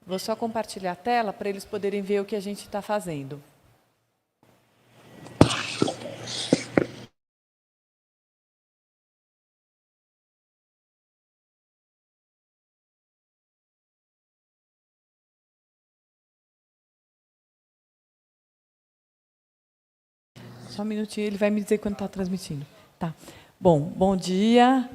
Vou só compartilhar a tela para eles poderem ver o que a gente está fazendo. Só um minutinho, ele vai me dizer quando está transmitindo. Tá. Bom dia.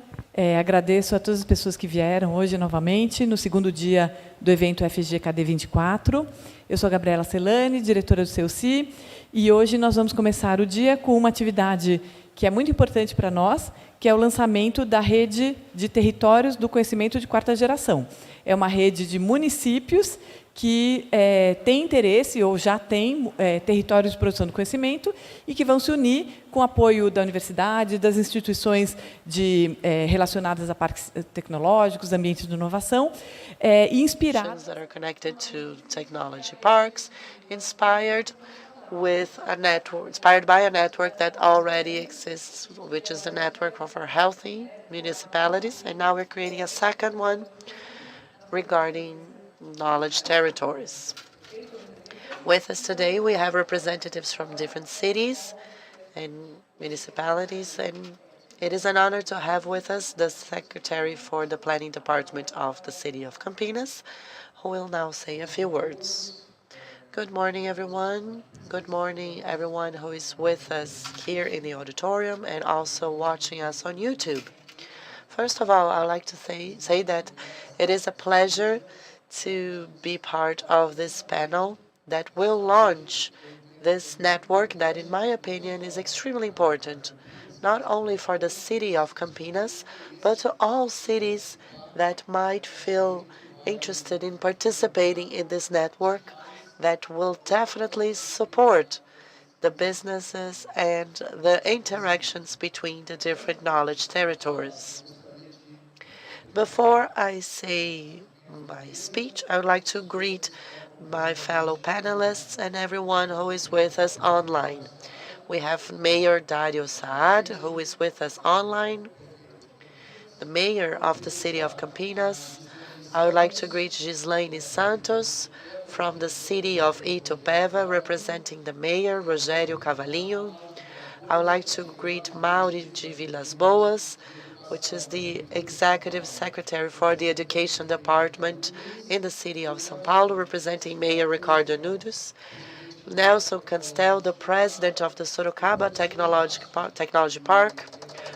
Agradeço a todas as pessoas que vieram hoje novamente, no segundo dia do evento FGKD24. Eu sou a Gabriela Celani, diretora do CEUCI, e hoje nós vamos começar o dia com uma atividade que é muito importante para nós, que é o lançamento da rede de territórios do conhecimento de quarta geração. É uma rede de municípios que tem interesse ou já tem territórios de produção do conhecimento e que vão se unir com o apoio da universidade, das instituições relacionadas a parques tecnológicos, ambientes de inovação, e inspirados that are connected to technology parks, inspired by a network that already exists, which is the network of our healthy municipalities, and now we're creating a second one regarding knowledge territories. With us today, we have representatives from different cities and municipalities, and it is an honor to have with us the Secretary for the Planning Department of the City of Campinas, who will now say a few words. Good morning, everyone. Good morning, everyone who is with us here in the auditorium and also watching us on YouTube. First of all, I would like to say that it is a pleasure to be part of this panel that will launch this network that, in my opinion, is extremely important, not only for the city of Campinas, but to all cities that might feel interested in participating in this network that will definitely support the businesses and the interactions between the different knowledge territories. Before I say my speech, I would like to greet my fellow panelists and everyone who is with us online. We have Mayor Dario Saad, who is with us online, the mayor of the city of Campinas. I would like to greet Gislaine Santos from the city of Itupeva, representing the mayor, Rogério Cavalinho. I would like to greet Mauri de Vilas Boas, which is the Executive Secretary for the Education Department in the city of São Paulo, representing Mayor Ricardo Nunes. Nelson Castel, the President of the Sorocaba Technology Park.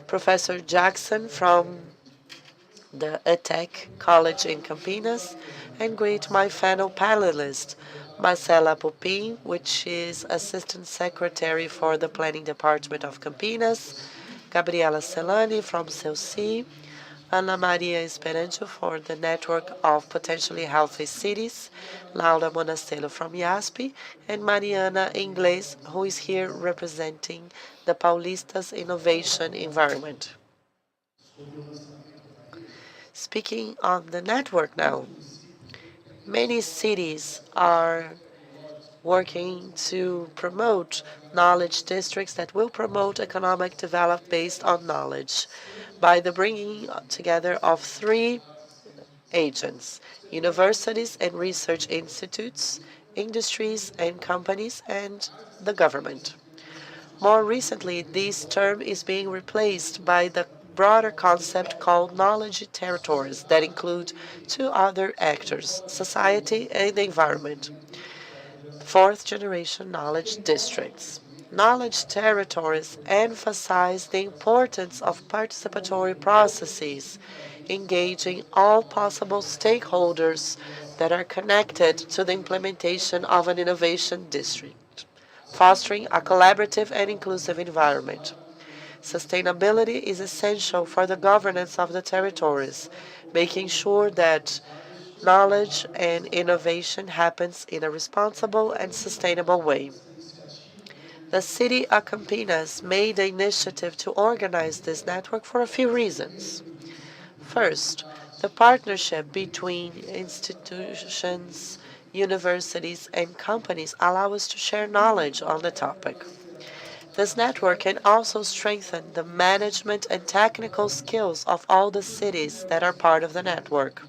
Professor Jackson from the ETEC College in Campinas. And greet my fellow panelist, Marcela Pupin, which is Assistant Secretary for the Planning Department of Campinas, Gabriela Celani from CEUCI, Ana Maria Esperanto for the Network of Potentially Healthy Cities, Laura Monastelo from IASP, and Mariana Inglês, who is here representing the Paulistas Innovation Environment. Speaking on the network now, many cities are working to promote knowledge districts that will promote economic development based on knowledge by the bringing together of three agents: universities and research institutes, industries and companies, and the government. More recently, this term is being replaced by the broader concept called knowledge territories that include two other actors, society and the environment. Fourth generation knowledge districts. Knowledge territories emphasize the importance of participatory processes, engaging all possible stakeholders that are connected to the implementation of an innovation district, fostering a collaborative and inclusive environment. Sustainability is essential for the governance of the territories, making sure that knowledge and innovation happens in a responsible and sustainable way. The city of Campinas made the initiative to organize this network for a few reasons. First, the partnership between institutions, universities, and companies allow us to share knowledge on the topic. This network can also strengthen the management and technical skills of all the cities that are part of the network.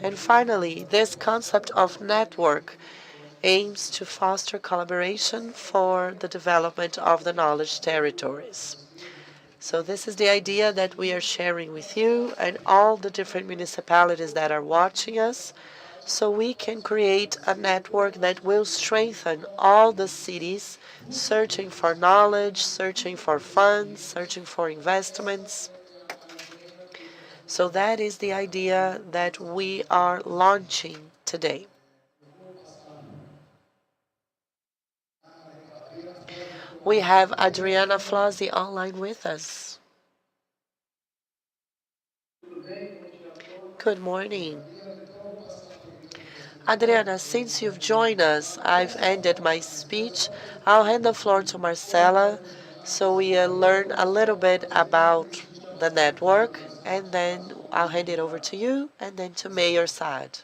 And finally, this concept of network aims to foster collaboration for the development of the knowledge territories. So this is the idea that we are sharing with you and all the different municipalities that are watching us, so we can create a network that will strengthen all the cities searching for knowledge, searching for funds, searching for investments. So that is the idea that we are launching today. We have Adriana Flossi online with us. Good morning. Adriana, since you've joined us, I've ended my speech. I'll hand the floor to Marcela so we learn a little bit about the network, and then I'll hand it over to you and then to Mayor Saad.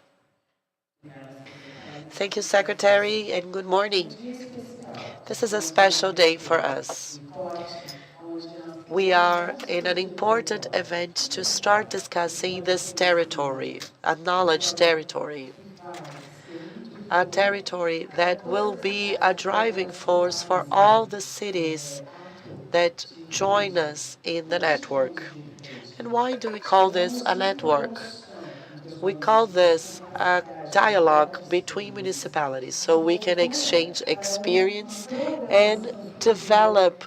Thank you, Secretary, and good morning. This is a special day for us. We are in an important event to start discussing this territory, a knowledge territory. A territory that will be a driving force for all the cities that join us in the network. And why do we call this a network? We call this a dialogue between municipalities so we can exchange experience and develop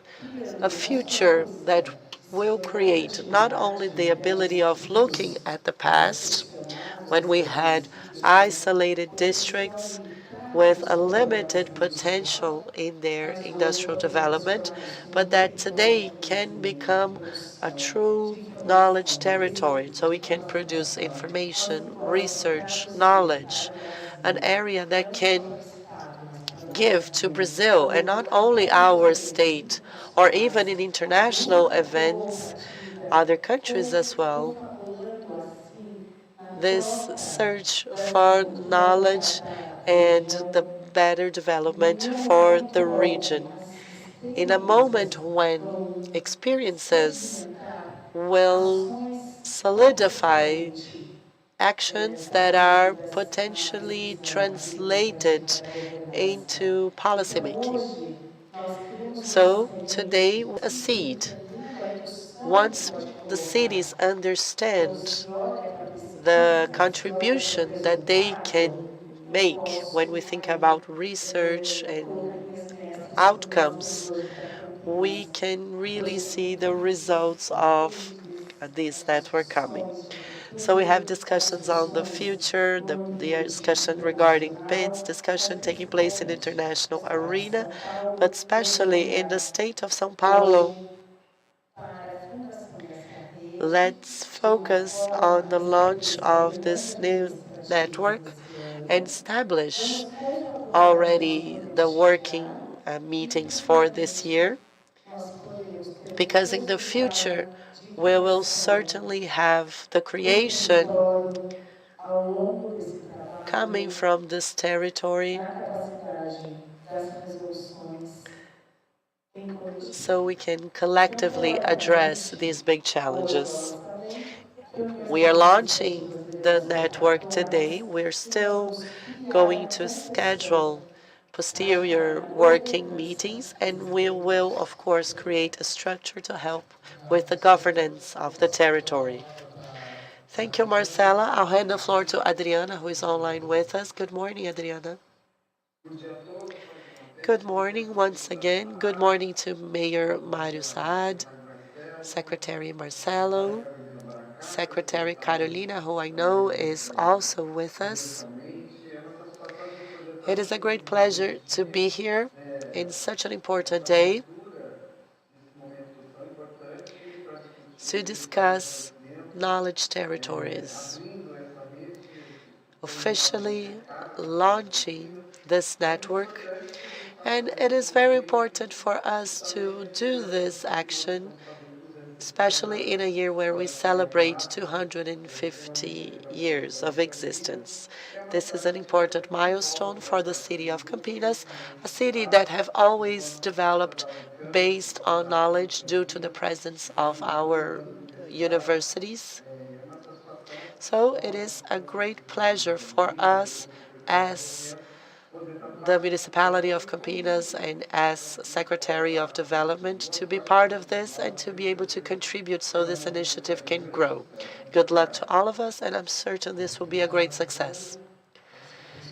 a future that will create not only the ability of looking at the past when we had isolated districts with a limited potential in their industrial development, but that today can become a true knowledge territory. So we can produce information, research, knowledge, an area that can give to Brazil, and not only our state, or even in international events, other countries as well. This search for knowledge and the better development for the region. In a moment when experiences will solidify actions that are potentially translated into policymaking. So today, a seed. Once the cities understand the contribution that they can make when we think about research and outcomes, we can really see the results of this network coming. So we have discussions on the future, the discussion regarding bids, discussion taking place in the international arena, but especially in the state of São Paulo. Let's focus on the launch of this new network and establish already the working meetings for this year, because in the future we will certainly have the creation coming from this territory so we can collectively address these big challenges. We are launching the network today. We're still going to schedule posterior working meetings, and we will, of course, create a structure to help with the governance of the territory. Thank you, Marcela. I'll hand the floor to Adriana, who is online with us. Good morning, Adriana. Good morning once again. Good morning to Mayor Mário Saad, Secretary Marcelo, Secretary Carolina, who I know is also with us. It is a great pleasure to be here in such an important day to discuss knowledge territories, officially launching this network. And it is very important for us to do this action, especially in a year where we celebrate 250 years of existence. This is an important milestone for the city of Campinas, a city that have always developed based on knowledge due to the presence of our universities. So it is a great pleasure for us as the municipality of Campinas and as Secretary of Development to be part of this and to be able to contribute so this initiative can grow. Good luck to all of us, and I'm certain this will be a great success.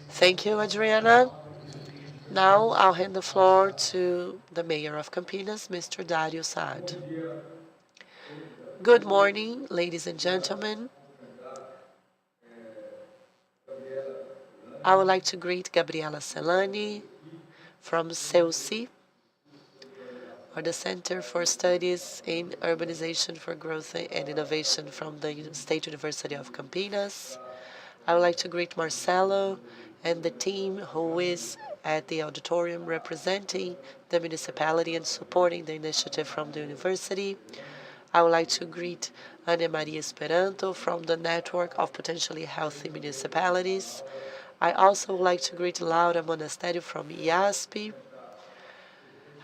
Thank you, Adriana. Now I'll hand the floor to the Mayor of Campinas, Mr. Dario Saad. Good morning, ladies and gentlemen. I would like to greet Gabriela Celani from CEUCI, or the Center for Studies in Urbanization for Growth and Innovation from the State University of Campinas. I would like to greet Marcelo and the team who is at the auditorium representing the municipality and supporting the initiative from the university. I would like to greet Ana Maria Esperanto from the Network of Potentially Healthy Municipalities. I also would like to greet Laura Monasterio from IASP.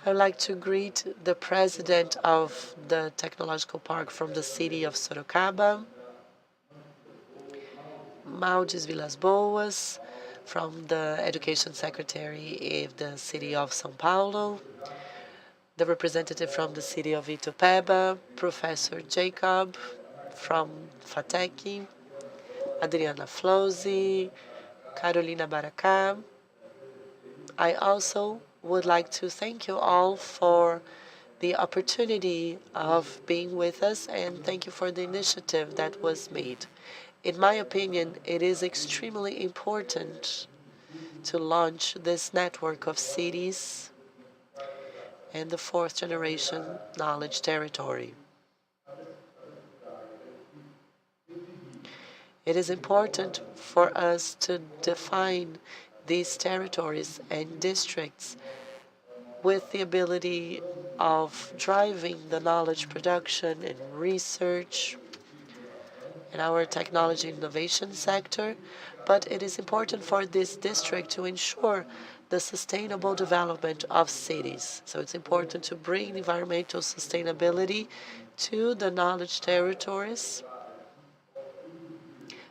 I would like to greet the president of the Technological Park from the city of Sorocaba, Maldis Vilas Boas from the Education Secretary of the city of São Paulo, the representative from the city of Itupeba, Professor Jacob from FATEC, Adriana Flosi, Carolina Baracá. I also would like to thank you all for the opportunity of being with us, and thank you for the initiative that was made. In my opinion, it is extremely important to launch this network of cities and the fourth generation knowledge territory. It is important for us to define these territories and districts with the ability of driving the knowledge production and research in our technology innovation sector, but it is important for this district to ensure the sustainable development of cities. So it's important to bring environmental sustainability to the knowledge territories,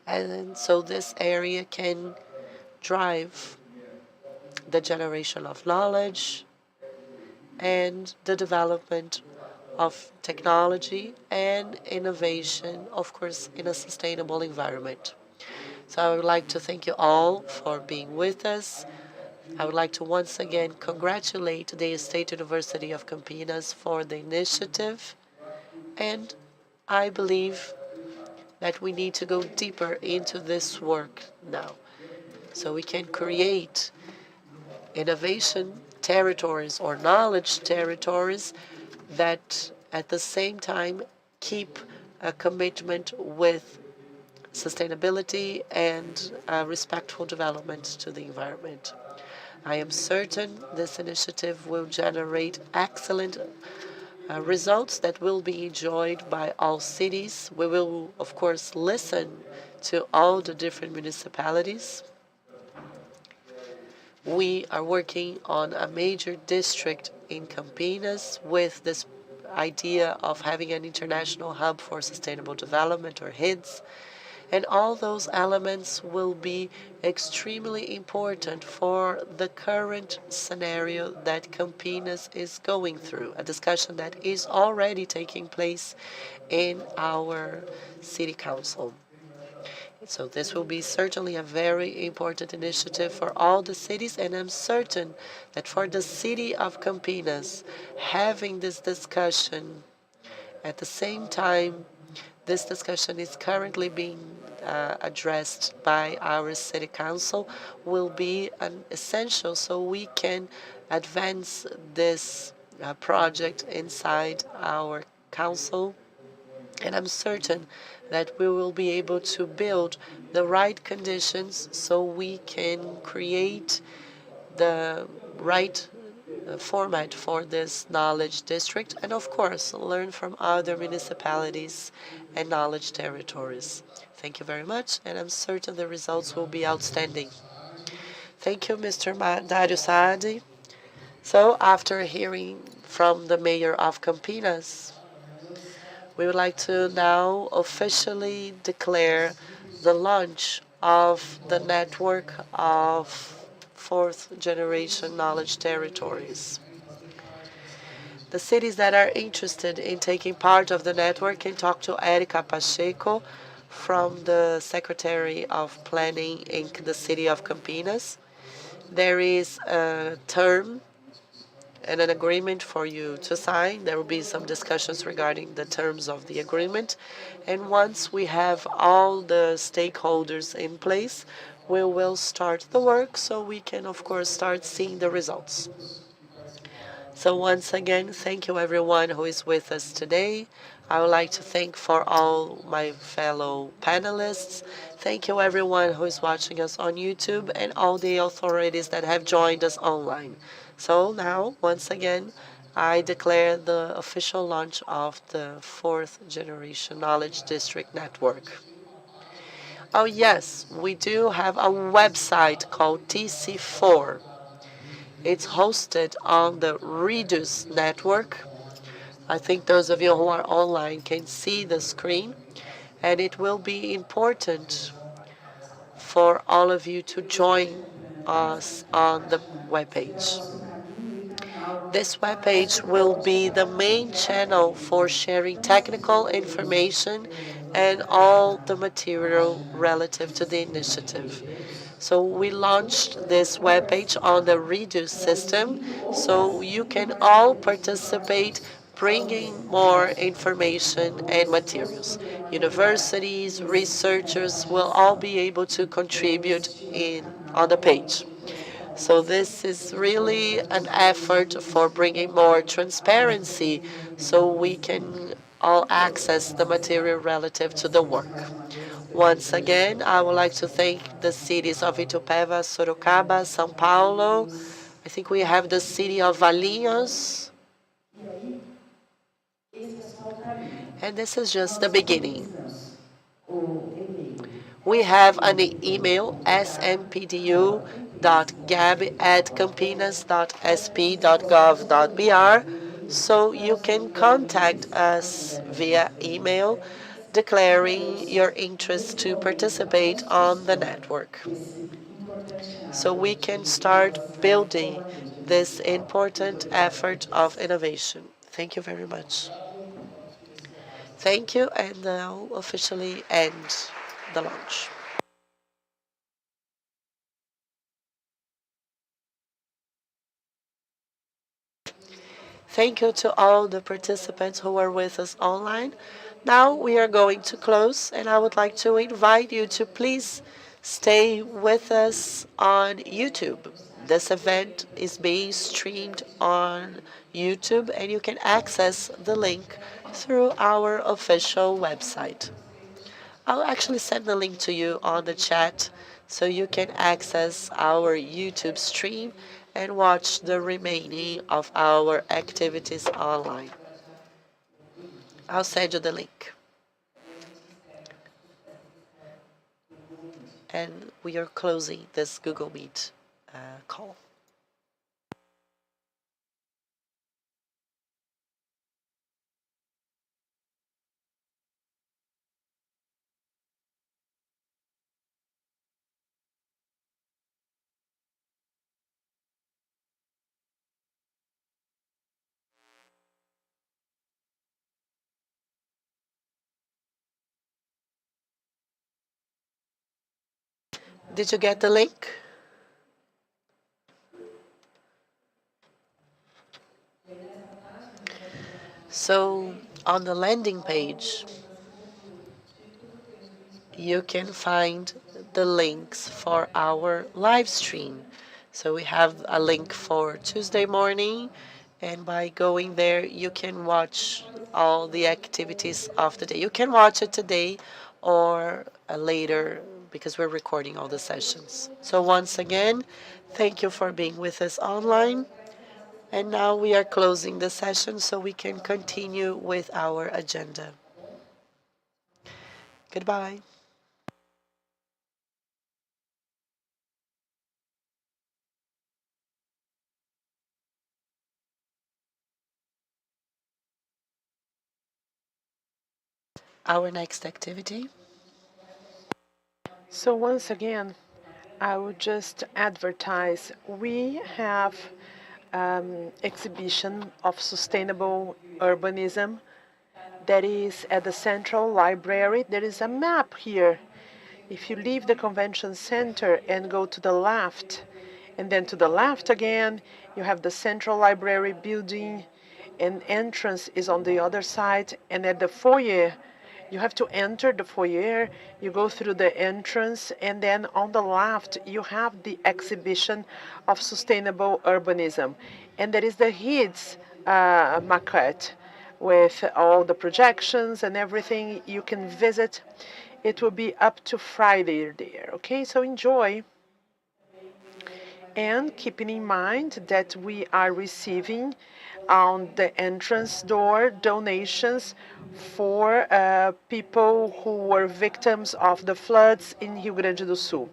and so this area can drive the generation of knowledge and the development of technology and innovation, of course, in a sustainable environment. So I would like to thank you all for being with us. I would like to once again congratulate the State University of Campinas for the initiative, and I believe that we need to go deeper into this work now so we can create innovation territories or knowledge territories that at the same time keep a commitment with sustainability and respectful development to the environment. I am certain this initiative will generate excellent results that will be enjoyed by all cities. We will, of course, listen to all the different municipalities. We are working on a major district in Campinas with this idea of having an international hub for sustainable development, or HIDS, and all those elements will be extremely important for the current scenario that Campinas is going through, a discussion that is already taking place in our city council. So this will be certainly a very important initiative for all the cities, and I'm certain that for the city of Campinas, having this discussion at the same time, this discussion is currently being addressed by our city council, will be an essential so we can advance this project inside our council. And I'm certain that we will be able to build the right conditions so we can create the right format for this knowledge district, and of course learn from other municipalities and knowledge territories. Thank you very much, and I'm certain the results will be outstanding. Thank you, Mr. Dario Saad. So after hearing from the Mayor of Campinas, we would like to now officially declare the launch of the network of fourth generation knowledge territories. The cities that are interested in taking part of the network can talk to Erika Pacheco from the Secretary of Planning in the city of Campinas. There is a term and an agreement for you to sign. There will be some discussions regarding the terms of the agreement. And once we have all the stakeholders in place, we will start the work so we can, of course, start seeing the results. So once again, thank you everyone who is with us today. I would like to thank for all my fellow panelists. Thank you everyone who is watching us on YouTube and all the authorities that have joined us online. So now, once again, I declare the official launch of the fourth generation knowledge district network. Oh yes, we do have a website called TC4. It's hosted on the Reduce network. I think those of you who are online can see the screen, and it will be important for all of you to join us on the webpage. This webpage will be the main channel for sharing technical information and all the material relative to the initiative. So we launched this webpage on the Reduce system, so you can all participate bringing more information and materials. Universities, researchers will all be able to contribute on the page. So this is really an effort for bringing more transparency so we can all access the material relative to the work. Once again, I would like to thank the cities of Itupeva, Sorocaba, São Paulo. I think we have the city of Valinhos. And this is just the beginning. We have an email, smpdu.gab@campinas.sp.gov.br, so you can contact us via email declaring your interest to participate on the network, so we can start building this important effort of innovation. Thank you very much. Thank you, and now officially end the launch. Thank you to all the participants who are with us online. Now we are going to close, and I would like to invite you to please stay with us on YouTube. This event is being streamed on YouTube, and you can access the link through our official website. I'll actually send the link to you on the chat so you can access our YouTube stream and watch the remaining of our activities online. I'll send you the link. And we are closing this Google Meet call. Did you get the link? So on the landing page, you can find the links for our live stream. So we have a link for Tuesday morning, and by going there, you can watch all the activities of the day. You can watch it today or later because we're recording all the sessions. So once again, thank you for being with us online. And now we are closing the session so we can continue with our agenda. Goodbye. Our next activity So once again, I would just advertise. We have exhibition of sustainable urbanism that is at the Central Library. There is a map here. If you leave the convention center and go to the left, and then to the left again, you have the Central Library building, and entrance is on the other side, and at the foyer, you have to enter the foyer, you go through the entrance, and then on the left, you have the exhibition of sustainable urbanism. And there is the HIDS maquette with all the projections and everything you can visit. It will be up to Friday there, okay? So enjoy. And keeping in mind that we are receiving on the entrance door donations for people who were victims of the floods in Rio Grande do Sul.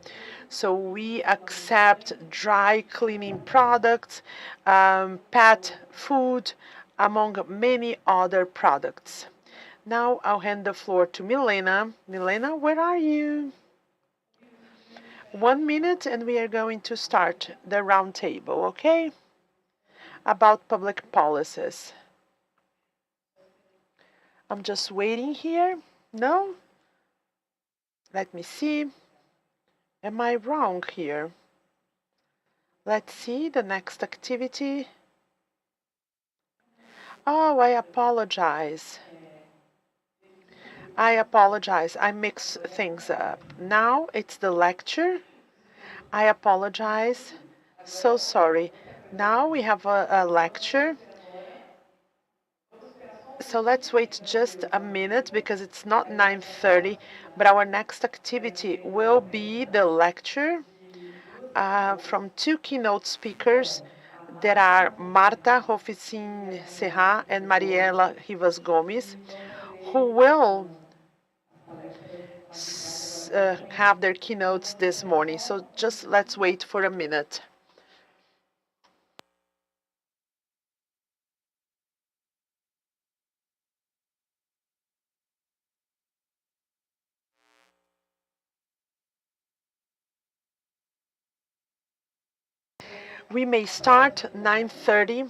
So we accept dry cleaning products, pet food, among many other products. Now I'll hand the floor to Milena. Milena, where are you? 1 minute and we are going to start the roundtable, okay? About public policies. I'm just waiting here. No? Let me see. Am I wrong here? Let's see the next activity. Oh, I apologize. I mix things up. Now it's the lecture. I apologize. So sorry. Now we have a lecture. So let's wait just a minute because it's not 9:30, but our next activity will be the lecture from two keynote speakers that are Marta Roficin Serra and Mariela Rivas Gomes, who will have their keynotes this morning. So just let's wait for a minute. We may start 9:30.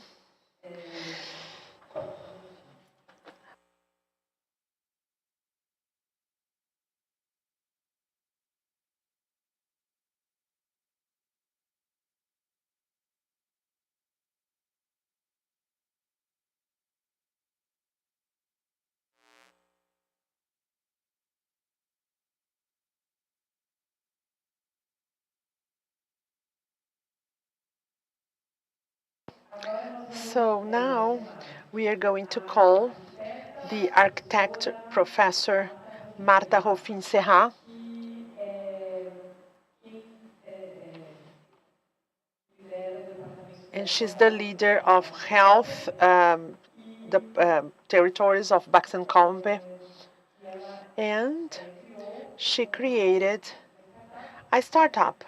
So now we are going to call the architect professor Marta Rofin Serra. And she's the leader of health, the territories of Baxen-Combe. And she created a startup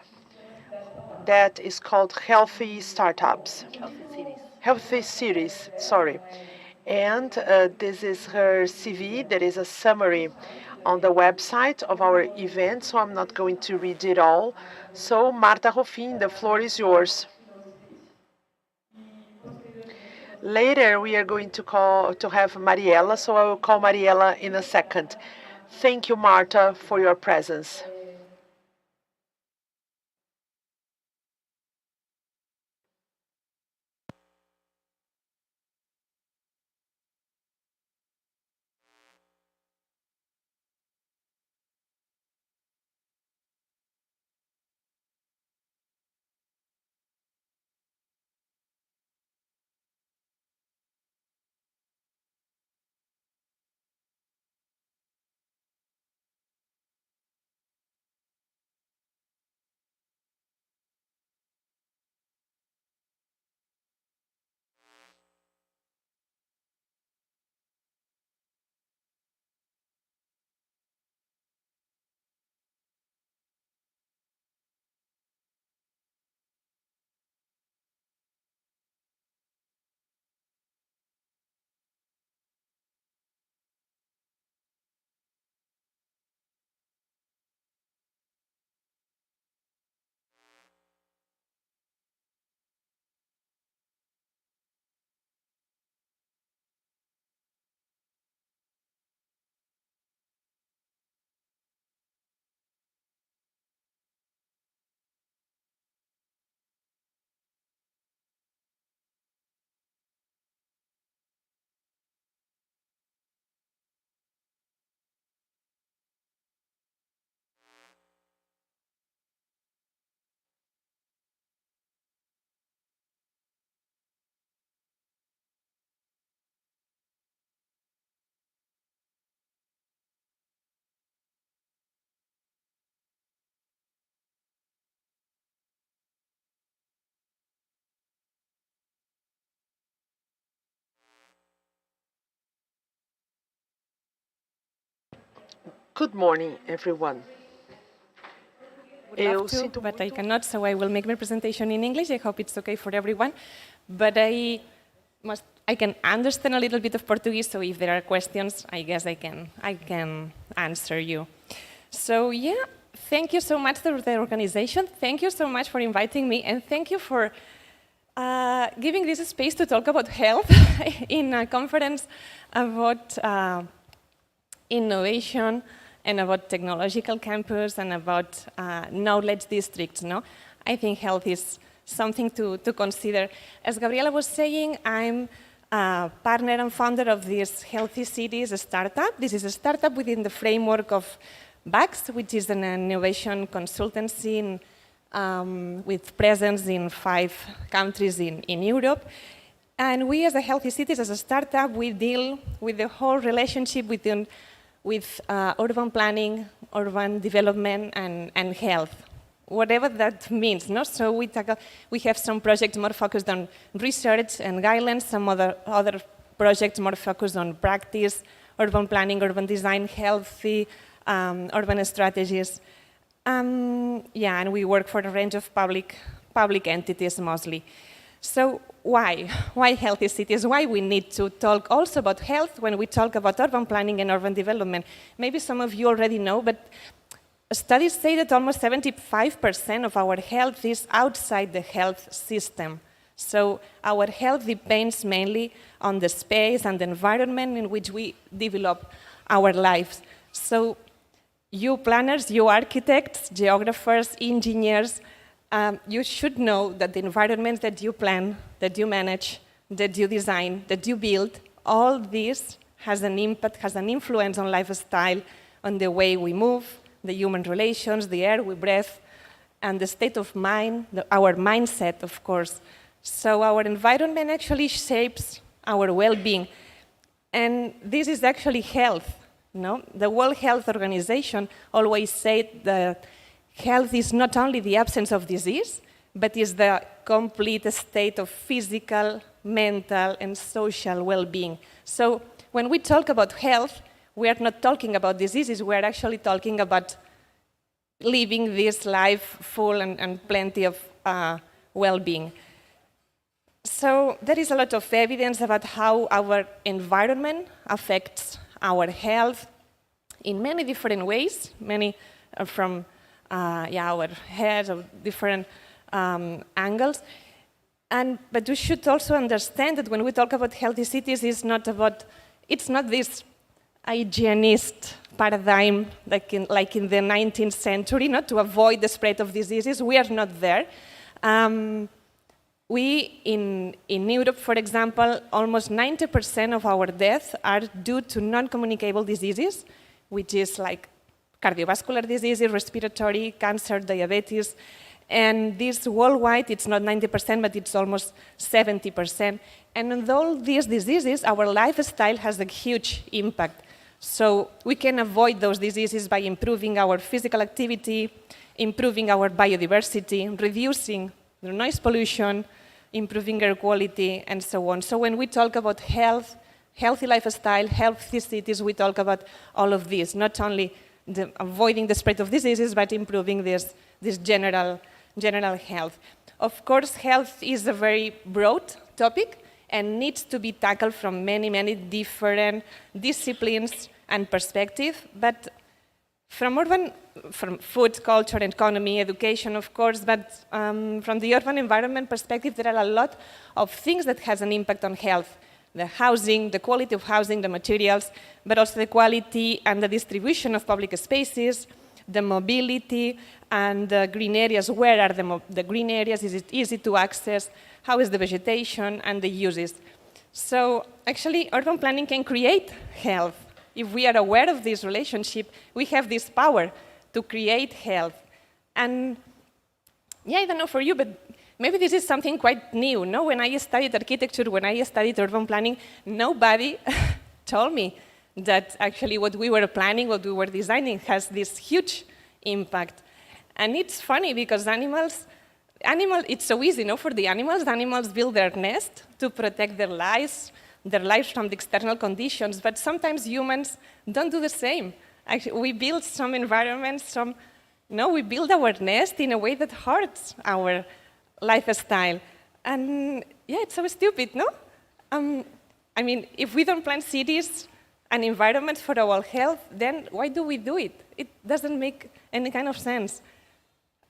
that is called Healthy Startups. Healthy Cities, sorry. And this is her CV. There is a summary on the website of our event, so I'm not going to read it all. So, Marta Rofin, the floor is yours. Later, we are going to have Mariela, so I will call Mariela in a second. Thank you, Marta, for your presence. Good morning, everyone. Love to, but I cannot, so I will make my presentation in English. I hope it's okay for everyone. But I can understand a little bit of Portuguese, so if there are questions, I guess I can answer you. So yeah, thank you so much to the organization. Thank you so much for inviting me, and thank you for giving this space to talk about health in a conference about innovation and about technological campus and about knowledge districts. No? I think health is something to consider. As Gabriela was saying, I'm a partner and founder of this Healthy Cities startup. This is a startup within the framework of BACS, which is an innovation consultancy with presence in 5 countries in Europe. And we, as a Healthy Cities, as a startup, we deal with the whole relationship with urban planning, urban development, and health, whatever that means. No? So we have some projects more focused on research and guidelines, some other projects more focused on practice, urban planning, urban design, healthy urban strategies. Yeah, and we work for a range of public entities mostly. So why healthy cities? Why we need to talk also about health when we talk about urban planning and urban development? Maybe some of you already know, but studies say that almost 75% of our health is outside the health system. So our health depends mainly on the space and the environment in which we develop our lives. So you planners, you architects, geographers, engineers, you should know that the environments that you plan, that you manage, that you design, that you build, all this has an impact, has an influence on lifestyle, on the way we move, the human relations, the air we breathe, and the state of mind, our mindset, of course. So our environment actually shapes our well-being. And this is actually health. No? The World Health Organization always said that health is not only the absence of disease, but is the complete state of physical, mental, and social well-being. So when we talk about health, we are not talking about diseases, we are actually talking about living this life full and plenty of well-being. So there is a lot of evidence about how our environment affects our health in many different ways, many from our heads of different angles. But we should also understand that when we talk about healthy cities, it's not this hygienist paradigm like in the 19th century, not to avoid the spread of diseases. We are not there. We, in Europe, for example, almost 90% of our deaths are due to non-communicable diseases, which is like cardiovascular diseases, respiratory, cancer, diabetes. And this worldwide, it's not 90%, but it's almost 70%. And in all these diseases, our lifestyle has a huge impact. So we can avoid those diseases by improving our physical activity, improving our biodiversity, reducing the noise pollution, improving air quality, and so on. So when we talk about health, healthy lifestyle, healthy cities, we talk about all of this, not only avoiding the spread of diseases, but improving this general health. Of course, health is a very broad topic and needs to be tackled from many, many different disciplines and perspectives, but from food, culture, economy, education, of course, but from the urban environment perspective, there are a lot of things that has an impact on health. The housing, the quality of housing, the materials, but also the quality and the distribution of public spaces, the mobility and the green areas. Where are the green areas? Is it easy to access? How is the vegetation and the uses? So actually, urban planning can create health. If we are aware of this relationship, we have this power to create health. And yeah, I don't know for you, but maybe this is something quite new. No? When I studied architecture, when I studied urban planning, nobody told me that actually what we were planning, what we were designing has this huge impact. And it's funny because it's so easy, no? For the animals build their nest to protect their lives from the external conditions, but sometimes humans don't do the same. Actually, we build some environments, we build our nest in a way that hurts our lifestyle. And yeah, it's so stupid, no? I mean, if we don't plan cities and environments for our health, then why do we do it? It doesn't make any kind of sense.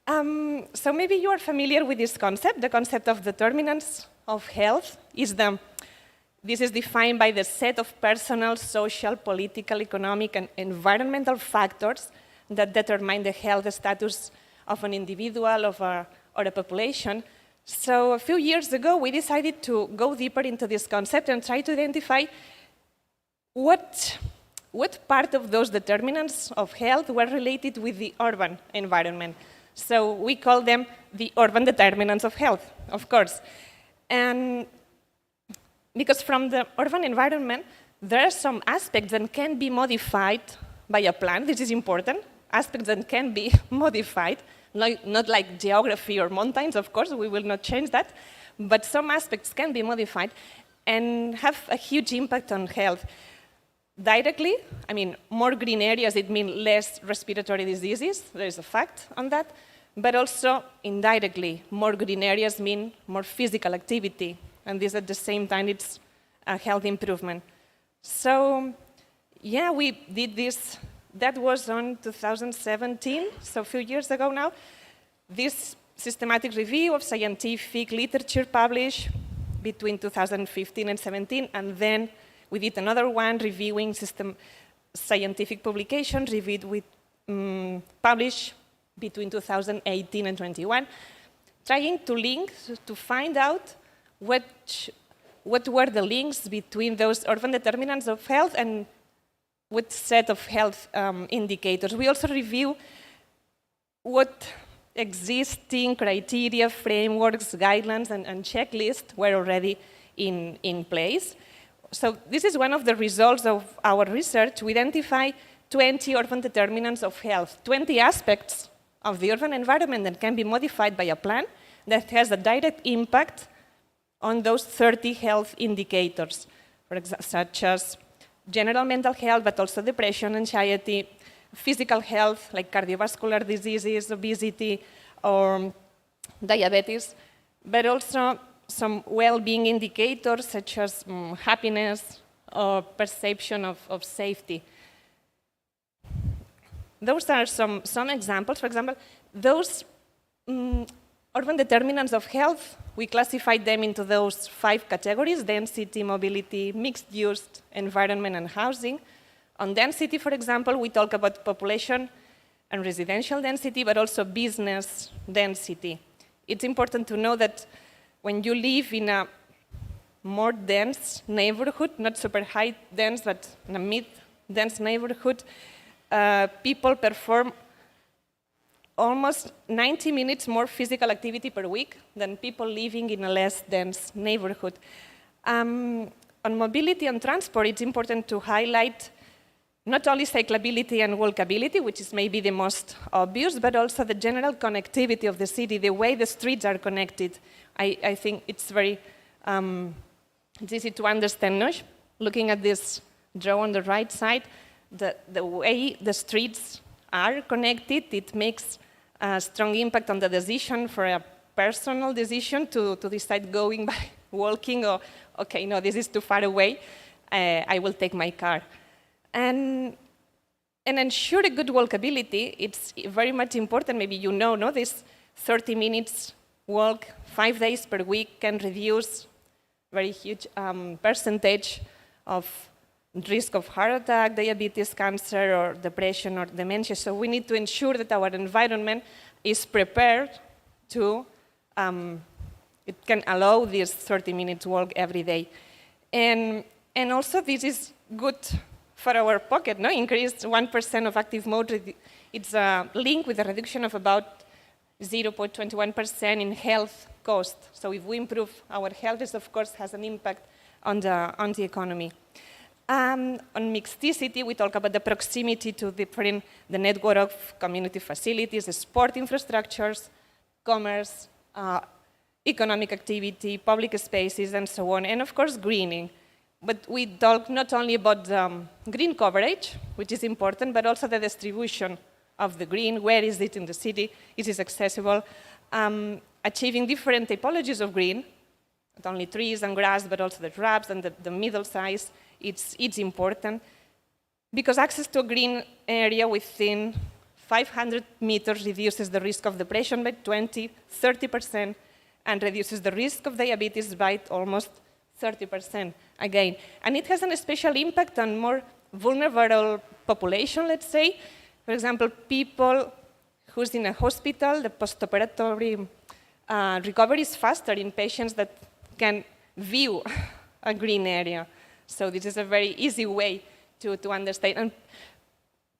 So maybe you are familiar with this concept. The concept of determinants of health this is defined by the set of personal, social, political, economic, and environmental factors that determine the health status of an individual or a population. So a few years ago, we decided to go deeper into this concept and try to identify what part of those determinants of health were related with the urban environment. So we call them the urban determinants of health, of course. And because from the urban environment, there are some aspects that can be modified by a plan. This is important. Aspects that can be modified, not like geography or mountains, of course, we will not change that, but some aspects can be modified and have a huge impact on health. Directly, I mean, more green areas, it means less respiratory diseases, there is a fact on that, but also indirectly, more green areas mean more physical activity, and this at the same time, it's a health improvement. So, yeah, we did this. That was on 2017, so a few years ago now. This systematic review of scientific literature published between 2015 and 17, and then we did another one reviewing scientific publications published between 2018 and 21, trying to link, to find out what were the links between those urban determinants of health and what set of health indicators. We also review what existing criteria, frameworks, guidelines, and checklists were already in place. So this is one of the results of our research. We identify 20 urban determinants of health, 20 aspects of the urban environment that can be modified by a plan that has a direct impact on those 30 health indicators, such as general mental health, but also depression, anxiety, physical health, like cardiovascular diseases, obesity, or diabetes, but also some well-being indicators, such as happiness or perception of safety. Those are some examples. For example, those urban determinants of health, we classified them into those 5 categories: density, mobility, mixed use, environment, and housing. On density, for example, we talk about population and residential density, but also business density. It's important to know that when you live in a more dense neighborhood, not super high dense, but in a mid-dense neighborhood, people perform almost 90 minutes more physical activity per week than people living in a less dense neighborhood. On mobility and transport, it's important to highlight not only cyclability and walkability, which is maybe the most obvious, but also the general connectivity of the city, the way the streets are connected. I think it's very it's easy to understand. No? Looking at this draw on the right side, the way the streets are connected, it makes a strong impact on the decision for a personal decision to decide going by walking or, okay, no, this is too far away, I will take my car. And ensure a good walkability, it's very much important. Maybe you know, no? This 30 minutes walk 5 days per week can reduce very huge percentage of risk of heart attack, diabetes, cancer, or depression, or dementia. So we need to ensure that our environment is prepared to, it can allow this 30 minutes walk every day. And also this is good for our pocket, no? Increased 1% of active mode. It's a link with a reduction of about 0.21% in health cost. So if we improve our health, this of course has an impact on the economy. On mixticity, we talk about the proximity to the network of community facilities, the sport infrastructures, commerce, economic activity, public spaces, and so on. And of course, greening. but we talk not only about green coverage, which is important, but also the distribution of the green. Where is it in the city? Is it accessible? Achieving different typologies of green, not only trees and grass, but also the shrubs and the middle size. It's important because access to a green area within 500 meters reduces the risk of depression by 20–30% and reduces the risk of diabetes by almost 30% again. And it has a special impact on more vulnerable population, let's say. For example, people who's in a hospital, the post-operative recovery is faster in patients that can view a green area. So this is a very easy way to understand. And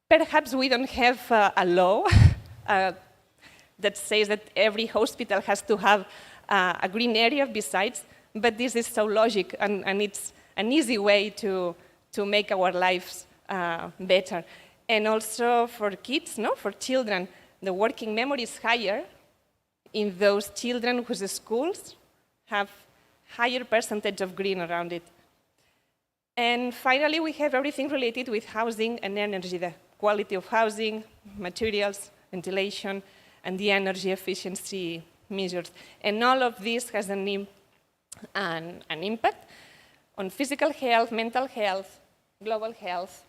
perhaps we don't have a law that says that every hospital has to have a green area besides, but this is so logic, and it's an easy way to make our lives better. And also for kids, for children, the working memory is higher in those children whose schools have higher percentage of green around it. And finally, we have everything related with housing and energy, the quality of housing, materials, ventilation, and the energy efficiency measures. And all of this has an impact on physical health, mental health, global health,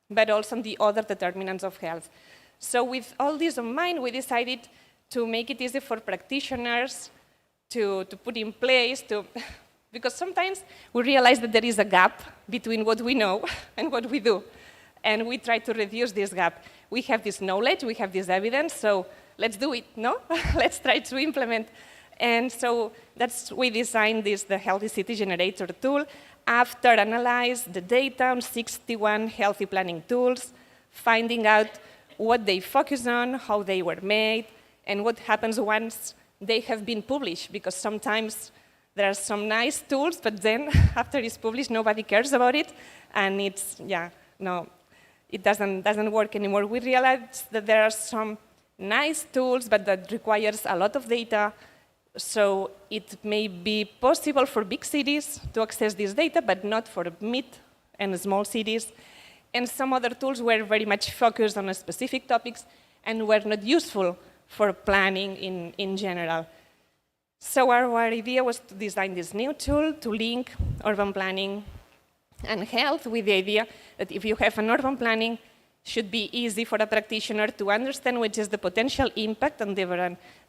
but also on the other determinants of health. So with all this in mind, we decided to make it easy for practitioners to put in place, because sometimes we realize that there is a gap between what we know and what we do. And we try to reduce this gap. We have this knowledge, we have this evidence, so let's do it, no? Let's try to implement. And so we designed the Healthy City Generator tool after analyze the data on 61 healthy planning tools, finding out what they focus on, how they were made, and what happens once they have been published, because sometimes there are some nice tools, but then after it's published, nobody cares about it, and it doesn't work anymore. We realized that there are some nice tools, but that requires a lot of data, so it may be possible for big cities to access this data, but not for mid and small cities. And some other tools were very much focused on specific topics and were not useful for planning in general. So our idea was to design this new tool to link urban planning and health, with the idea that if you have an urban planning, it should be easy for a practitioner to understand which is the potential impact on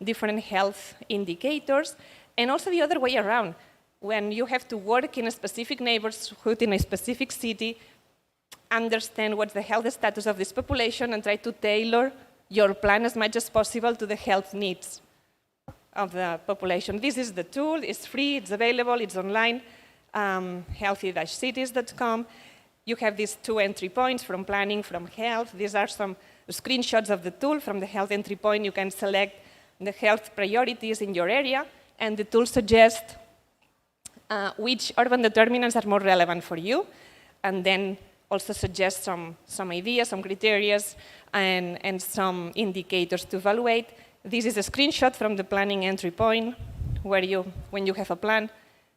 different health indicators, and also the other way around. When you have to work in a specific neighborhood, in a specific city, understand what's the health status of this population and try to tailor your plan as much as possible to the health needs of the population. This is the tool, it's free, it's available, it's online, healthy-cities.com. You have these two entry points from planning, from health. These are some screenshots of the tool. From the health entry point, you can select the health priorities in your area, and the tool suggests which urban determinants are more relevant for you, and then also suggests some ideas, some criteria, and some indicators to evaluate. This is a screenshot from the planning entry point, where when you have a plan,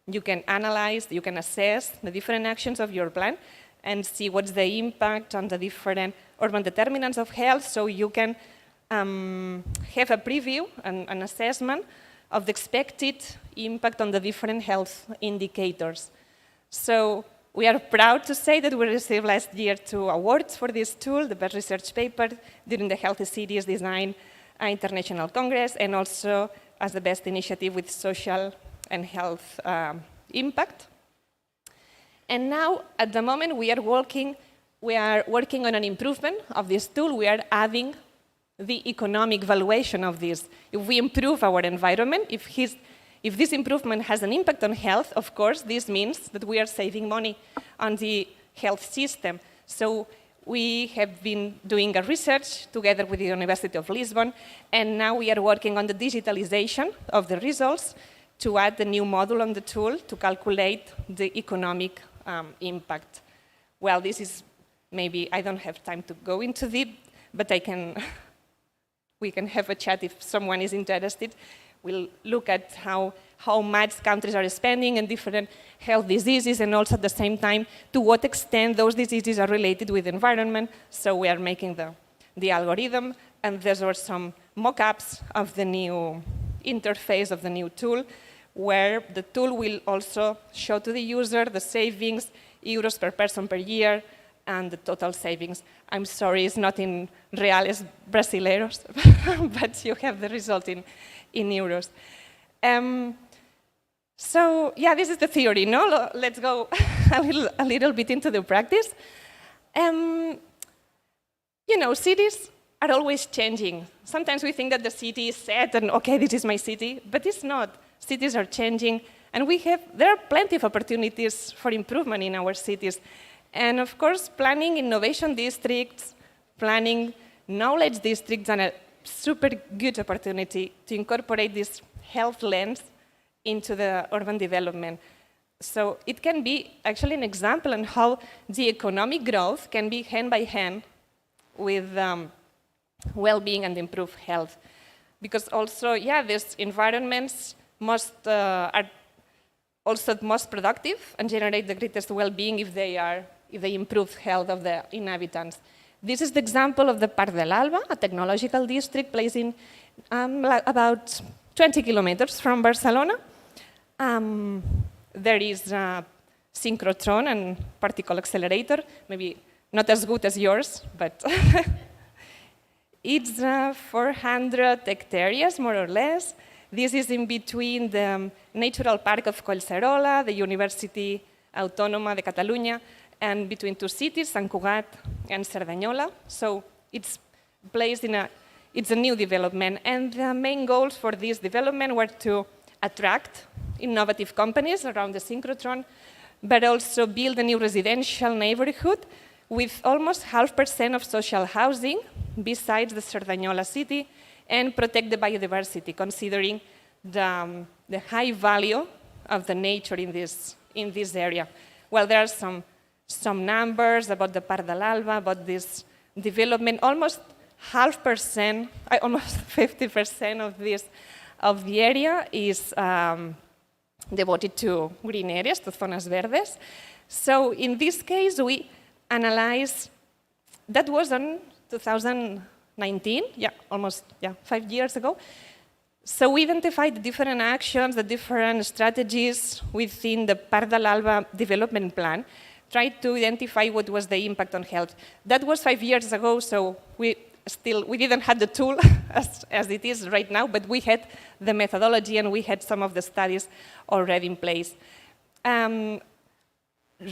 you can analyze, you can assess the different actions of your plan and see what's the impact on the different urban determinants of health, so you can have a preview and an assessment of the expected impact on the different health indicators. So we are proud to say that we received last year 2 awards for this tool, the best research paper during the Healthy Cities Design International Congress, and also as the best initiative with social and health impact. And now, at the moment, we are working on an improvement of this tool. We are adding the economic valuation of this. If we improve our environment, if this improvement has an impact on health, of course, this means that we are saving money on the health system. So we have been doing a research together with the University of Lisbon, and now we are working on the digitalization of the results to add the new module on the tool to calculate the economic impact. Well, this is maybe, I don't have time to go into it, but we can have a chat if someone is interested. we'll look at how much countries are spending in different health diseases, and also at the same time, to what extent those diseases are related with the environment. So we are making the algorithm, and there were some mock-ups of the new interface of the new tool, where the tool will also show to the user the savings, euros per person per year, and the total savings. I'm sorry, it's not in reales brasileiros, but you have the result in euros. So yeah, this is the theory, no? Let's go a little bit into the practice. You know, cities are always changing. Sometimes we think that the city is set and, okay, this is my city, but it's not. Cities are changing, and there are plenty of opportunities for improvement in our cities. And of course, planning innovation districts, planning knowledge districts, are a super good opportunity to incorporate this health lens into the urban development. So it can be actually an example on how the economic growth can be hand by hand with well-being and improved health. Because also, yeah, these environments are also most productive and generate the greatest well-being if they improve health of the inhabitants. This is the example of the Parc de l'Alba, a technological district placed in about 20 kilometers from Barcelona. There is a synchrotron and particle accelerator, maybe not as good as yours, but it's 400 hectares, more or less. This is in between the Natural Park of Collserola, the University Autònoma de Catalunya, and between two cities, Sant Cugat and Cerdanyola. So it's placed it's a new development. And the main goals for this development were to attract innovative companies around the synchrotron, but also build a new residential neighborhood with almost 0.5% of social housing besides the Cerdanyola city, and protect the biodiversity, considering the high value of the nature in this area. Well, there are some numbers about the Parc de l'Alba, about this development. Almost 0.5%, almost 50% of the area is devoted to green areas, to zonas verdes. So in this case, we analyzed, that was in 2019, almost 5 years ago. So we identified the different actions, the different strategies within the Parc de l'Alba development plan, tried to identify what was the impact on health. That was 5 years ago, so we didn't have the tool as it is right now, but we had the methodology and we had some of the studies already in place.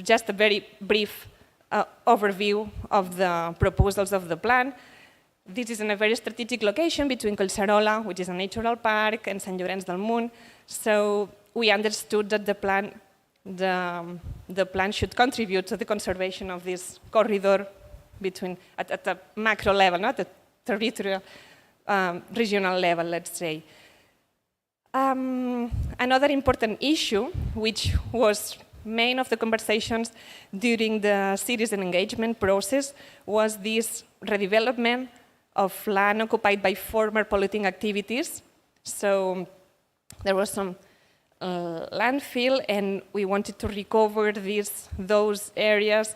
Just a very brief overview of the proposals of the plan. This is in a very strategic location between Collserola, which is a natural park, and Sant Llorenç del Munt. So we understood that the plan should contribute to the conservation of this corridor between, at the macro level, not the territorial, regional level, let's say. Another important issue, which was main of the conversations during the citizen engagement process, was this redevelopment of land occupied by former polluting activities. So there was some landfill, and we wanted to recover those areas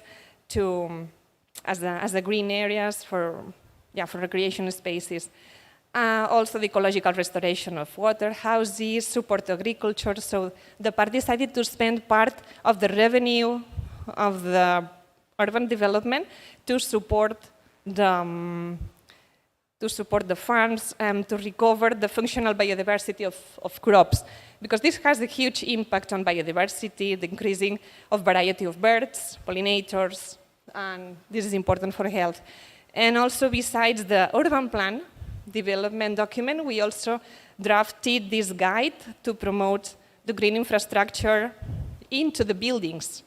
as the green areas for recreation spaces. Also the ecological restoration of water houses, support agriculture. So the park decided to spend part of the revenue of the urban development to support the farms and to recover the functional biodiversity of crops, because this has a huge impact on biodiversity, the increasing of variety of birds, pollinators, and this is important for health. And also, besides the urban plan development document, we also drafted this guide to promote the green infrastructure into the buildings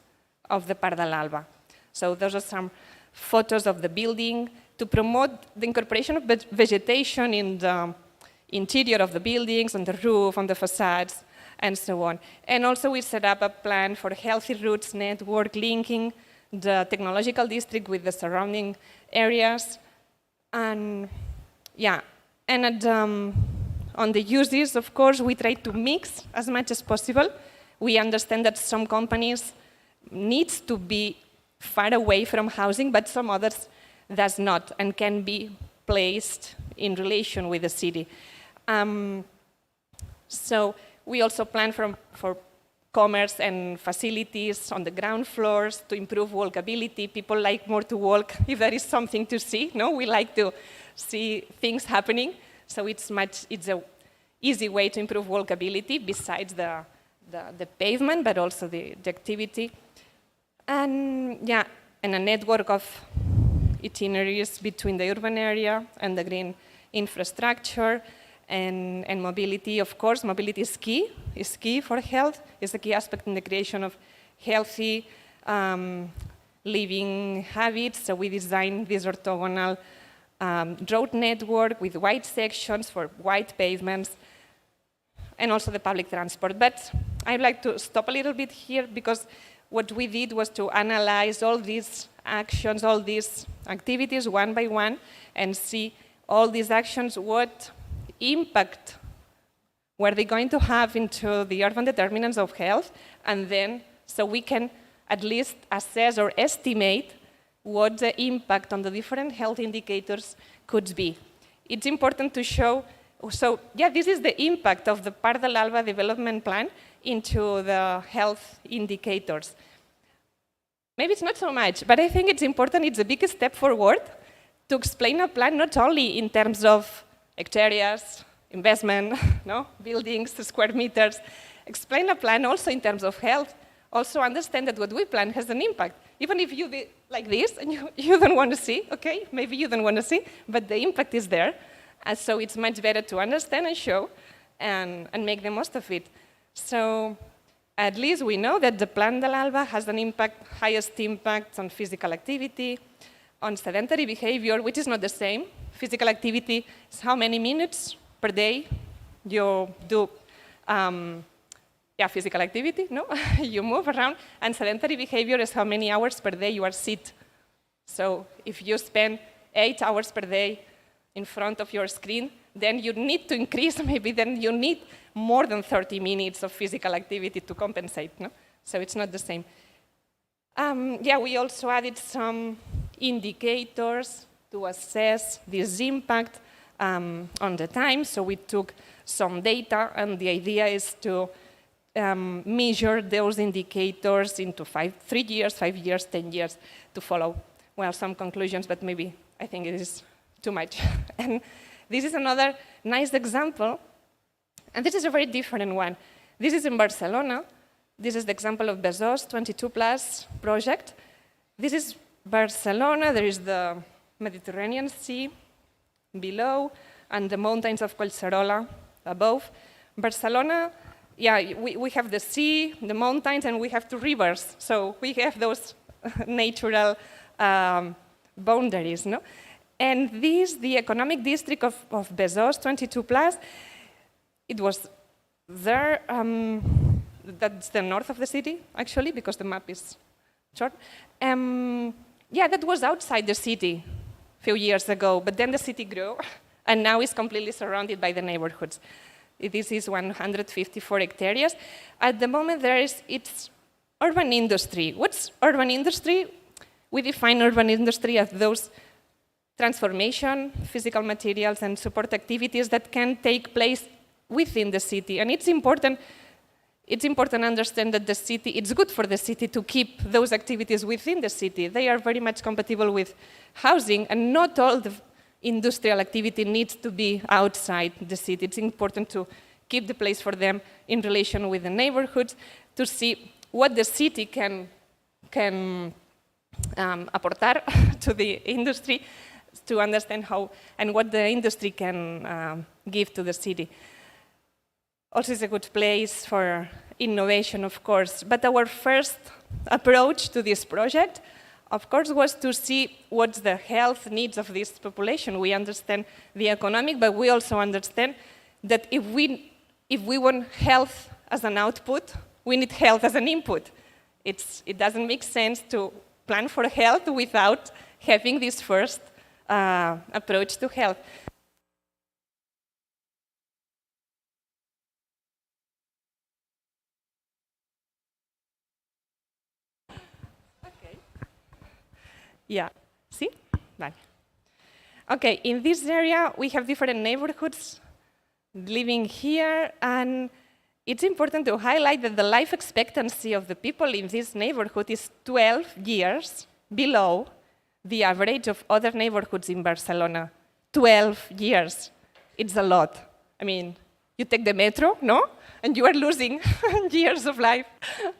of the Parc de l'Alba. So those are some photos of the building to promote the incorporation of vegetation in the interior of the buildings, on the roof, on the facades, and so on. And also we set up a plan for healthy routes network linking the technological district with the surrounding areas. And yeah, and at on the uses, of course, we try to mix as much as possible. We understand that some companies need to be far away from housing, but some others does not and can be placed in relation with the city. So we also plan for commerce and facilities on the ground floors to improve walkability. People like more to walk if there is something to see. No, we like to see things happening. So it's an easy way to improve walkability besides the pavement, but also the activity. And yeah, and a network of itineraries between the urban area and the green infrastructure. And mobility, of course, mobility is key for health. It's a key aspect in the creation of healthy living habits. So we designed this orthogonal road network with wide sections for wide pavements, and also the public transport. But I'd like to stop a little bit here, because what we did was to analyze all these actions, all these activities one by one, and see all these actions, what impact were they going to have into the urban determinants of health, and then so we can at least assess or estimate what the impact on the different health indicators could be. It's important to show, so yeah, this is the impact of the Parc de l'Alba development plan into the health indicators. Maybe it's not so much, but I think it's important, it's a big step forward to explain a plan not only in terms of hectares, investment, no, buildings, square meters. Explain a plan also in terms of health. Also understand that what we plan has an impact. Even if you did like this and you don't want to see, okay, maybe you don't want to see, but the impact is there. And so it's much better to understand and show and make the most of it. So at least we know that the Plan de l'Alba has an impact, highest impact on physical activity, on sedentary behavior, which is not the same. Physical activity is how many minutes per day you do physical activity, no? You move around, and sedentary behavior is how many hours per day you are sit. So if you spend 8 hours per day in front of your screen, then you need to increase, maybe then you need more than 30 minutes of physical activity to compensate, no? So it's not the same. We also added some indicators to assess this impact on the time. So we took some data, and the idea is to measure those indicators into 3 years, 5 years, 10 years to follow, well, some conclusions, but maybe I think it is too much. And this is another nice example, and this is a very different one. This is in Barcelona. This is the example of Besòs 22+ project. This is Barcelona. There is the Mediterranean Sea below and the mountains of Collserola above. Barcelona, we have the sea, the mountains, and we have 2 rivers. So we have those natural boundaries, no? And this, the economic district of Besòs 22+, it was there. That's the north of the city, actually, because the map is short. That was outside the city a few years ago, but then the city grew, and now it's completely surrounded by the neighborhoods. This is 154 hectares. At the moment, it's urban industry. What's urban industry? We define urban industry as those transformation, physical materials, and support activities that can take place within the city. And it's important to understand that the city, it's good for the city to keep those activities within the city. They are very much compatible with housing, and not all the industrial activity needs to be outside the city. It's important to keep the place for them in relation with the neighborhoods, to see what the city can aportar to the industry, to understand how and what the industry can give to the city. Also, it's a good place for innovation, of course. But our first approach to this project, of course, was to see what's the health needs of this population. We understand the economic, but we also understand that if we want health as an output, we need health as an input. It doesn't make sense to plan for health without having this first approach to health. Yeah, see? Vale. Okay, in this area, we have different neighborhoods living here, and it's important to highlight that the life expectancy of the people in this neighborhood is 12 years below the average of other neighborhoods in Barcelona. 12 years. It's a lot. I mean, you take the metro, no? And you are losing years of life.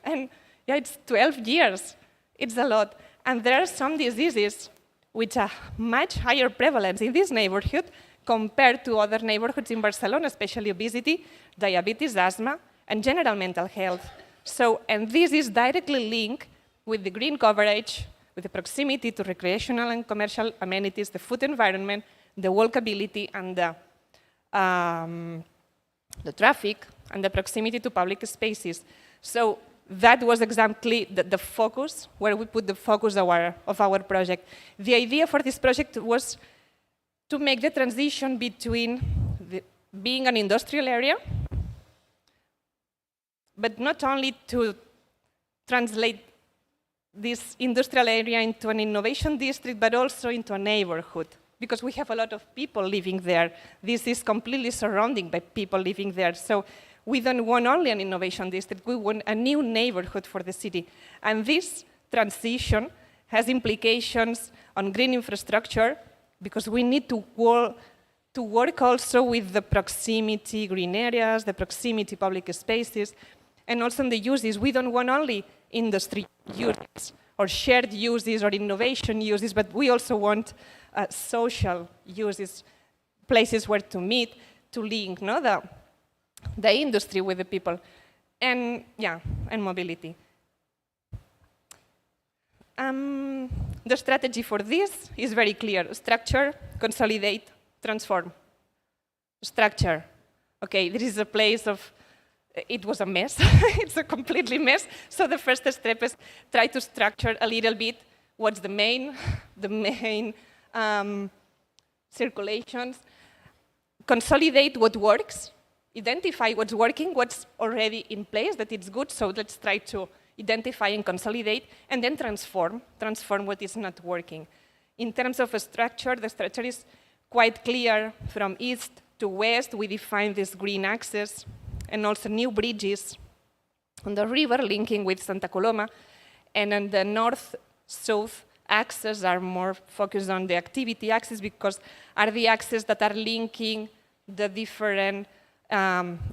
And yeah, it's 12 years. It's a lot. And there are some diseases which have much higher prevalence in this neighborhood compared to other neighborhoods in Barcelona, especially obesity, diabetes, asthma, and general mental health. So, and this is directly linked with the green coverage, with the proximity to recreational and commercial amenities, the food environment, the walkability, and the traffic, and the proximity to public spaces. So that was exactly the focus, where we put the focus of our project. The idea for this project was to make the transition between being an industrial area, but not only to translate this industrial area into an innovation district, but also into a neighborhood, because we have a lot of people living there. This is completely surrounded by people living there. So we don't want only an innovation district, we want a new neighborhood for the city. And this transition has implications on green infrastructure, because we need to work also with the proximity green areas, the proximity public spaces, and also in the uses. We don't want only industry uses or shared uses or innovation uses, but we also want social uses, places where to meet, to link, no, the industry with the people, and yeah, and mobility. The strategy for this is very clear: structure, consolidate, transform. Structure. Okay, this is a place of. It was a mess. It's a completely mess. So the first step is try to structure a little bit what's the main circulations. Consolidate what works. Identify what's working, what's already in place, that it's good. So let's try to identify and consolidate, and then transform what is not working. In terms of a structure, the structure is quite clear. From east to west, we define this green axis, and also new bridges on the river linking with Santa Coloma, and on the north-south axes are more focused on the activity axis, because are the axes that are linking the different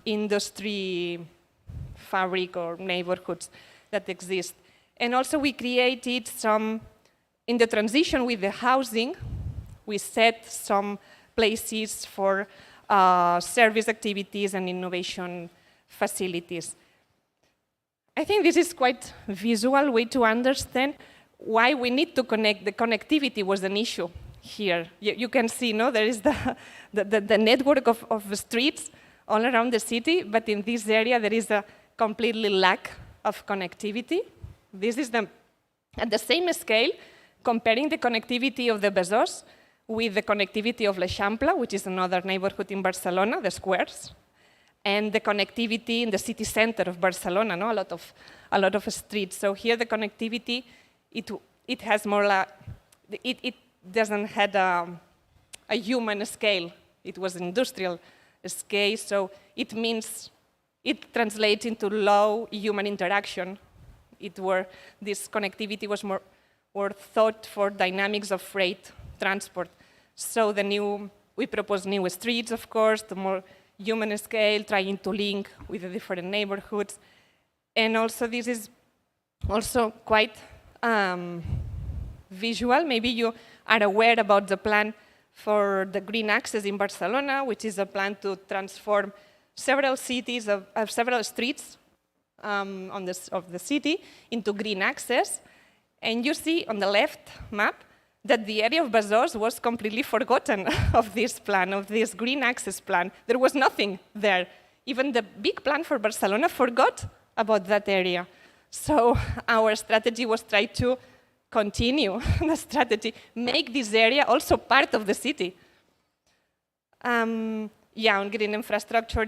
industry fabric or neighborhoods that exist. And also we created some, in the transition with the housing, we set some places for service activities and innovation facilities. I think this is quite a visual way to understand why we need to connect. The connectivity was an issue here. You can see, no, there is the network of streets all around the city, but in this area there is a completely lack of connectivity. This is at the same scale, comparing the connectivity of the Besòs with the connectivity of l'Eixample, which is another neighborhood in Barcelona, the squares, and the connectivity in the city center of Barcelona, no? a lot of streets. So here the connectivity, it has more it doesn't have a human scale. It was industrial scale, so it means it translates into low human interaction. This connectivity was more thought for dynamics of freight transport. So we propose new streets, of course, the more human scale, trying to link with the different neighborhoods. And also this is also quite visual. Maybe you are aware about the plan for the green access in Barcelona, which is a plan to transform several cities, several streets of the city into green access. And you see on the left map that the area of Besòs was completely forgotten of this plan, of this green access plan. There was nothing there. Even the big plan for Barcelona forgot about that area. So our strategy was try to continue the strategy, make this area also part of the city. On green infrastructure,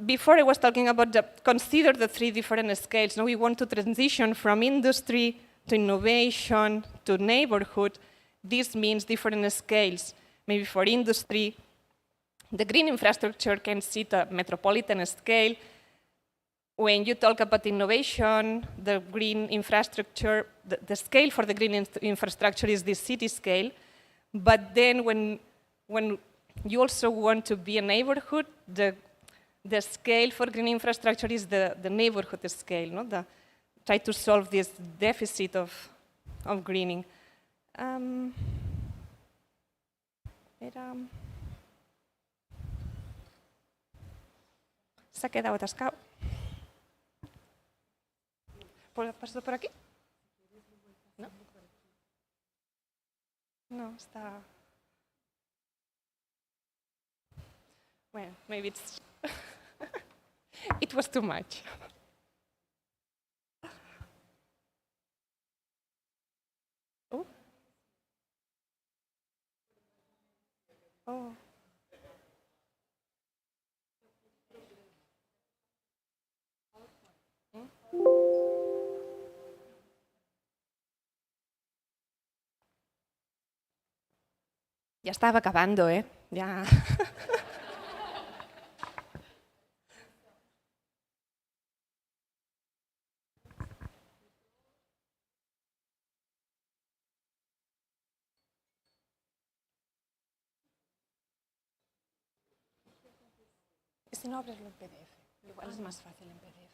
before I was talking about consider the three different scales. Now we want to transition from industry to innovation, to neighborhood, this means different scales. Maybe for industry, the green infrastructure can sit at metropolitan scale. When you talk about innovation, the green infrastructure, the scale for the green infrastructure is the city scale. But then when you also want to be a neighborhood, the scale for green infrastructure is the neighborhood scale, no? Try to solve this deficit of greening. Se ha quedado atascado. ¿Paso por aquí? ¿No? No, está... Well, maybe it's... It was too much. Oh. Oh. Ya estaba acabando, ¿eh? Ya. Y si no, abreslo en PDF. Igual es más fácil en PDF.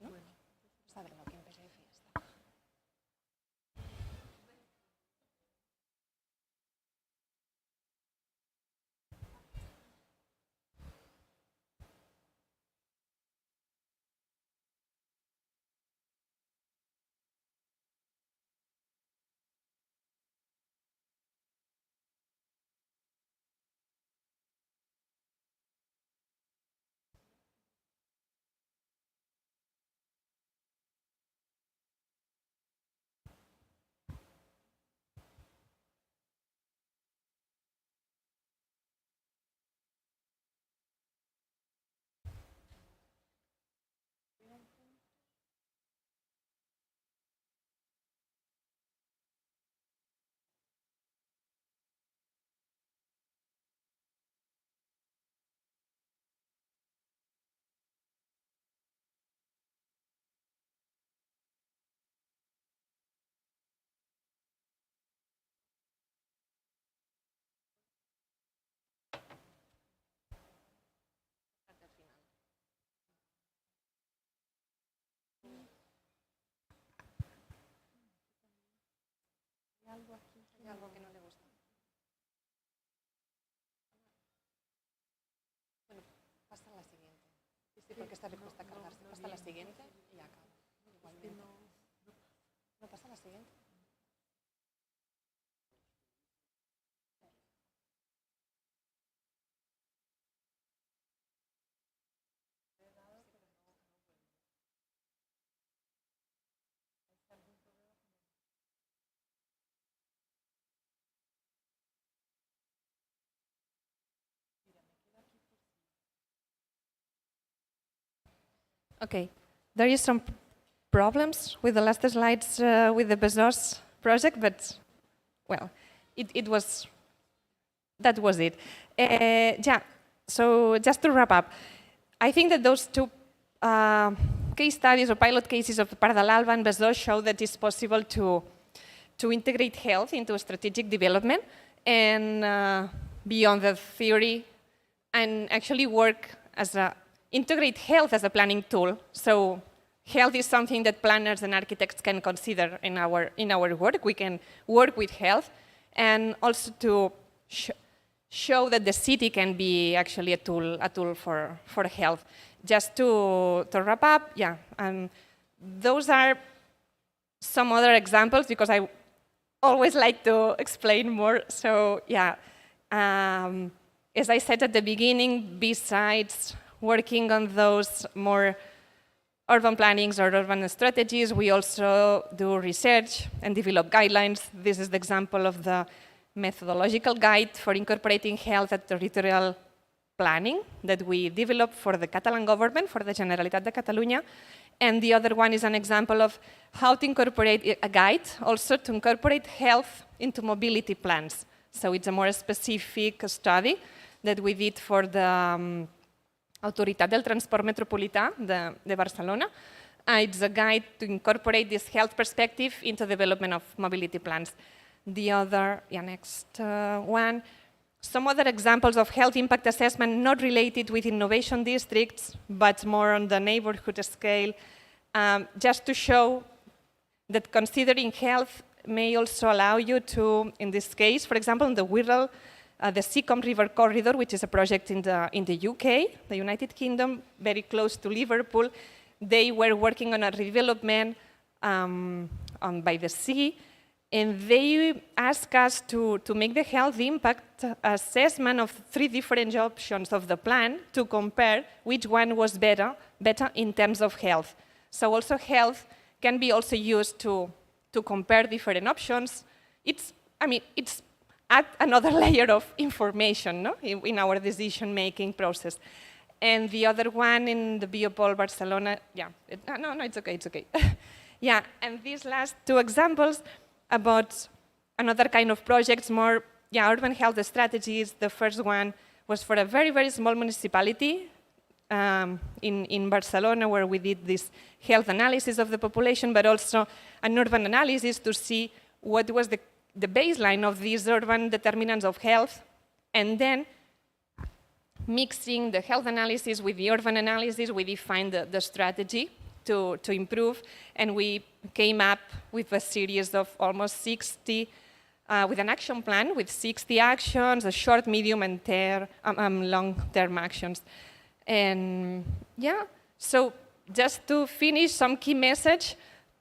¿No? Pues ábrelo aquí en PDF y ya está. Hay algo que no le gusta. Bueno, pasa a la siguiente. Sí, porque está dispuesta a cargarse. Pasa a la siguiente y ya acaba. Igualmente. No pasa a la siguiente. Okay, there is some problems with the last slides with the Bezos project, but well, that was it. Yeah, so just to wrap up, I think that those two case studies or pilot cases of Pardal-Alba and Bezos show that it's possible to integrate health into strategic development and beyond the theory and actually work as integrate health as a planning tool. So health is something that planners and architects can consider in our work. We can work with health and also to show that the city can be actually a tool for health. Just to wrap up, yeah, those are some other examples because I always like to explain more. So yeah, as I said at the beginning, besides working on those more urban plannings or urban strategies, we also do research and develop guidelines. This is the example of the methodological guide for incorporating health at territorial planning that we developed for the Catalan government, for the Generalitat de Catalunya. And the other one is an example of how to incorporate a guide, also to incorporate health into mobility plans. So it's a more specific study that we did for the Autoritat del Transport Metropolità de Barcelona. It's a guide to incorporate this health perspective into development of mobility plans. The other, next one, some other examples of health impact assessment not related with innovation districts, but more on the neighborhood scale, just to show that considering health may also allow you to, in this case, for example, in the Wirral, the Seacombe River Corridor, which is a project in the UK, the United Kingdom, very close to Liverpool. They were working on a redevelopment by the sea, and they asked us to make the health impact assessment of 3 different options of the plan to compare which one was better in terms of health. So also health can be also used to compare different options. It's add another layer of information, no? in our decision-making process. And the other one in the Biopol Barcelona, it's okay. Yeah, and these last 2 examples about another kind of projects, more urban health strategies. The first one was for a very, very small municipality in Barcelona, where we did this health analysis of the population, but also an urban analysis to see what was the baseline of these urban determinants of health, and then mixing the health analysis with the urban analysis, we defined the strategy to improve, and we came up with a series of almost 60, with an action plan with 60 actions, a short, medium, and long-term actions. And so just to finish, some key message,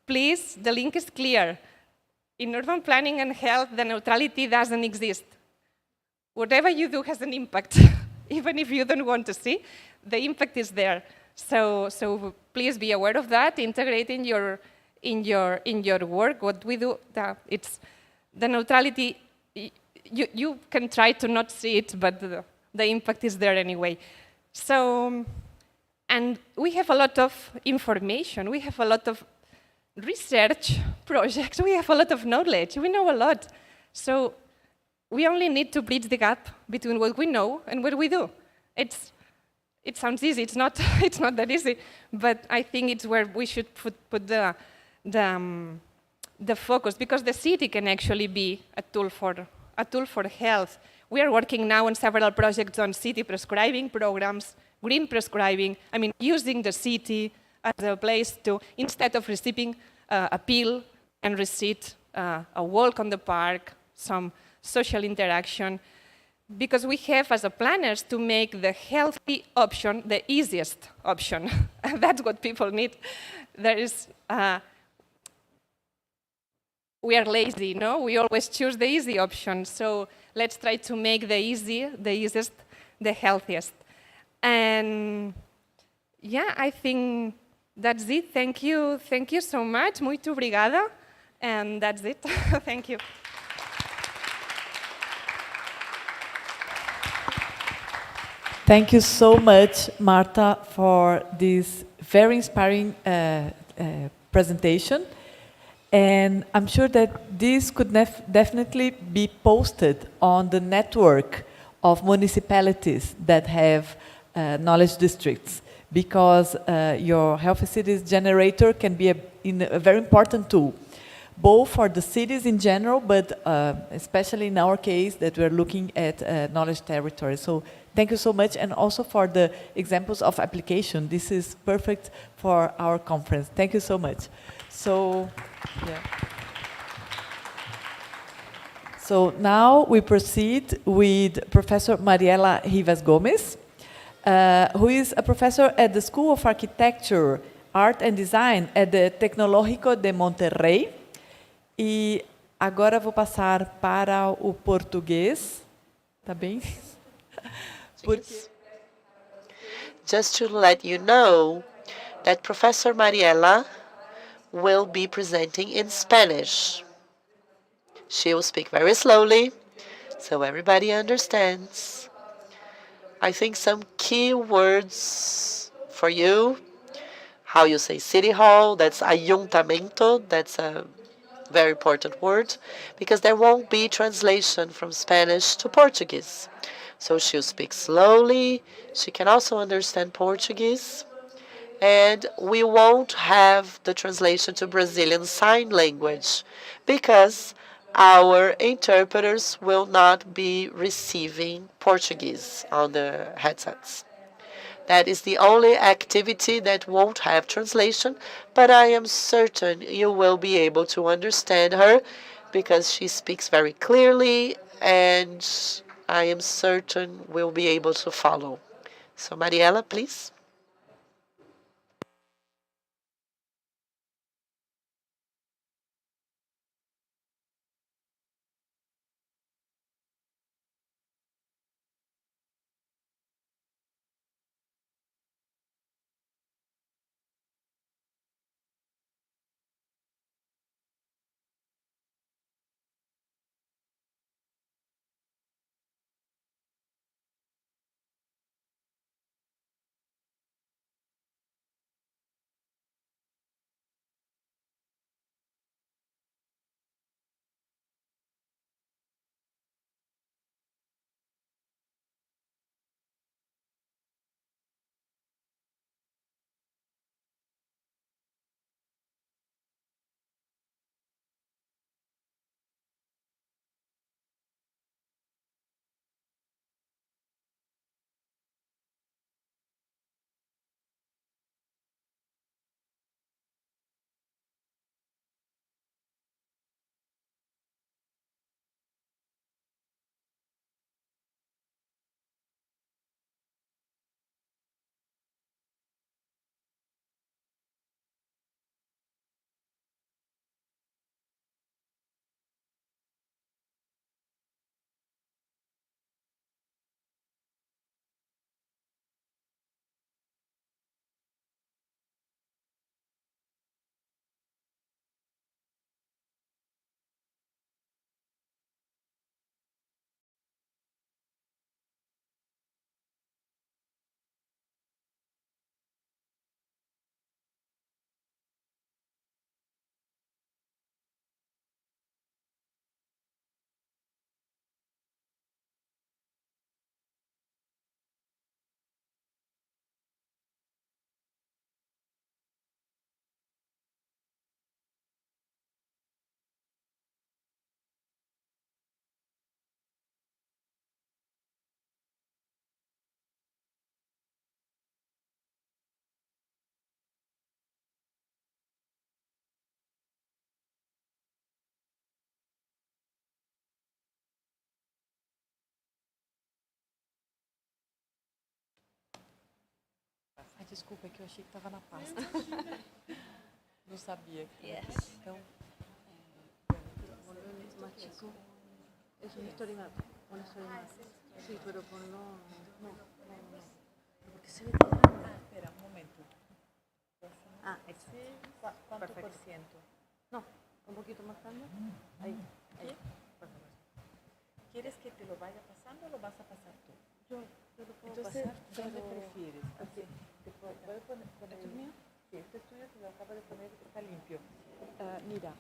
please, the link is clear. In urban planning and health, the neutrality doesn't exist. Whatever you do has an impact. Even if you don't want to see, the impact is there. So please be aware of that, integrate in your work. What we do, it's the neutrality, you can try to not see it, but the impact is there anyway. So, and we have a lot of information, we have a lot of research projects, we have a lot of knowledge, we know a lot. So we only need to bridge the gap between what we know and what we do. It sounds easy, it's not that easy, but I think it's where we should put the focus, because the city can actually be a tool for health. We are working now on several projects on city prescribing programs, green prescribing, using the city as a place to, instead of receiving a pill and receive a walk on the park, some social interaction, because we have, as a planners, to make the healthy option the easiest option. And that's what people need. We are lazy, no? We always choose the easy option. So let's try to make the easiest, the healthiest. And I think that's it. Thank you so much. Muito obrigada. And that's it. Thank you. Thank you so much, Marta, for this very inspiring presentation. And I'm sure that this could definitely be posted on the network of municipalities that have knowledge districts, because your Healthy Cities generator can be a very important tool, both for the cities in general, but especially in our case that we're looking at knowledge territory. So thank you so much, and also for the examples of application. This is perfect for our conference. Thank you so much. So, So now we proceed with Professor Mariela Rivas Gomes, who is a professor at the School of Architecture, Art and Design at the Tecnológico de Monterrey. E agora vou passar para o português. Tá bem? Just to let you know that Professor Mariela will be presenting in Spanish. She will speak very slowly, so everybody understands. I think some key words for you, how you say city hall, that's ayuntamento, that's a very important word, because there won't be translation from Spanish to Portuguese. So she'll speak slowly. She can also understand Portuguese. And we won't have the translation to Brazilian Sign Language because our interpreters will not be receiving Portuguese on the headsets. That is the only activity that won't have translation, but I am certain you will be able to understand her because she speaks very clearly, and I am certain we'll be able to follow. So Mariela, please. Desculpa, é que eu achei que estava na pasta. Não sabia. Yes. Então, Más chico. Es una historia más. Una historia más. Sí, pero ponlo. No. Porque se ve tan grande. espera, un momento. Exacto. ¿Cuánto Perfecto. por ciento? No, un poquito más grande. Ahí. Perfecto. ¿Quieres que te lo vaya pasando o lo vas a pasar tú? Yo lo puedo Entonces, pasar. ¿dónde pero- prefieres? Porque te puedo poner, ¿Esto es mío? Sí, este es tuyo, te lo acabo de poner, está limpio. Mira,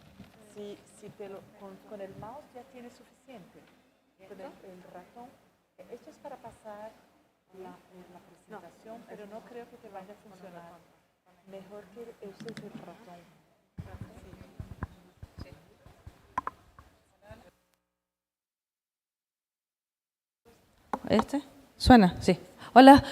si te lo, con el mouse ya tienes suficiente. Con el ratón, esto es para pasar la presentación, pero no creo que te vaya a funcionar. Mejor que uses el ratón. ¿Este? ¿Suena? Sí. Hola.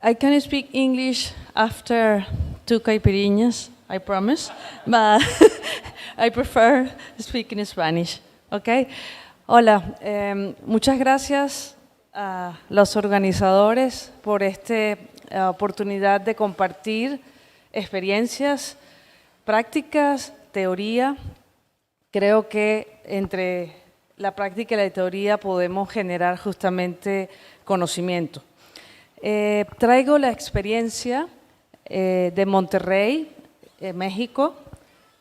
I can speak English after 2 caipirinhas, I promise, but I prefer speaking Spanish, okay? Hola, muchas gracias a los organizadores por esta oportunidad de compartir experiencias, prácticas, teoría. Creo que entre la práctica y la teoría podemos generar justamente conocimiento. Traigo la experiencia de Monterrey, México.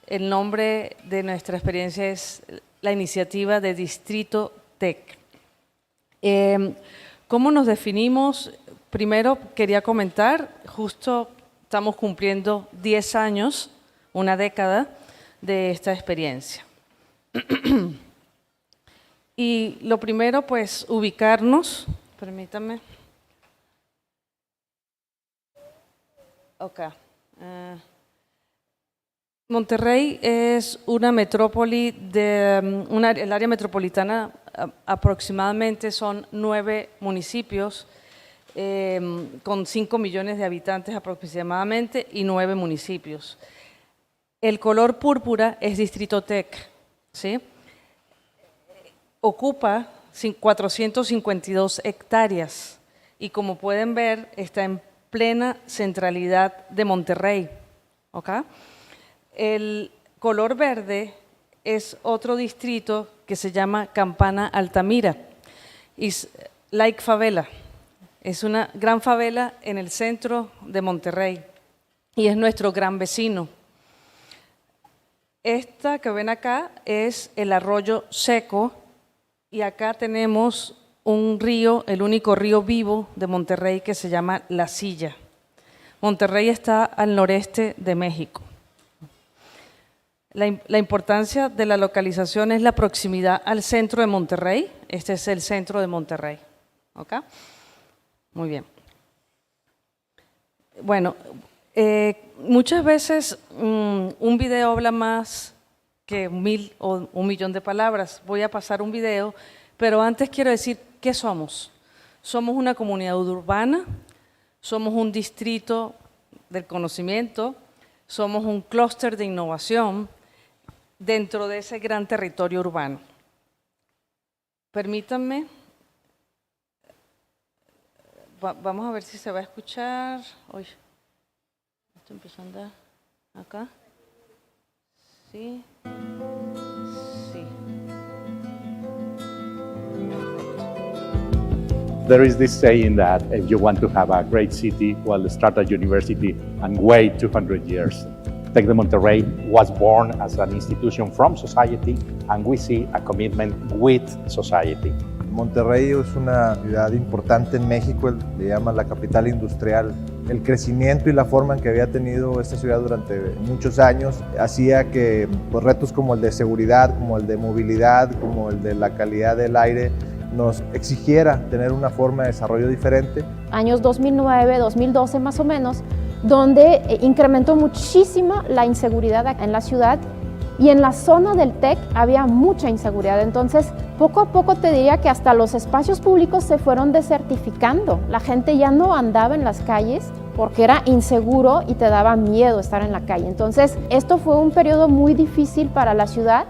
El nombre de nuestra experiencia es la iniciativa de Distrito TEC. ¿Cómo nos definimos? Primero quería comentar, justo estamos cumpliendo 10 años, una década de esta experiencia. Y lo primero, pues, ubicarnos, permítame. Okay. Monterrey es una metrópoli el área metropolitana aproximadamente son 9 municipios con 5 millones de habitantes aproximadamente y 9 municipios. El color púrpura es Distrito TEC, ¿sí? Ocupa 452 hectáreas y como pueden ver está en plena centralidad de Monterrey. ¿Okay? El color verde es otro distrito que se llama Campana Altamira, es like favela, es una gran favela en el centro de Monterrey y es nuestro gran vecino. Esta que ven acá es el arroyo seco y acá tenemos un río, el único río vivo de Monterrey que se llama La Silla. Monterrey está al noreste de México. La importancia de la localización es la proximidad al centro de Monterrey. Este es el centro de Monterrey. ¿Ok? Muy bien. Bueno, muchas veces un video habla más que 1000 o 1.000.000 de palabras. Voy a pasar un video, pero antes quiero decir qué somos. Somos una comunidad urbana, somos un distrito del conocimiento, somos un clúster de innovación dentro de ese gran territorio urbano. Permítanme, vamos a ver si se va a escuchar. Uy, esto empezó a andar acá. Sí, sí. There is this saying that if you want to have a great city, well, start a university and wait 200 years. Tec de Monterrey was born as an institution from society, and we see a commitment with society. Monterrey es una ciudad importante en México, le llaman la capital industrial. El crecimiento y la forma en que había tenido esta ciudad durante muchos años hacía que pues, retos como el de seguridad, como el de movilidad, como el de la calidad del aire, nos exigiera tener una forma de desarrollo diferente. Años 2009, 2012 más o menos, donde incrementó muchísimo la inseguridad en la ciudad y en la zona del TEC había mucha inseguridad. Entonces, poco a poco te diría que hasta los espacios públicos se fueron desertificando. La gente ya no andaba en las calles porque era inseguro y te daba miedo estar en la calle. Entonces, esto fue un periodo muy difícil para la ciudad.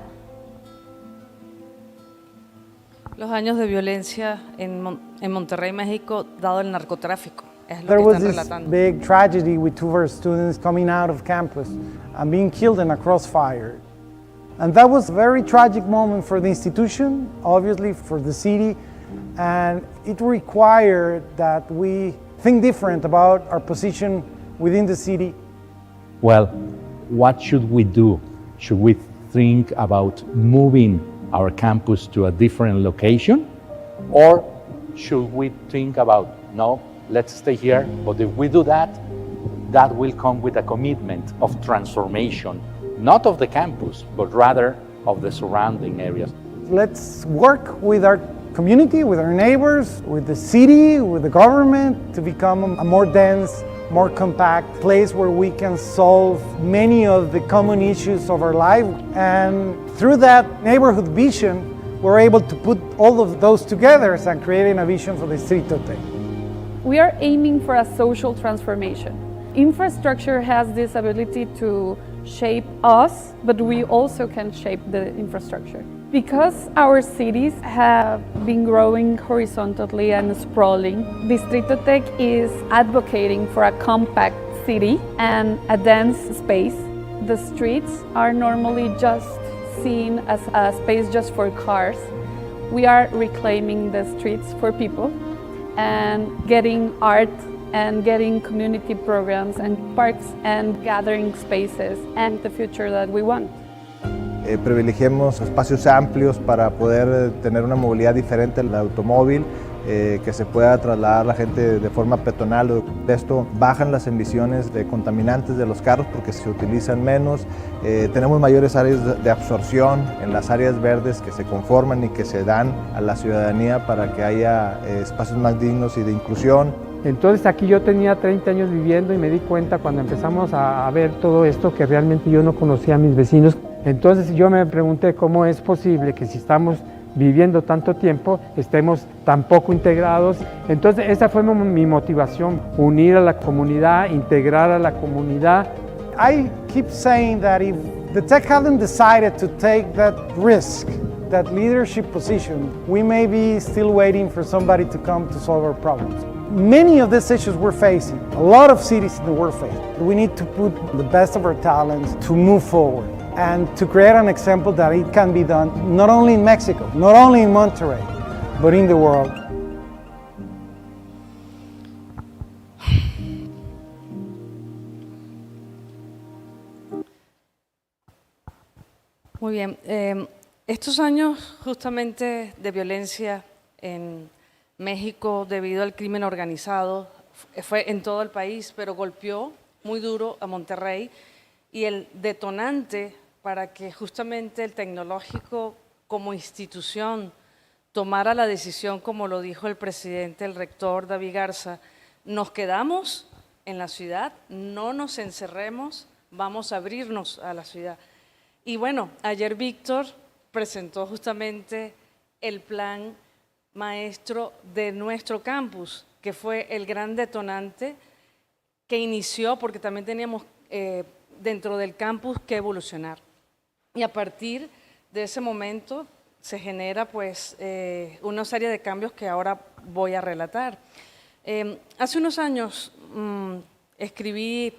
Los años de violencia en Monterrey, México, dado el narcotráfico. There was this big tragedy with 2 of our students coming out of campus and being killed in a crossfire. And that was a very tragic moment for the institution, obviously for the city, and it required that we think different about our position within the city. Well, what should we do? Should we think about moving our campus to a different location? Or should we think about, no, let's stay here, but if we do that, that will come with a commitment of transformation, not of the campus, but rather of the surrounding areas. Let's work with our community, with our neighbors, with the city, with the government to become a more dense, more compact place where we can solve many of the common issues of our life. And through that neighborhood vision, we're able to put all of those together and creating a vision for the Distrito TEC. We are aiming for a social transformation. Infrastructure has this ability to shape us, but we also can shape the infrastructure. Because our cities have been growing horizontally and sprawling, Distrito TEC is advocating for a compact city and a dense space. The streets are normally just seen as a space just for cars. We are reclaiming the streets for people and getting art and getting community programs and parks and gathering spaces and the future that we want. privilegiemos espacios amplios para poder tener una movilidad diferente al automóvil, que se pueda trasladar la gente de forma peatonal. Esto bajan las emisiones de contaminantes de los carros porque se utilizan menos. Tenemos mayores áreas de absorción en las áreas verdes que se conforman y que se dan a la ciudadanía para que haya espacios más dignos y de inclusión. Entonces aquí yo tenía 30 años viviendo y me di cuenta cuando empezamos a ver todo esto que realmente yo no conocía a mis vecinos. Entonces yo me pregunté cómo es posible que si estamos viviendo tanto tiempo, estemos tan poco integrados. Entonces esa fue mi motivación, unir a la comunidad, integrar a la comunidad. I keep saying that if the tech hadn't decided to take that risk, that leadership position, we may be still waiting for somebody to come to solve our problems. Many of these issues we're facing, a lot of cities in the world face. We need to put the best of our talents to move forward and to create an example that it can be done not only in Mexico, not only in Monterrey, but in the world. Muy bien. Estos años justamente de violencia en México debido al crimen organizado fue en todo el país, pero golpeó muy duro a Monterrey, y el detonante para que justamente el tecnológico como institución tomara la decisión, como lo dijo el presidente, el rector David Garza: nos quedamos en la ciudad, no nos encerremos, vamos a abrirnos a la ciudad. Y bueno, ayer Víctor presentó justamente el plan maestro de nuestro campus, que fue el gran detonante que inició, porque también teníamos dentro del campus que evolucionar. Y a partir de ese momento se genera pues una serie de cambios que ahora voy a relatar. Hace unos años escribí,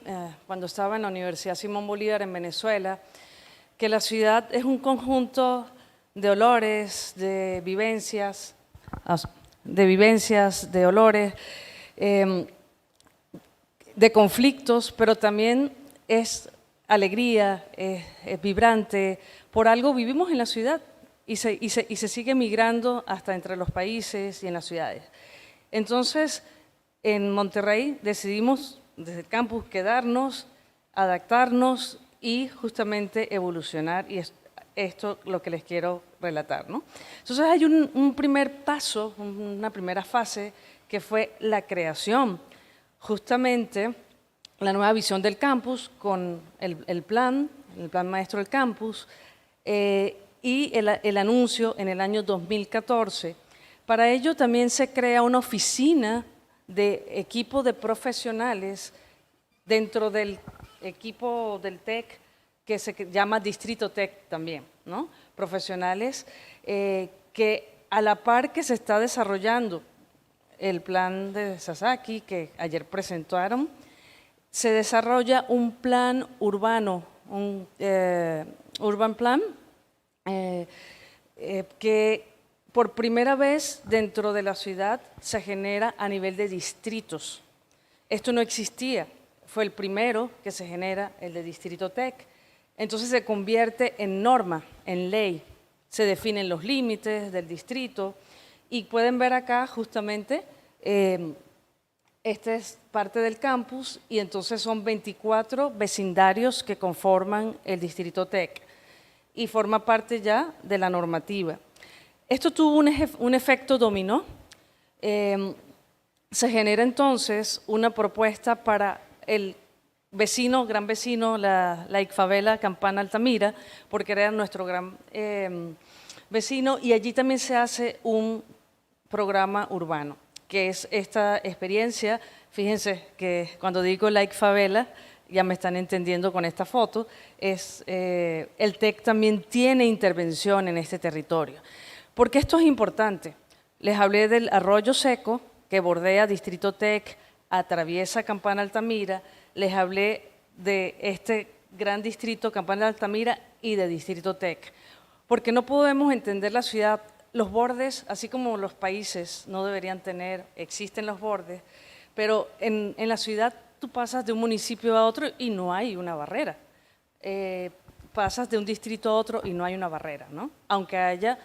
cuando estaba en la Universidad Simón Bolívar en Venezuela, que la ciudad es un conjunto de olores, de vivencias, de olores, de conflictos, pero también es alegría, es vibrante. Por algo vivimos en la ciudad y se sigue migrando hasta entre los países y en las ciudades. Entonces, en Monterrey decidimos desde el campus quedarnos, adaptarnos y justamente evolucionar, y esto es lo que les quiero relatar, ¿no? Entonces hay un primer paso, una primera fase, que fue la creación, justamente la nueva visión del campus con el plan maestro del campus, y el anuncio en el año 2014. Para ello también se crea una oficina de equipo de profesionales dentro del equipo del TEC, que se llama Distrito TEC también, ¿no? Profesionales que a la par que se está desarrollando el plan de Sasaki, que ayer presentaron, se desarrolla un plan urbano, un urban plan, que por primera vez dentro de la ciudad se genera a nivel de distritos. Esto no existía. Fue el primero que se genera, el de Distrito TEC. Entonces se convierte en norma, en ley. Se definen los límites del distrito y pueden ver acá justamente, esta es parte del campus y entonces son 24 vecindarios que conforman el Distrito TEC y forma parte ya de la normativa. Esto tuvo un efecto dominó. Se genera entonces una propuesta para el vecino, gran vecino, la Ixfabela Campana Altamira, porque era nuestro gran vecino, y allí también se hace un programa urbano, que es esta experiencia. Fíjense que cuando digo la Ixfabela, ya me están entendiendo con esta foto, el TEC también tiene intervención en este territorio. Porque esto es importante. Les hablé del arroyo seco que bordea Distrito TEC, atraviesa Campana Altamira. Les hablé de este gran distrito, Campana Altamira, y de Distrito TEC. Porque no podemos entender la ciudad, los bordes, así como los países no deberían tener, existen los bordes, pero en la ciudad tú pasas de un municipio a otro y no hay una barrera. pasas de un distrito a otro y no hay una barrera, ¿no? Aunque haya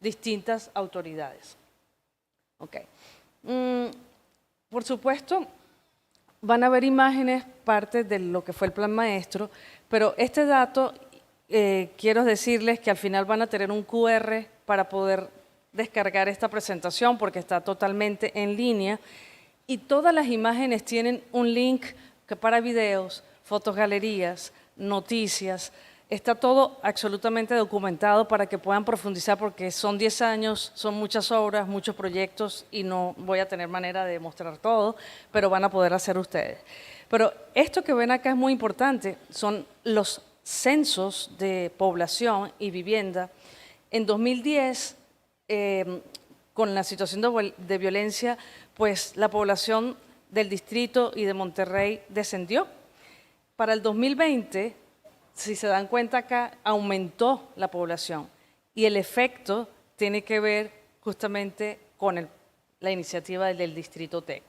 distintas autoridades. Okay. Por supuesto, van a ver imágenes, parte de lo que fue el plan maestro, pero este dato, quiero decirles que al final van a tener un QR para poder descargar esta presentación porque está totalmente en línea y todas las imágenes tienen un link que para videos, fotos, galerías, noticias. Está todo absolutamente documentado para que puedan profundizar porque son 10 años, son muchas obras, muchos proyectos y no voy a tener manera de mostrar todo, pero van a poder hacer ustedes. Pero esto que ven acá es muy importante, son los censos de población y vivienda. En 2010, con la situación de violencia, pues la población del distrito y de Monterrey descendió. Para el 2020, si se dan cuenta acá, aumentó la población y el efecto tiene que ver justamente con la iniciativa del Distrito TEC.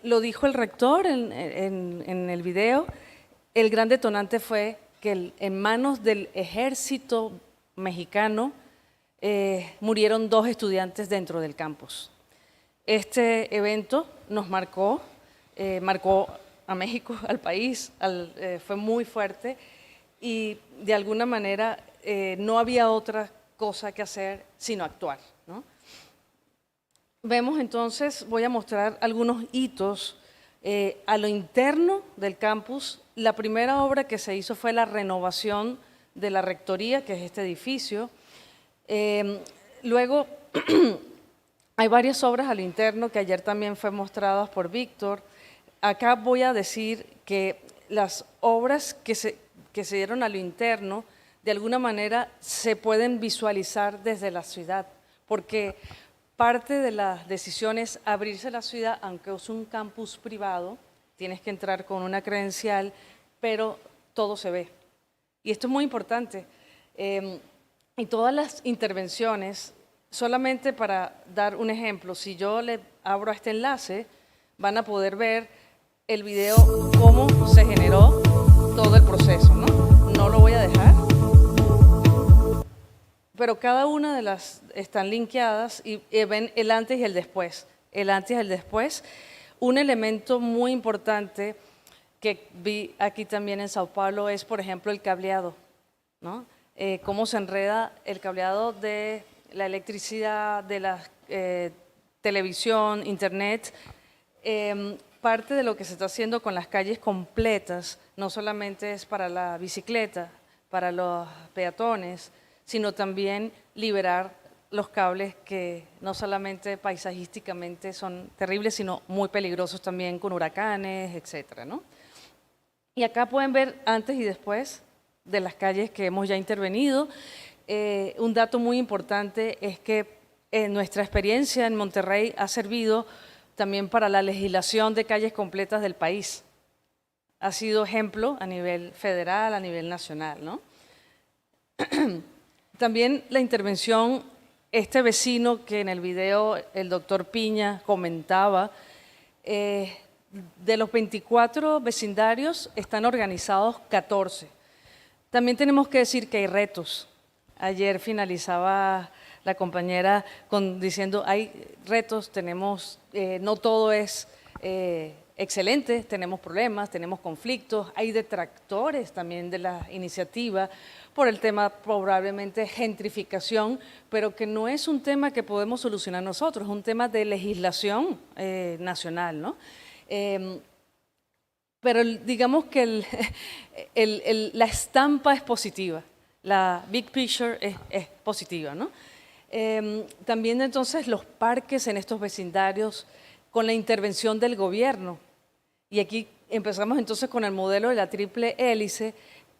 Lo dijo el rector en el video, el gran detonante fue que en manos del ejército mexicano murieron 2 estudiantes dentro del campus. Este evento nos marcó a México, al país, fue muy fuerte y de alguna manera no había otra cosa que hacer sino actuar, ¿no? Vemos entonces, voy a mostrar algunos hitos a lo interno del campus. La primera obra que se hizo fue la renovación de la rectoría, que es este edificio. Luego hay varias obras a lo interno que ayer también fue mostradas por Víctor. Acá voy a decir que las obras que se dieron a lo interno, de alguna manera se pueden visualizar desde la ciudad, porque parte de la decisión es abrirse la ciudad, aunque es un campus privado, tienes que entrar con una credencial, pero todo se ve. Y esto es muy importante. Y todas las intervenciones, solamente para dar un ejemplo, si yo le abro a este enlace, van a poder ver el video, cómo se generó todo el proceso, ¿no? No lo voy a dejar, pero cada una de las están linkeadas y ven el antes y el después. El antes y el después. Un elemento muy importante que vi aquí también en Sao Paulo es, por ejemplo, el cableado, ¿no? Cómo se enreda el cableado de la electricidad, de la televisión, internet. Parte de lo que se está haciendo con las calles completas, no solamente es para la bicicleta, para los peatones, sino también liberar los cables que no solamente paisajísticamente son terribles, sino muy peligrosos también con huracanes, etcétera, ¿no? Y acá pueden ver antes y después de las calles que hemos ya intervenido. Un dato muy importante es que nuestra experiencia en Monterrey ha servido también para la legislación de calles completas del país. Ha sido ejemplo a nivel federal, a nivel nacional, ¿no? También la intervención, este vecino que en el video el doctor Piña comentaba, de los 24 vecindarios están organizados 14. También tenemos que decir que hay retos. Ayer finalizaba la compañera diciendo, hay retos, tenemos, no todo es excelente, tenemos problemas, tenemos conflictos, hay detractores también de la iniciativa por el tema probablemente gentrificación, pero que no es un tema que podemos solucionar nosotros, es un tema de legislación nacional, ¿no? Pero digamos que la estampa es positiva, la big picture es positiva, ¿no? También entonces los parques en estos vecindarios con la intervención del gobierno. Y aquí empezamos entonces con el modelo de la triple hélice.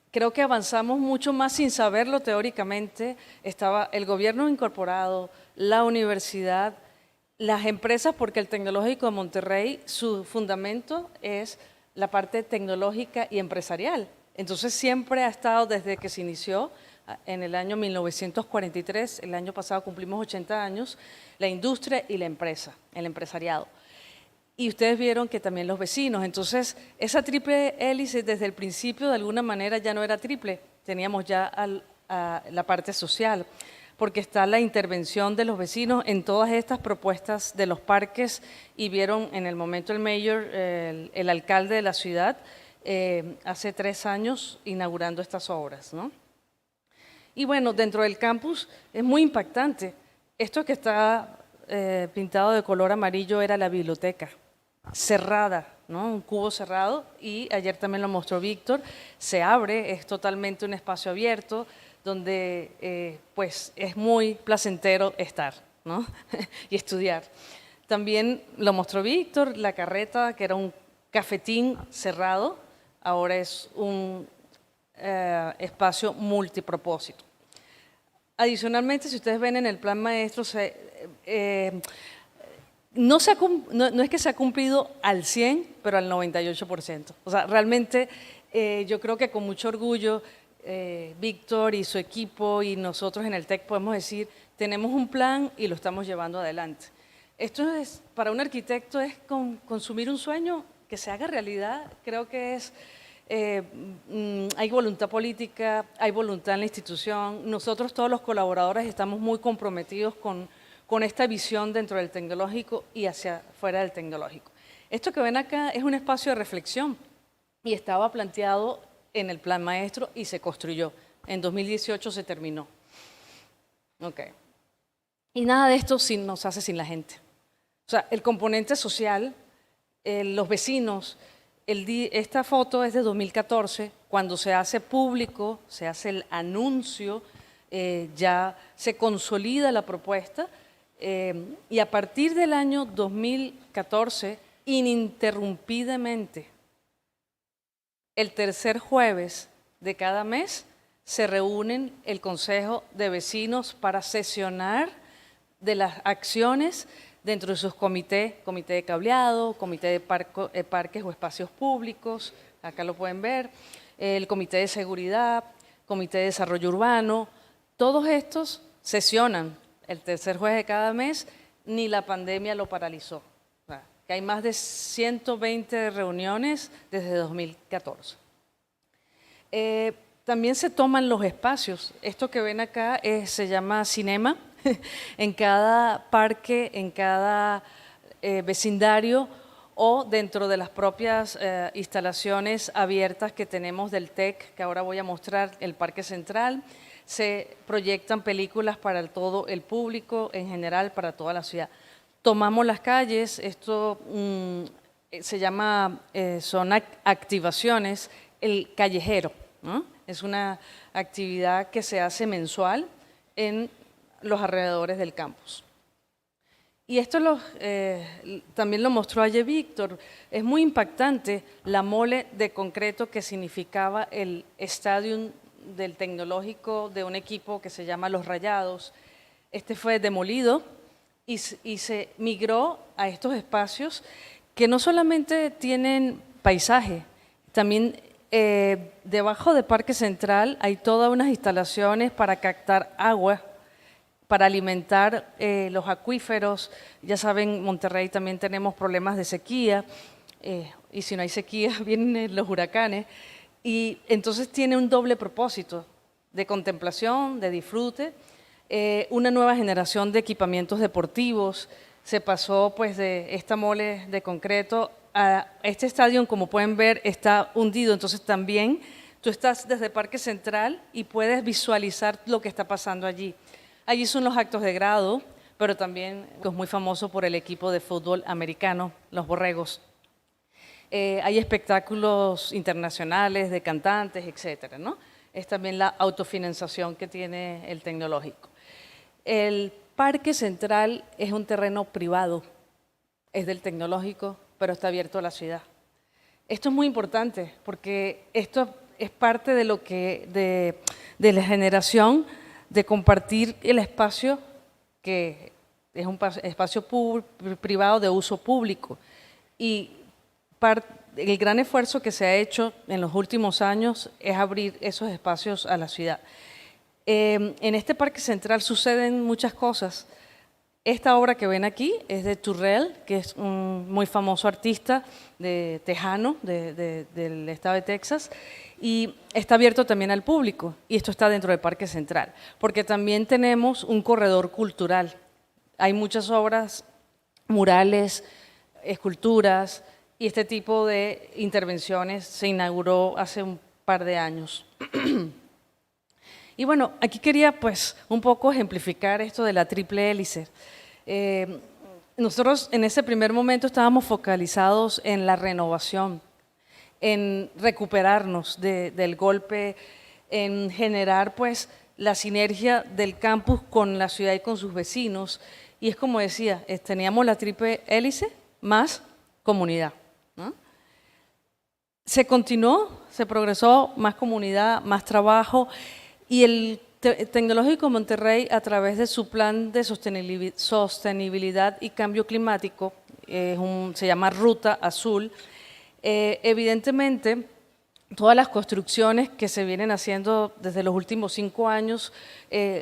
Creo que avanzamos mucho más sin saberlo teóricamente. Estaba el gobierno incorporado, la universidad, las empresas, porque el Tecnológico de Monterrey, su fundamento es la parte tecnológica y empresarial. Entonces siempre ha estado desde que se inició en el año 1943, el año pasado cumplimos 80 años, la industria y la empresa, el empresariado. y ustedes vieron que también los vecinos. Entonces, esa triple hélice desde el principio de alguna manera ya no era triple, teníamos ya a la parte social, porque está la intervención de los vecinos en todas estas propuestas de los parques, y vieron en el momento el mayor, el alcalde de la ciudad, hace 3 años inaugurando estas obras, ¿no? Y bueno, dentro del campus es muy impactante. Esto que está pintado de color amarillo era la biblioteca, cerrada, ¿no? Un cubo cerrado, y ayer también lo mostró Víctor, se abre, es totalmente un espacio abierto, donde pues es muy placentero estar, ¿no? y estudiar. También lo mostró Víctor, la carreta, que era un cafetín cerrado, ahora es un espacio multipropósito. Adicionalmente, si ustedes ven en el plan maestro, no es que se ha cumplido al 100, pero al 98%. O sea, realmente yo creo que con mucho orgullo Víctor y su equipo y nosotros en el TEC podemos decir, tenemos un plan y lo estamos llevando adelante. Esto es, para un arquitecto, es consumir un sueño que se haga realidad. Creo que es, hay voluntad política, hay voluntad en la institución. Nosotros todos los colaboradores estamos muy comprometidos con esta visión dentro del tecnológico y hacia fuera del tecnológico. Esto que ven acá es un espacio de reflexión y estaba planteado en el plan maestro y se construyó. En 2018 se terminó. Okay. Y nada de esto nos hace sin la gente. O sea, el componente social, los vecinos, esta foto es de 2014, cuando se hace público, se hace el anuncio, ya se consolida la propuesta, y a partir del año 2014, ininterrumpidamente, el tercer jueves de cada mes se reúnen el Consejo de Vecinos para sesionar de las acciones dentro de sus comités, comité de cableado, comité de parques o espacios públicos, acá lo pueden ver, el comité de seguridad, comité de desarrollo urbano, todos estos sesionan el tercer jueves de cada mes, ni la pandemia lo paralizó. Que hay más de 120 reuniones desde 2014. También se toman los espacios. Esto que ven acá se llama cinema. En cada parque, en cada vecindario o dentro de las propias instalaciones abiertas que tenemos del TEC, que ahora voy a mostrar, el Parque Central, se proyectan películas para todo el público, en general para toda la ciudad. Tomamos las calles, esto se llama, son activaciones, el callejero, ¿no? Es una actividad que se hace mensual en los alrededores del campus. Y esto también lo mostró ayer Víctor, es muy impactante la mole de concreto que significaba el estadio del tecnológico de un equipo que se llama Los Rayados. Este fue demolido y se migró a estos espacios que no solamente tienen paisaje, también debajo de Parque Central hay todas unas instalaciones para captar agua, para alimentar los acuíferos. Ya saben, Monterrey también tenemos problemas de sequía, y si no hay sequía vienen los huracanes, y entonces tiene un doble propósito de contemplación, de disfrute, una nueva generación de equipamientos deportivos. Se pasó pues de esta mole de concreto a este estadio, como pueden ver, está hundido, entonces también tú estás desde Parque Central y puedes visualizar lo que está pasando allí. Allí son los actos de grado, pero también es muy famoso por el equipo de fútbol americano, los Borregos. Hay espectáculos internacionales de cantantes, etcétera, ¿no? Es también la autofinanciación que tiene el tecnológico. El Parque Central es un terreno privado, es del tecnológico, pero está abierto a la ciudad. Esto es muy importante porque esto es parte de lo que de la generación de compartir el espacio, que es un espacio privado de uso público. Y el gran esfuerzo que se ha hecho en los últimos años es abrir esos espacios a la ciudad. En este Parque Central suceden muchas cosas. Esta obra que ven aquí es de Turrell, que es un muy famoso artista tejano del estado de Texas, y está abierto también al público, y esto está dentro del Parque Central, porque también tenemos un corredor cultural. Hay muchas obras, murales, esculturas, y este tipo de intervenciones se inauguró hace un par de años. Y bueno, aquí quería pues un poco ejemplificar esto de la triple hélice. Nosotros en ese primer momento estábamos focalizados en la renovación, en recuperarnos del golpe, en generar pues la sinergia del campus con la ciudad y con sus vecinos. Y es como decía, teníamos la triple hélice más comunidad, ¿no? Se continuó, se progresó, más comunidad, más trabajo, y el Tecnológico Monterrey, a través de su plan de sostenibilidad y cambio climático, se llama Ruta Azul, evidentemente todas las construcciones que se vienen haciendo desde los últimos 5 años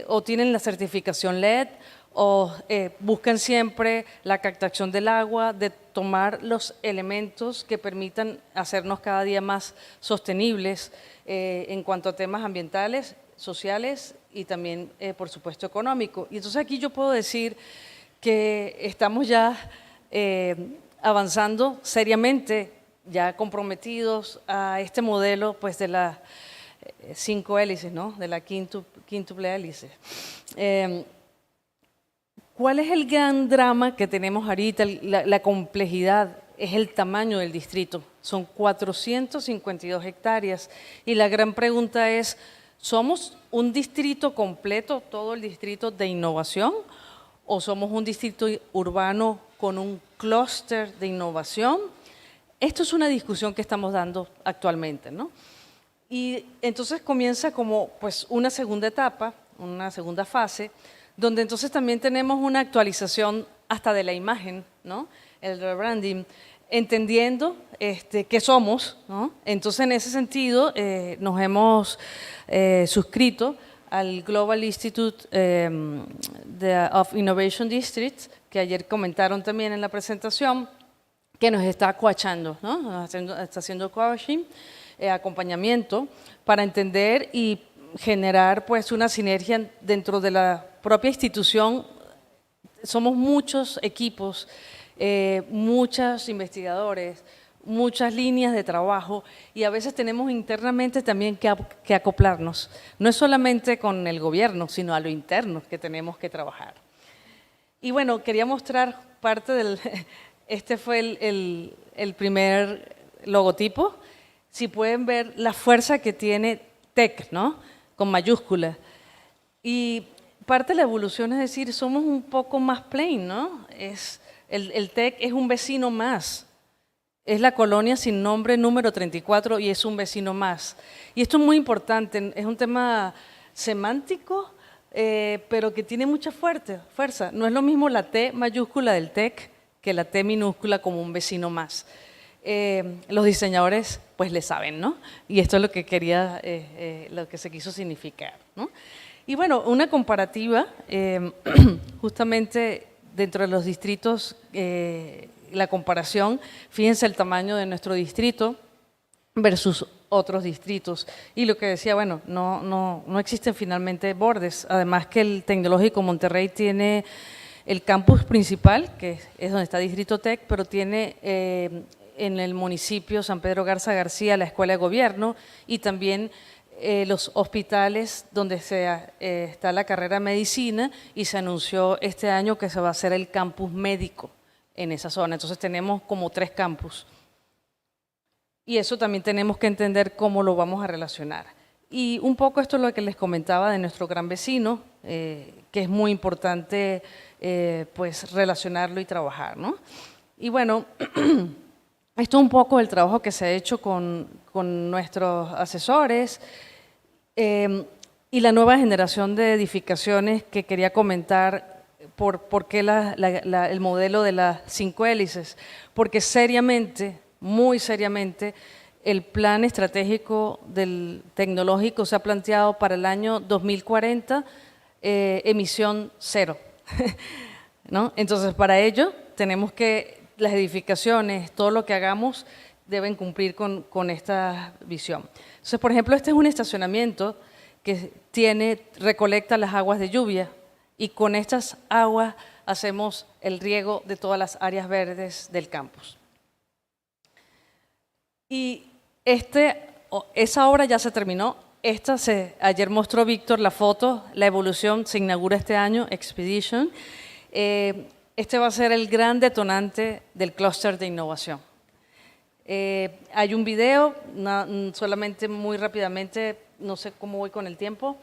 o tienen la certificación LED o buscan siempre la captación del agua, de tomar los elementos que permitan hacernos cada día más sostenibles en cuanto a temas ambientales, sociales y también, por supuesto, económico. Y entonces aquí yo puedo decir que estamos ya avanzando seriamente, ya comprometidos a este modelo pues, de las 5 hélices, ¿no? De la quíntuple hélice. ¿Cuál es el gran drama que tenemos ahorita? La complejidad es el tamaño del distrito. Son 452 hectáreas. Y la gran pregunta es, ¿somos un distrito completo, todo el distrito de innovación? ¿O somos un distrito urbano con un clúster de innovación? Esto es una discusión que estamos dando actualmente, ¿no? Y entonces comienza como pues, una segunda etapa, una segunda fase, donde entonces también tenemos una actualización hasta de la imagen, ¿no? El rebranding, entendiendo qué somos, ¿no? Entonces, en ese sentido, nos hemos suscrito al Global Institute of Innovation Districts, que ayer comentaron también en la presentación, que nos está coachando, ¿no? Está haciendo coaching, acompañamiento, para entender y generar pues, una sinergia dentro de la propia institución. Somos muchos equipos, muchos investigadores, muchas líneas de trabajo, y a veces tenemos internamente también que acoplarnos. No es solamente con el gobierno, sino a lo interno que tenemos que trabajar. Y bueno, quería mostrar parte del… Este fue el primer logotipo. Si pueden ver la fuerza que tiene TEC, ¿no? Con mayúsculas. Y parte de la evolución es decir, somos un poco más plain, ¿no? El TEC es un vecino más. Es la colonia sin nombre número 34 y es un vecino más. Y esto es muy importante, es un tema semántico, pero que tiene mucha fuerza. No es lo mismo la T mayúscula del TEC que la T minúscula como un vecino más. Los diseñadores pues le saben, ¿no? Y esto es lo que quería, lo que se quiso significar, ¿no? Y bueno, una comparativa, justamente dentro de los distritos, la comparación, fíjense el tamaño de nuestro distrito versus otros distritos. Y lo que decía, bueno, no existen finalmente bordes, además que el Tecnológico Monterrey tiene el campus principal, que es donde está Distrito Tech, pero tiene en el municipio San Pedro Garza García la Escuela de Gobierno y también los hospitales donde está la carrera de medicina, y se anunció este año que se va a hacer el campus médico en esa zona. Entonces tenemos como 3 campus. Y eso también tenemos que entender cómo lo vamos a relacionar. Y un poco esto es lo que les comentaba de nuestro gran vecino, que es muy importante pues relacionarlo y trabajar, ¿no? Y bueno, esto es un poco el trabajo que se ha hecho con nuestros asesores y la nueva generación de edificaciones que quería comentar. ¿Por qué el modelo de las 5 hélices? Porque seriamente, muy seriamente, el plan estratégico del tecnológico se ha planteado para el año 2040 emisión 0. ¿no? Entonces, para ello, tenemos que las edificaciones, todo lo que hagamos, deben cumplir con esta visión. Entonces, por ejemplo, este es un estacionamiento que recolecta las aguas de lluvia y con estas aguas hacemos el riego de todas las áreas verdes del campus. Y esa obra ya se terminó. Ayer mostró Víctor la foto, la evolución se inaugura este año, Expedition. Este va a ser el gran detonante del clúster de innovación. Hay un video, solamente muy rápidamente, no sé cómo voy con el tiempo.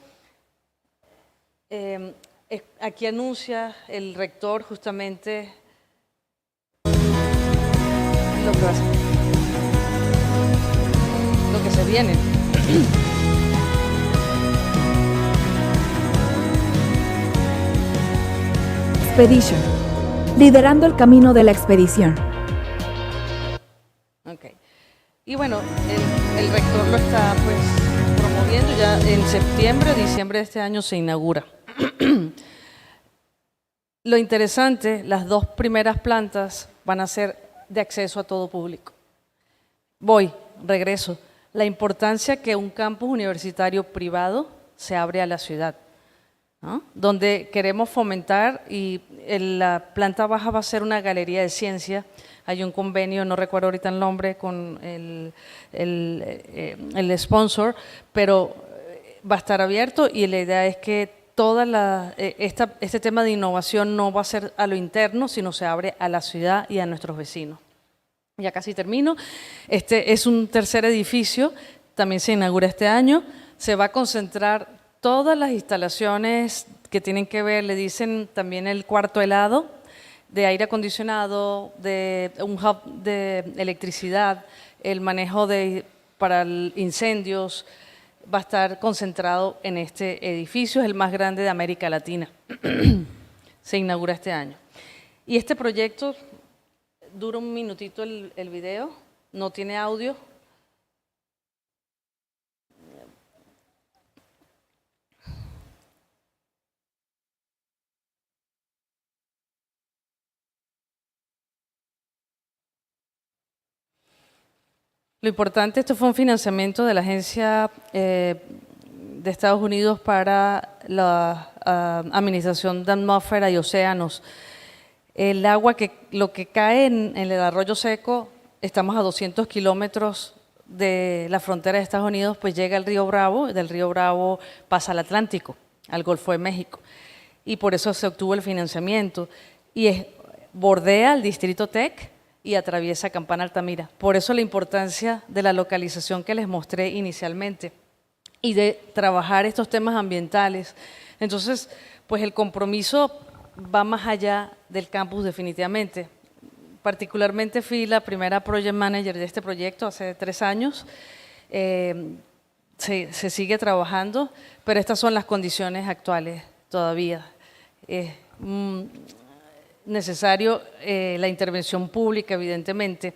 Aquí anuncia el rector justamente lo que se viene. Expedition, liderando el camino de la expedición. Okay. Y bueno, el rector lo está pues promoviendo, ya en septiembre, diciembre de este año se inaugura. Lo interesante, las 2 primeras plantas van a ser de acceso a todo público. Regreso. La importancia que un campus universitario privado se abre a la ciudad, ¿no? Donde queremos fomentar, y la planta baja va a ser una galería de ciencia. Hay un convenio, no recuerdo ahorita el nombre, con el sponsor, pero va a estar abierto y la idea es que este tema de innovación no va a ser a lo interno, sino se abre a la ciudad y a nuestros vecinos. Ya casi termino. Este es un tercer edificio, también se inaugura este año. Se va a concentrar todas las instalaciones que tienen que ver, le dicen también el cuarto helado, de aire acondicionado, de un hub de electricidad, el manejo para incendios, va a estar concentrado en este edificio, es el más grande de América Latina. Se inaugura este año. Y este proyecto dura un minutito el video, no tiene audio. Lo importante, esto fue un financiamiento de la Agencia de Estados Unidos para la Administración de Atmósfera y Océanos. El agua, lo que cae en el arroyo seco, estamos a 200 kilómetros de la frontera de Estados Unidos, pues llega al río Bravo, del río Bravo pasa al Atlántico, al Golfo de México. Y por eso se obtuvo el financiamiento. Y bordea el Distrito Tech y atraviesa Campana Altamira. Por eso la importancia de la localización que les mostré inicialmente y de trabajar estos temas ambientales. Entonces, pues el compromiso va más allá del campus definitivamente. Particularmente fui la primera project manager de este proyecto hace 3 años. Se sigue trabajando, pero estas son las condiciones actuales todavía. Es necesario la intervención pública, evidentemente.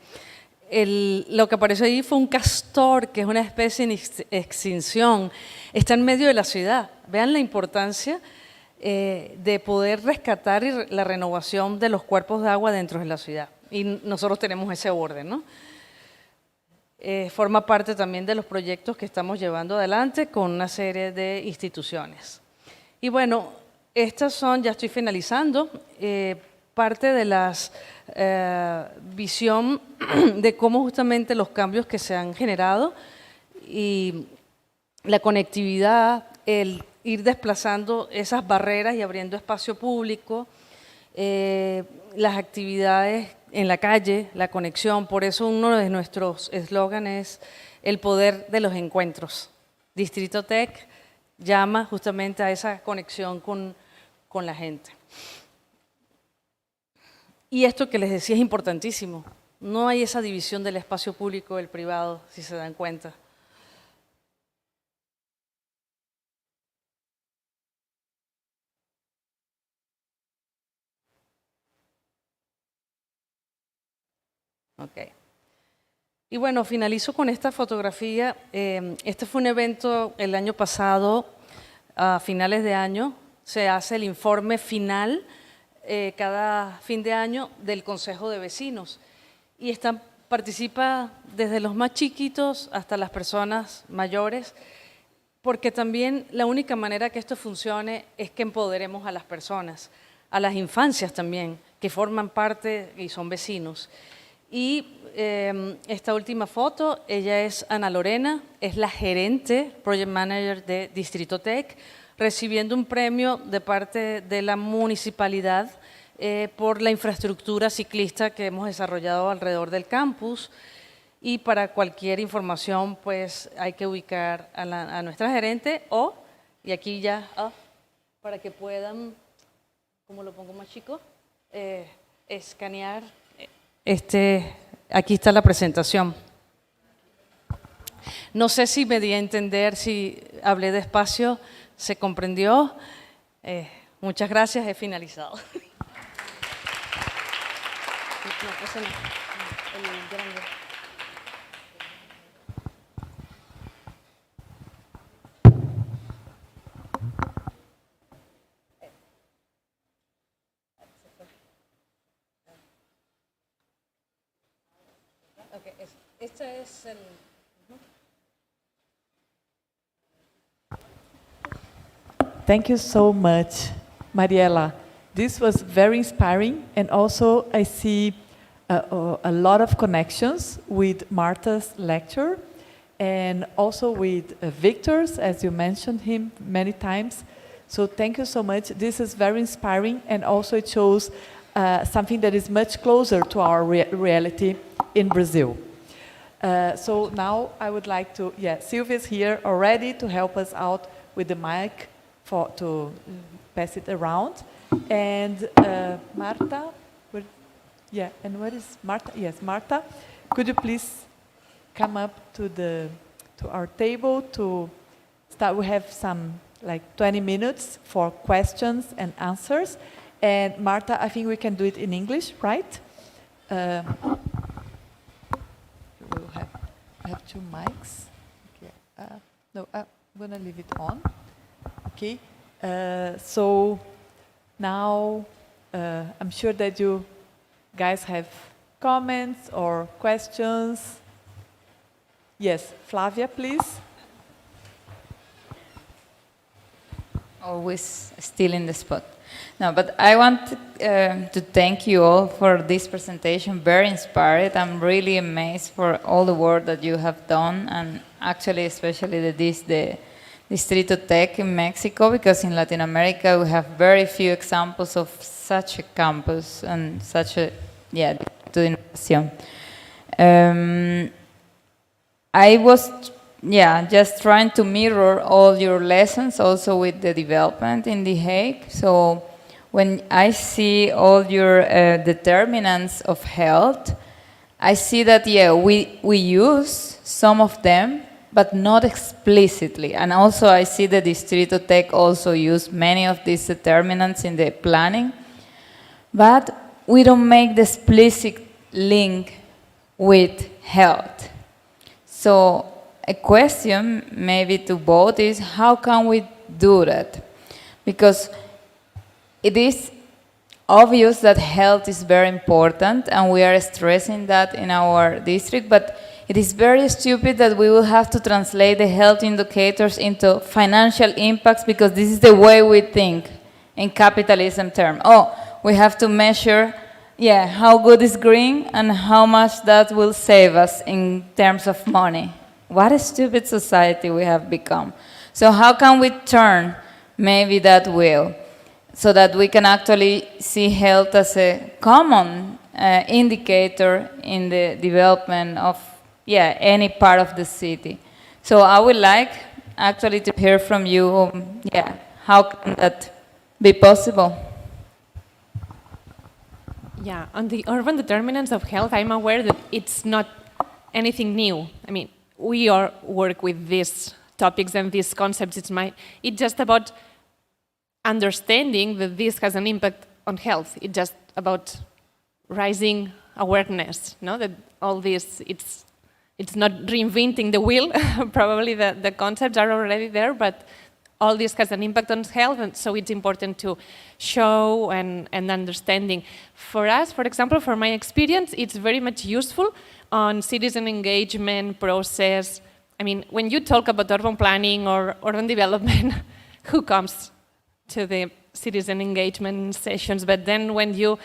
Lo que apareció ahí fue un castor, que es una especie en extinción. Está en medio de la ciudad. Vean la importancia de poder rescatar la renovación de los cuerpos de agua dentro de la ciudad. Y nosotros tenemos ese orden, ¿no? Forma parte también de los proyectos que estamos llevando adelante con una serie de instituciones. Y bueno, estas son, ya estoy finalizando, parte de la visión de cómo justamente los cambios que se han generado y la conectividad, el ir desplazando esas barreras y abriendo espacio público, las actividades en la calle, la conexión. Por eso uno de nuestros eslóganes es el poder de los encuentros. Distrito Tech llama justamente a esa conexión con la gente. Y esto que les decía es importantísimo. No hay esa división del espacio público y el privado, si se dan cuenta. Okay. Y bueno, finalizo con esta fotografía. Este fue un evento el año pasado, a finales de año. Se hace el informe final cada fin de año del Consejo de Vecinos. Y participa desde los más chiquitos hasta las personas mayores, porque también la única manera que esto funcione es que empoderemos a las personas, a las infancias también, que forman parte y son vecinos. Y esta última foto, ella es Ana Lorena, es la gerente, Project Manager de Distrito Tech, recibiendo un premio de parte de la municipalidad por la infraestructura ciclista que hemos desarrollado alrededor del campus. Y para cualquier información, pues hay que ubicar a nuestra gerente y aquí ya, para que puedan, ¿cómo lo pongo más chico? Escanear. Aquí está la presentación. No sé si me di a entender, si hablé despacio, se comprendió. Muchas gracias, he finalizado. No, ese no, el grande. Okay, este es el... Thank you so much, Mariela. This was very inspiring, and also I see a lot of connections with Marta's lecture, and also with Victor's, as you mentioned him many times. So thank you so much. This is very inspiring, and also it shows something that is much closer to our reality in Brazil. So now I would like to, Sylvia's here already to help us out with the mic to pass it around. And Marta, and what is Marta? Yes, Marta, could you please come up to our table to start? We have some, like 20 minutes for questions and answers. And Marta, I think we can do it in English, right? We have two mics. Okay. No, I'm gonna leave it on. Okay. So now I'm sure that you guys have comments or questions. Yes, Flavia, please. Always still in the spot. No, but I want to thank you all for this presentation, very inspired. I'm really amazed for all the work that you have done, and actually especially the Distrito Tech in Mexico, because in Latin America we have very few examples of such a campus and such a, to Inovación. I was just trying to mirror all your lessons also with the development in The Hague. So when I see all your determinants of health, I see that, we use some of them, but not explicitly. And also I see the Distrito Tech also use many of these determinants in the planning, but we don't make the explicit link with health. So a question maybe to both is, how can we do that? Because it is obvious that health is very important, and we are stressing that in our district, but it is very stupid that we will have to translate the health indicators into financial impacts, because this is the way we think in capitalism terms. We have to measure, how good is green and how much that will save us in terms of money. What a stupid society we have become. So how can we turn maybe that wheel so that we can actually see health as a common indicator in the development of any part of the city? So I would like actually to hear from you, how can that be possible? Yeah, on the urban determinants of health, I'm aware that it's not anything new. I mean, we work with these topics and these concepts. It's just about understanding that this has an impact on health. It's just about rising awareness, no? That all this, it's not reinventing the wheel. Probably the concepts are already there, but all this has an impact on health, and so it's important to show and understanding. For us, for example, for my experience, it's very much useful on citizen engagement process. I mean, when you talk about urban planning or urban development, who comes to the citizen engagement sessions? But then when you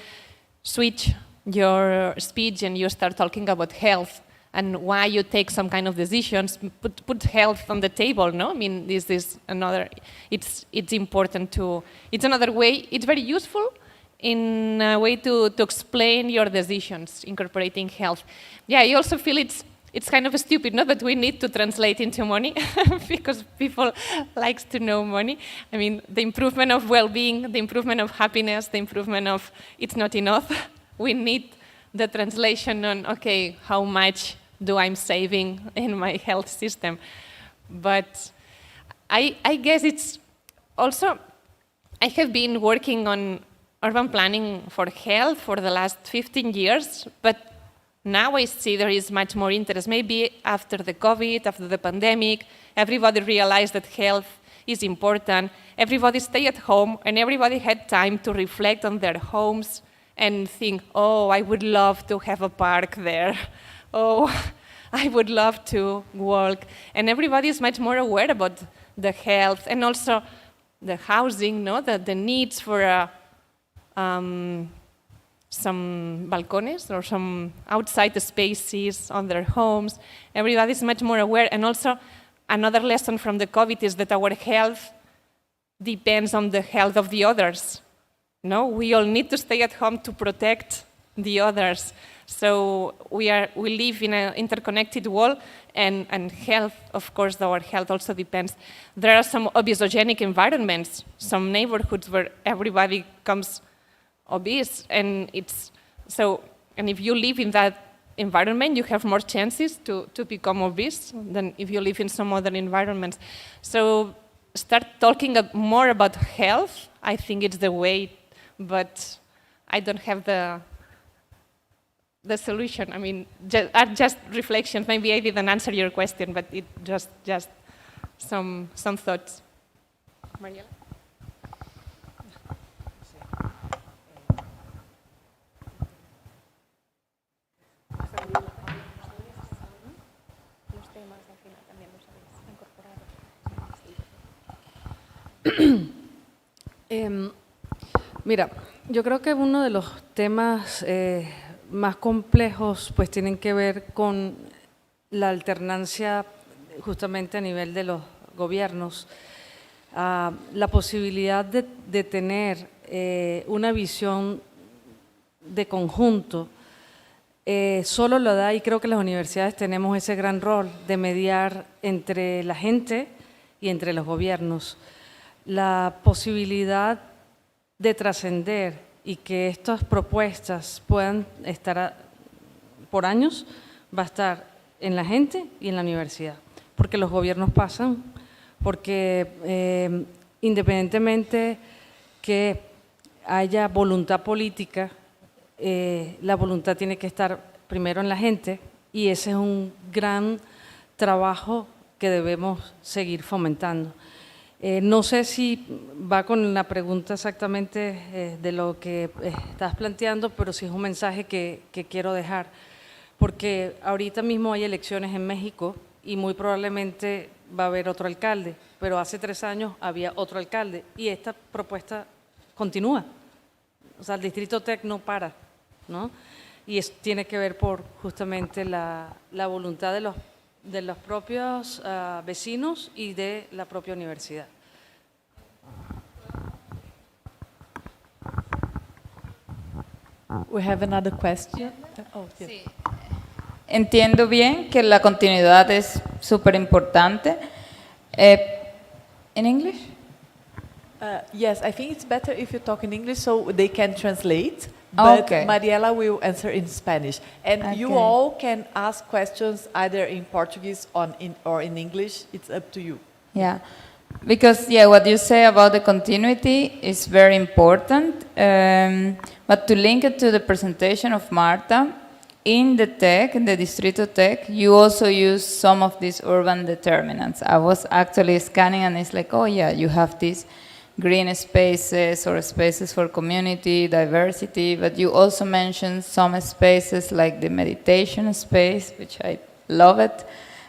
switch your speech and you start talking about health and why you take some kind of decisions, put health on the table, no? I mean, this is another, it's important to, it's another way, it's very useful in a way to explain your decisions, incorporating health. Yeah, I also feel it's kind of stupid, no? But we need to translate into money because people likes to know money. I mean, the improvement of well-being, the improvement of happiness, the improvement of it's not enough. We need the translation on, okay, how much do I'm saving in my health system? But I guess it's also, I have been working on urban planning for health for the last 15 years, but now I see there is much more interest. Maybe after the COVID, after the pandemic, everybody realized that health is important. Everybody stayed at home and everybody had time to reflect on their homes and think, oh, I would love to have a park there. Oh, I would love to walk. And everybody is much more aware about the health and also the housing, no? The needs for some balconies or some outside spaces on their homes. Everybody is much more aware. And also another lesson from the COVID is that our health depends on the health of the others. No, we all need to stay at home to protect the others. So we live in an interconnected world, and health, of course, our health also depends. There are some obesogenic environments, some neighborhoods where everybody becomes obese, and if you live in that environment, you have more chances to become obese than if you live in some other environments. So start talking more about health. I think it's the way, but I don't have the solution. I mean, just reflections. Maybe I didn't answer your question, but it just some thoughts. Mariela? Mira, yo creo que uno de los temas más complejos pues tienen que ver con la alternancia justamente a nivel de los gobiernos, la posibilidad de tener una visión de conjunto solo lo da, y creo que las universidades tenemos ese gran rol de mediar entre la gente y entre los gobiernos. La posibilidad de trascender y que estas propuestas puedan estar por años va a estar en la gente y en la universidad, porque los gobiernos pasan, porque independientemente que haya voluntad política, la voluntad tiene que estar primero en la gente, y ese es un gran trabajo que debemos seguir fomentando. No sé si va con la pregunta exactamente de lo que estás planteando, pero sí es un mensaje que quiero dejar, porque ahorita mismo hay elecciones en México y muy probablemente va a haber otro alcalde, pero hace 3 años había otro alcalde y esta propuesta continúa. O sea, el Distrito Tech no para, ¿no? Y eso tiene que ver por justamente la voluntad de los propios vecinos y de la propia universidad. We have another question. Oh, yes. Sí. Entiendo bien que la continuidad es súper importante. ¿En English? Yes, I think it's better if you talk in English so they can translate. But Okay. Mariela will answer in Spanish. And you Okay. all can ask questions either in Portuguese or in English. It's up to you. Yeah, because what you say about the continuity is very important. But to link it to the presentation of Marta, in the tech, in the Distrito tech, you also use some of these urban determinants. I was actually scanning and it's like, oh yeah, you have these green spaces or spaces for community, diversity, but you also mentioned some spaces like the meditation space, which I love it,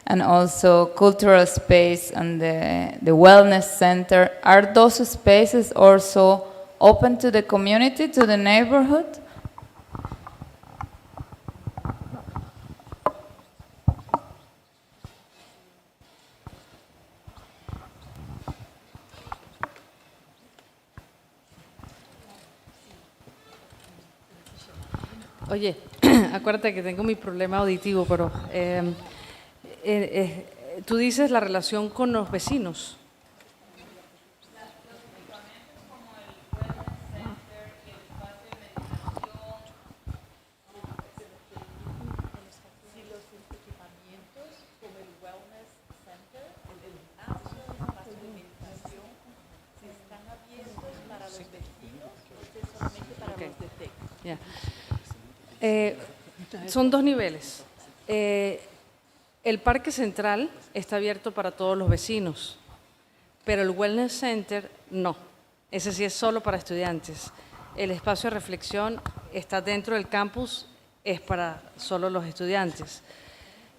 and also cultural space and the wellness center. Are those spaces also open to the community, to the neighborhood? Oye, acuérdate que tengo mi problema auditivo, pero tú dices la relación con los vecinos. Son dos niveles. El parque central está abierto para todos los vecinos, pero el wellness center no. Ese sí es solo para estudiantes. El espacio de reflexión está dentro del campus, es para solo los estudiantes.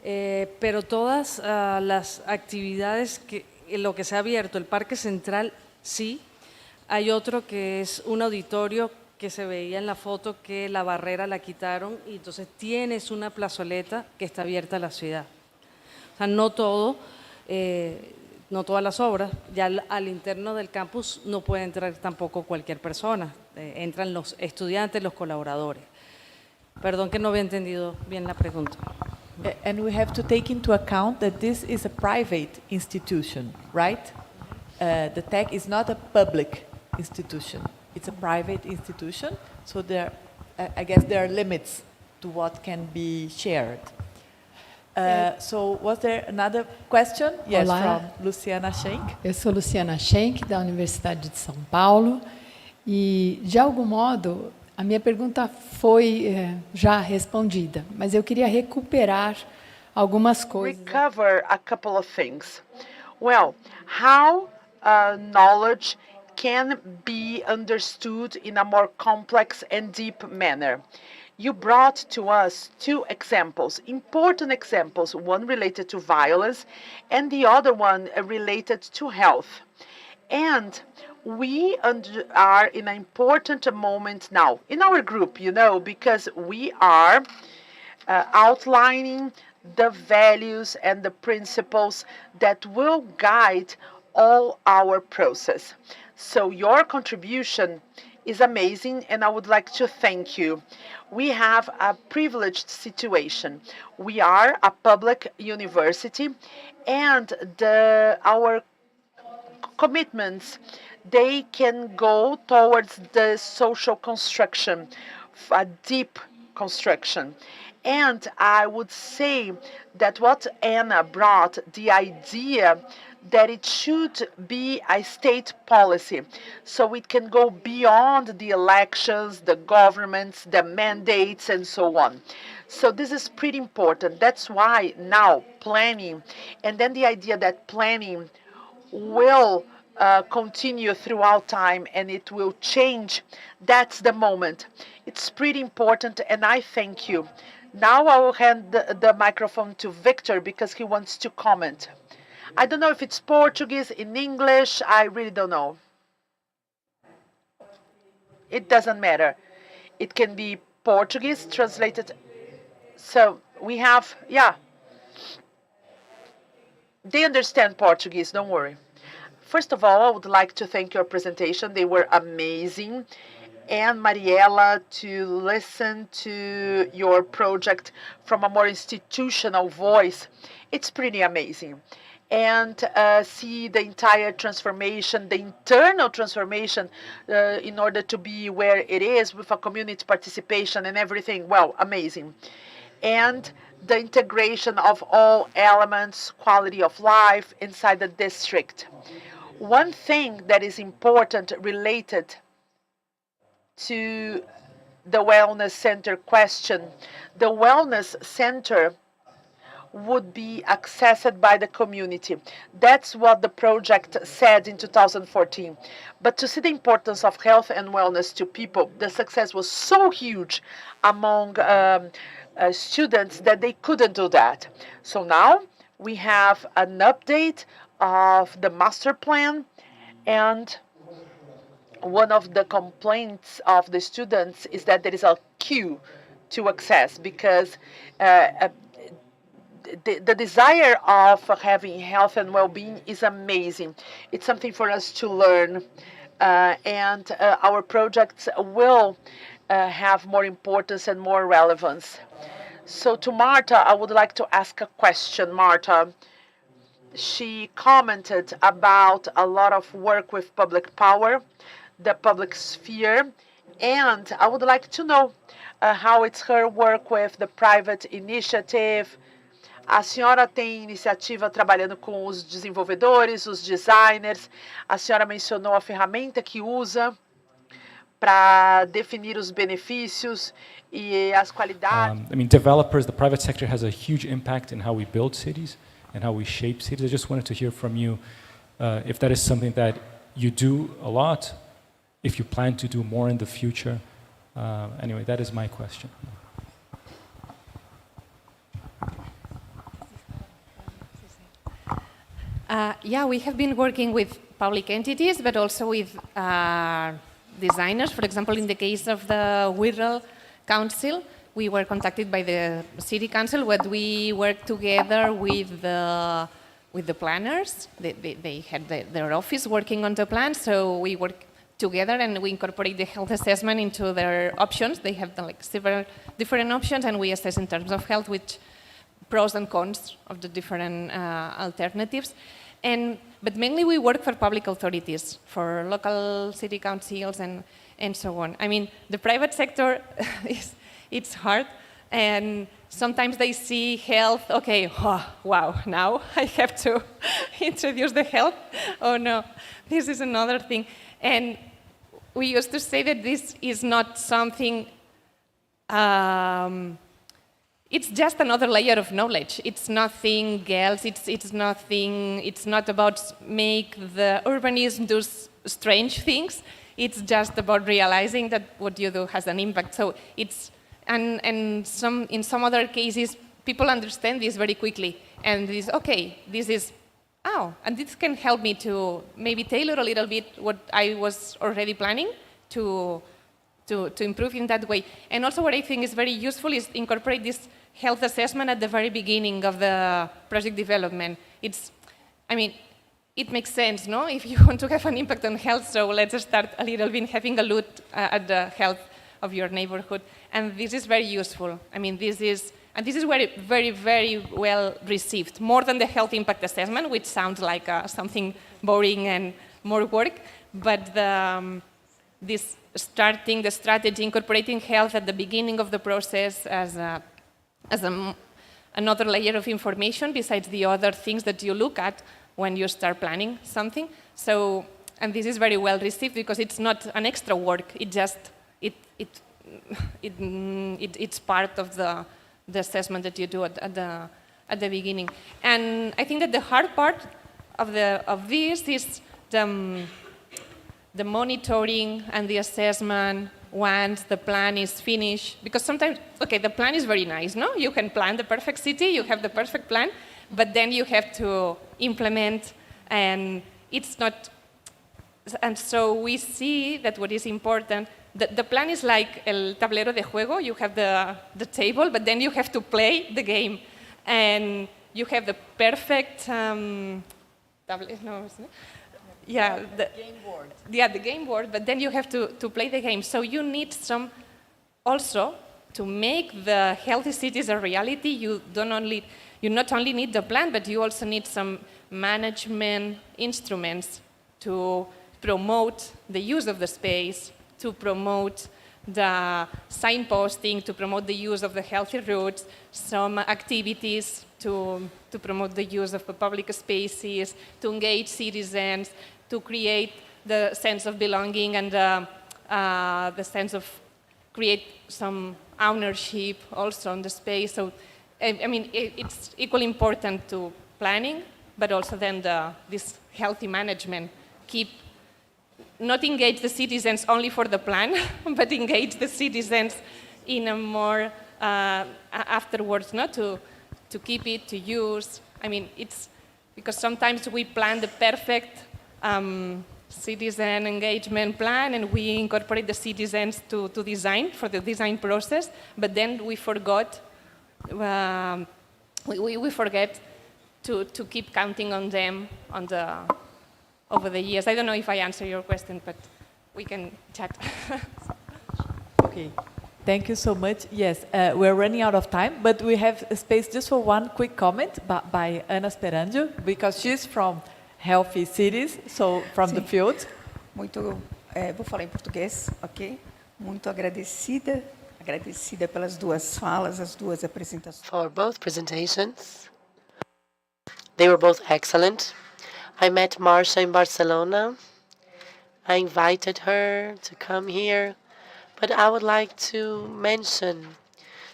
Pero todas las actividades, lo que se ha abierto, el parque central sí. Hay otro que es un auditorio que se veía en la foto que la barrera la quitaron y entonces tienes una plazoleta que está abierta a la ciudad. O sea, no todo, no todas las obras, ya al interno del campus no puede entrar tampoco cualquier persona, entran los estudiantes, los colaboradores. Perdón que no había entendido bien la pregunta. And we have to take into account that this is a private institution, right? The tech is not a public institution. It's a private institution, so I guess there are limits to what can be shared. So was there another question? Yes, Olá. from Luciana Schenck. Eu sou Luciana Schenck, da Universidade de São Paulo, e, de algum modo, a minha pergunta foi já respondida, mas eu queria recuperar algumas coisas. Recover a couple of things. Well, how knowledge can be understood in a more complex and deep manner. You brought to us two examples, important examples, one related to violence and the other one related to health. And we are in an important moment now in our group, you know, because we are outlining the values and the principles that will guide all our process. So your contribution is amazing, and I would like to thank you. We have a privileged situation. We are a public university, and our commitments, they can go towards the social construction, a deep construction. And I would say that what Anna brought, the idea that it should be a state policy, so it can go beyond the elections, the governments, the mandates, and so on. So this is pretty important. That's why now planning, and then the idea that planning will continue throughout time and it will change, that's the moment. It's pretty important, and I thank you. Now I will hand the microphone to Victor because he wants to comment. I don't know if it's Portuguese, in English, I really don't know. It doesn't matter. It can be Portuguese translated. So we have, yeah. They understand Portuguese, don't worry. First of all, I would like to thank your presentation. They were amazing. And Mariela, to listen to your project from a more institutional voice, it's pretty amazing. And see the entire transformation, the internal transformation in order to be where it is with a community participation and everything. Well, amazing. And the integration of all elements, quality of life inside the district. One thing that is important related to the wellness center question. The wellness center would be accessed by the community. That's what the project said in 2014. But to see the importance of health and wellness to people, the success was so huge among students that they couldn't do that. So now we have an update of the master plan, and one of the complaints of the students is that there is a queue to access, because the desire of having health and well-being is amazing. It's something for us to learn, and our projects will have more importance and more relevance. So to Marta, I would like to ask a question. Marta, she commented about a lot of work with public power, the public sphere, and I would like to know how it's her work with the private initiative. A senhora tem iniciativa trabalhando com os desenvolvedores, os designers. A senhora mencionou a ferramenta que usa para definir os benefícios e as qualidades. I mean, developers, the private sector has a huge impact in how we build cities and how we shape cities. I just wanted to hear from you if that is something that you do a lot, if you plan to do more in the future. Anyway, that is my question. Yeah, we have been working with public entities, but also with designers. For example, in the case of the Wirral Council, we were contacted by the City Council, where we worked together with the planners. They had their office working on the plan, so we worked together and we incorporate the health assessment into their options. They have like several different options, and we assess in terms of health which pros and cons of the different alternatives. But mainly we work for public authorities, for local city councils and so on. I mean, the private sector, it's hard, and sometimes they see health, okay, oh, wow, now I have to introduce the health. Oh no, this is another thing. And we used to say that this is not something, it's just another layer of knowledge. It's nothing else. It's not about make the urbanism do strange things. It's just about realizing that what you do has an impact. So it's, and in some other cases, people understand this very quickly. And this, okay, this is, oh, and this can help me to maybe tailor a little bit what I was already planning to improve in that way. And also what I think is very useful is incorporate this health assessment at the very beginning of the project development. I mean, it makes sense, no? If you want to have an impact on health, so let's start a little bit having a look at the health of your neighborhood. And this is very useful. I mean, this is very, very well received, more than the health impact assessment, which sounds like something boring and more work. But this starting the strategy, incorporating health at the beginning of the process as another layer of information besides the other things that you look at when you start planning something. So, and this is very well received because it's not an extra work. It just it's part of the assessment that you do at the beginning. And I think that the hard part of this is the monitoring and the assessment once the plan is finished. Because sometimes, okay, the plan is very nice, no? You can plan the perfect city, you have the perfect plan, but then you have to implement, and it's not. And so we see that what is important, the plan is like el tablero de juego. You have the table, but then you have to play the game. And you have the perfect yeah, the game board. Yeah, the game board, but then you have to play the game. So you need some, also, to make the healthy cities a reality, you not only need the plan, but you also need some management instruments to promote the use of the space, to promote the signposting, to promote the use of the healthy routes, some activities to promote the use of the public spaces, to engage citizens, to create the sense of belonging and the sense of create some ownership also on the space. So, I mean, it's equally important to planning, but also then this healthy management. Not engage the citizens only for the plan, but engage the citizens in a more afterwards, not to keep it, to use. I mean, it's because sometimes we plan the perfect citizen engagement plan and we incorporate the citizens to design, for the design process, but then we forgot, we forget to keep counting on them over the years. I don't know if I answer your question, but we can chat. Okay. Thank you so much. Yes, we're running out of time, but we have space just for one quick comment by Ana Sperandio, because she's from Healthy Cities, so from the field. Vou falar em português, ok? Muito agradecida pelas duas falas, as duas apresentações. For both presentations, they were both excellent. I met Marcia in Barcelona. I invited her to come here. But I would like to mention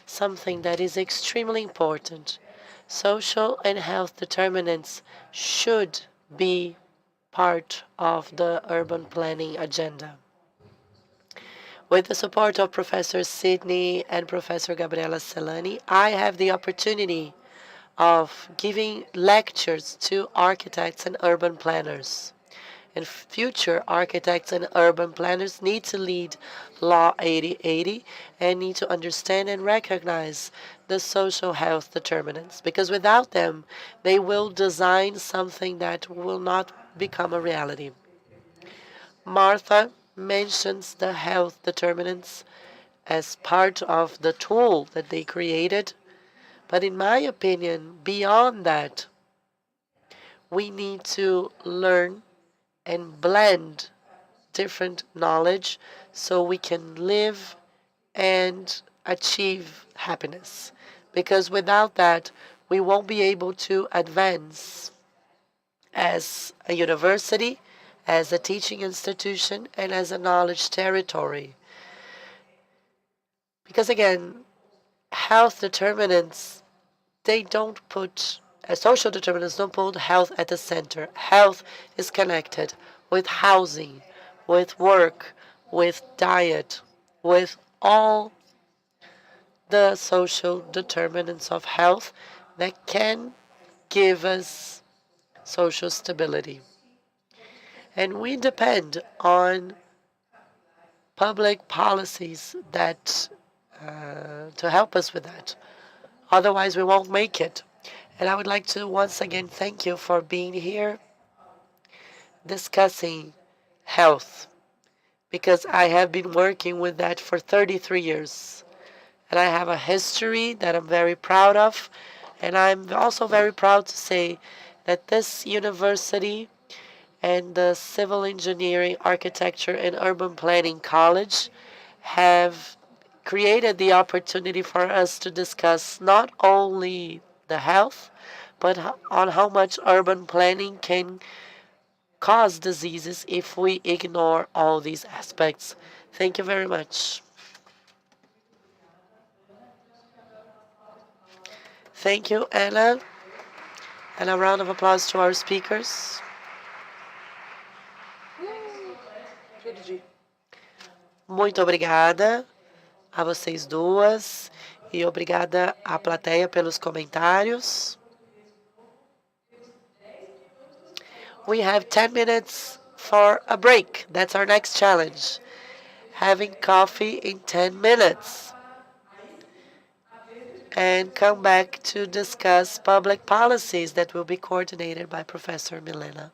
something that is extremely important. Social and health determinants should be part of the urban planning agenda. With the support of Professor Sidney and Professor Gabriela Celani, I have the opportunity of giving lectures to architects and urban planners. And future architects and urban planners need to lead Law 8080 and need to understand and recognize the social health determinants, because without them, they will design something that will not become a reality. Martha mentions the health determinants as part of the tool that they created, but in my opinion, beyond that, we need to learn and blend different knowledge so we can live and achieve happiness. Because without that, we won't be able to advance as a university, as a teaching institution, and as a knowledge territory. Because again, health determinants, they don't put, social determinants don't put health at the center. Health is connected with housing, with work, with diet, with all the social determinants of health that can give us social stability. And we depend on public policies that to help us with that. Otherwise, we won't make it. And I would like to once again thank you for being here discussing health, because I have been working with that for 33 years. And I have a history that I'm very proud of. And I'm also very proud to say that this university and the Civil Engineering, Architecture, and Urban Planning College have created the opportunity for us to discuss not only the health, but on how much urban planning can cause diseases if we ignore all these aspects. Thank you very much. Thank you, Anna. And a round of applause to our speakers. Muito obrigada a vocês duas e obrigada à plateia pelos comentários. We have 10 minutes for a break. That's our next challenge. Having coffee in 10 minutes. And come back to discuss public policies that will be coordinated by Professor Milena.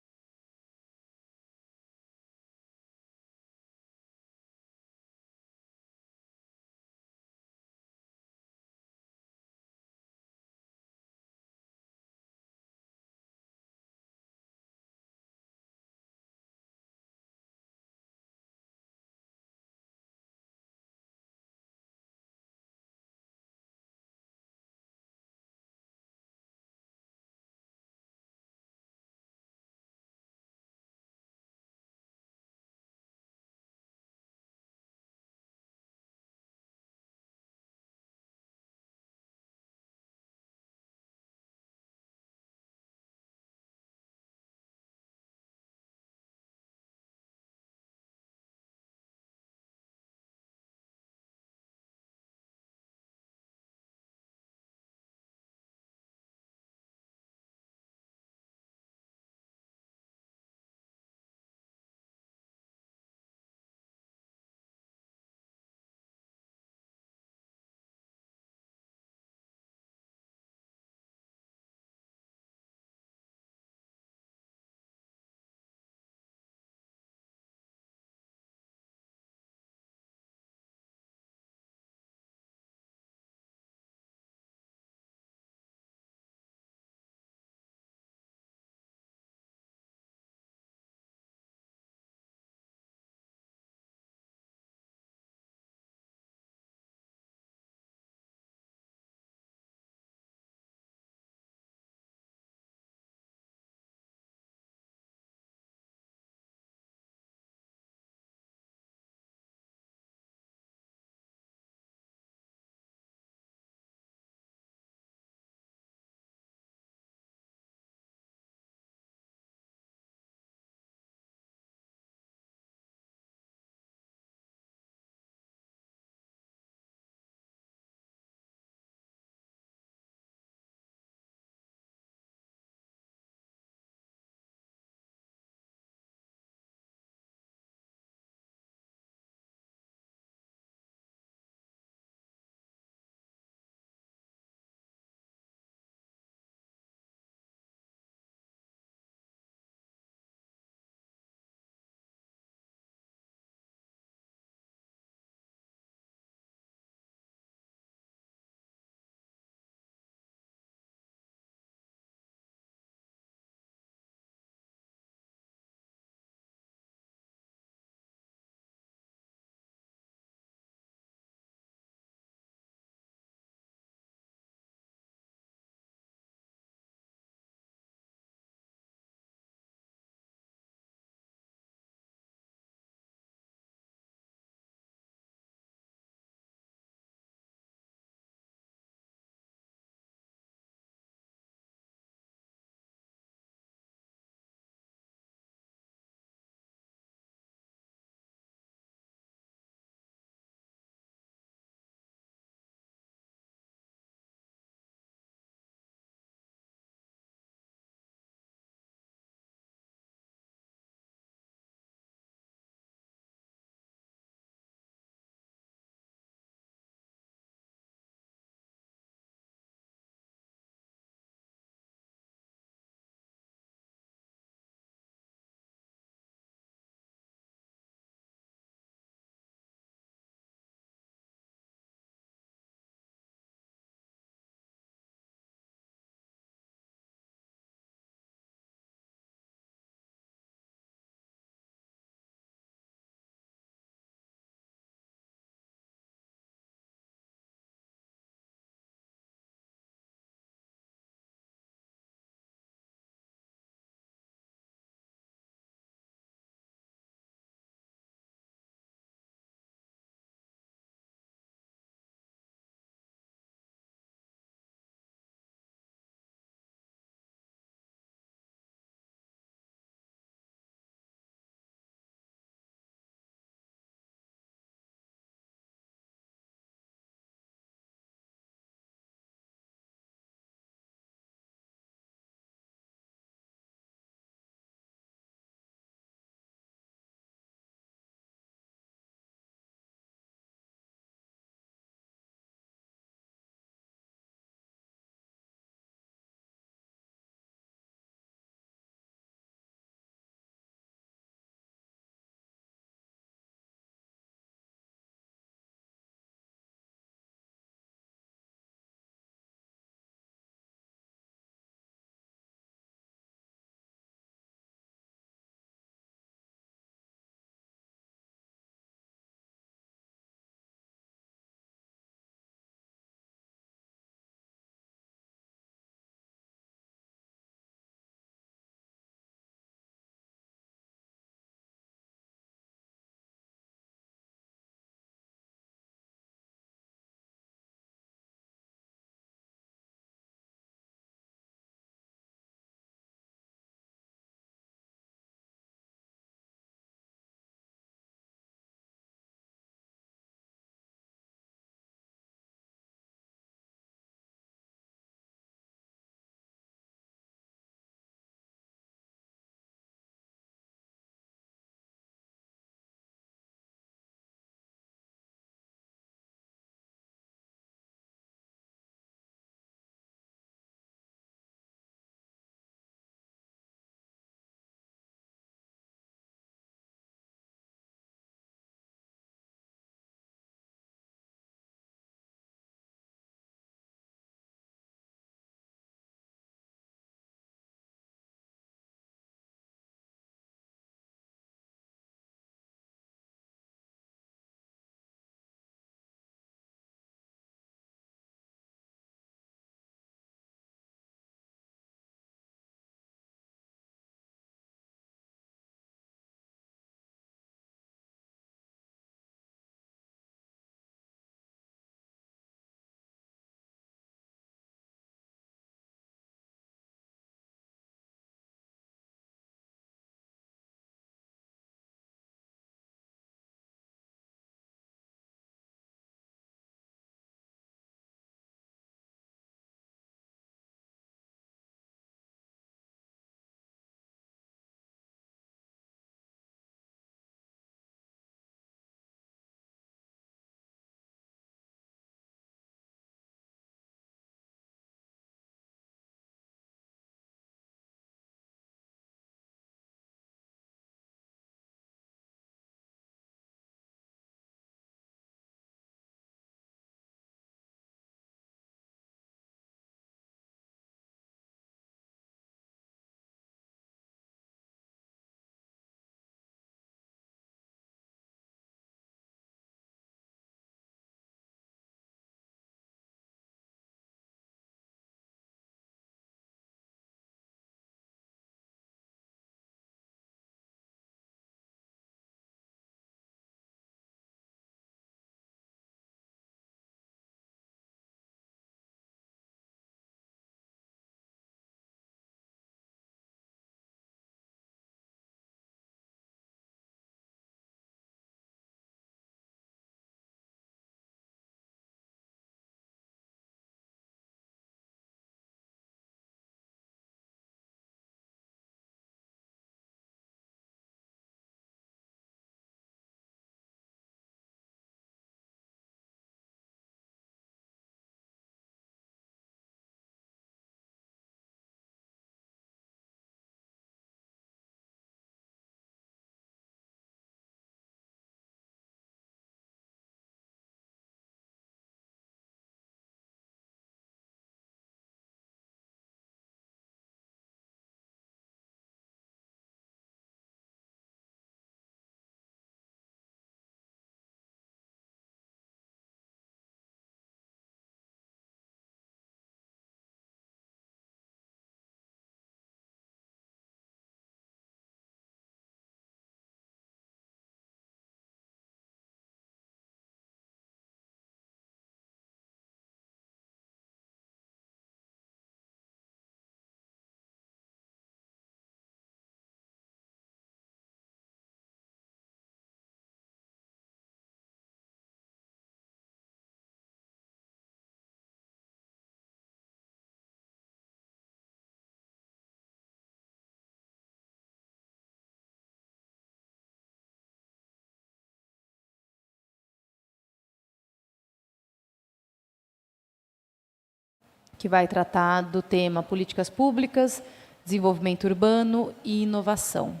que vai tratar do tema Políticas Públicas, Desenvolvimento Urbano e Inovação.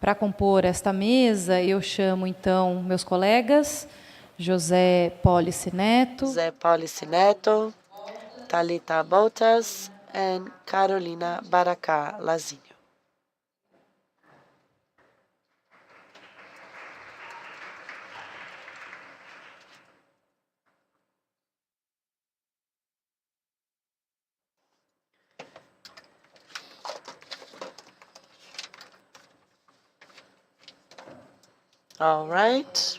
Para compor esta mesa, eu chamo, então, meus colegas, José Polici Neto, Thalita Botas, and Carolina Baracá Lazinho. All right.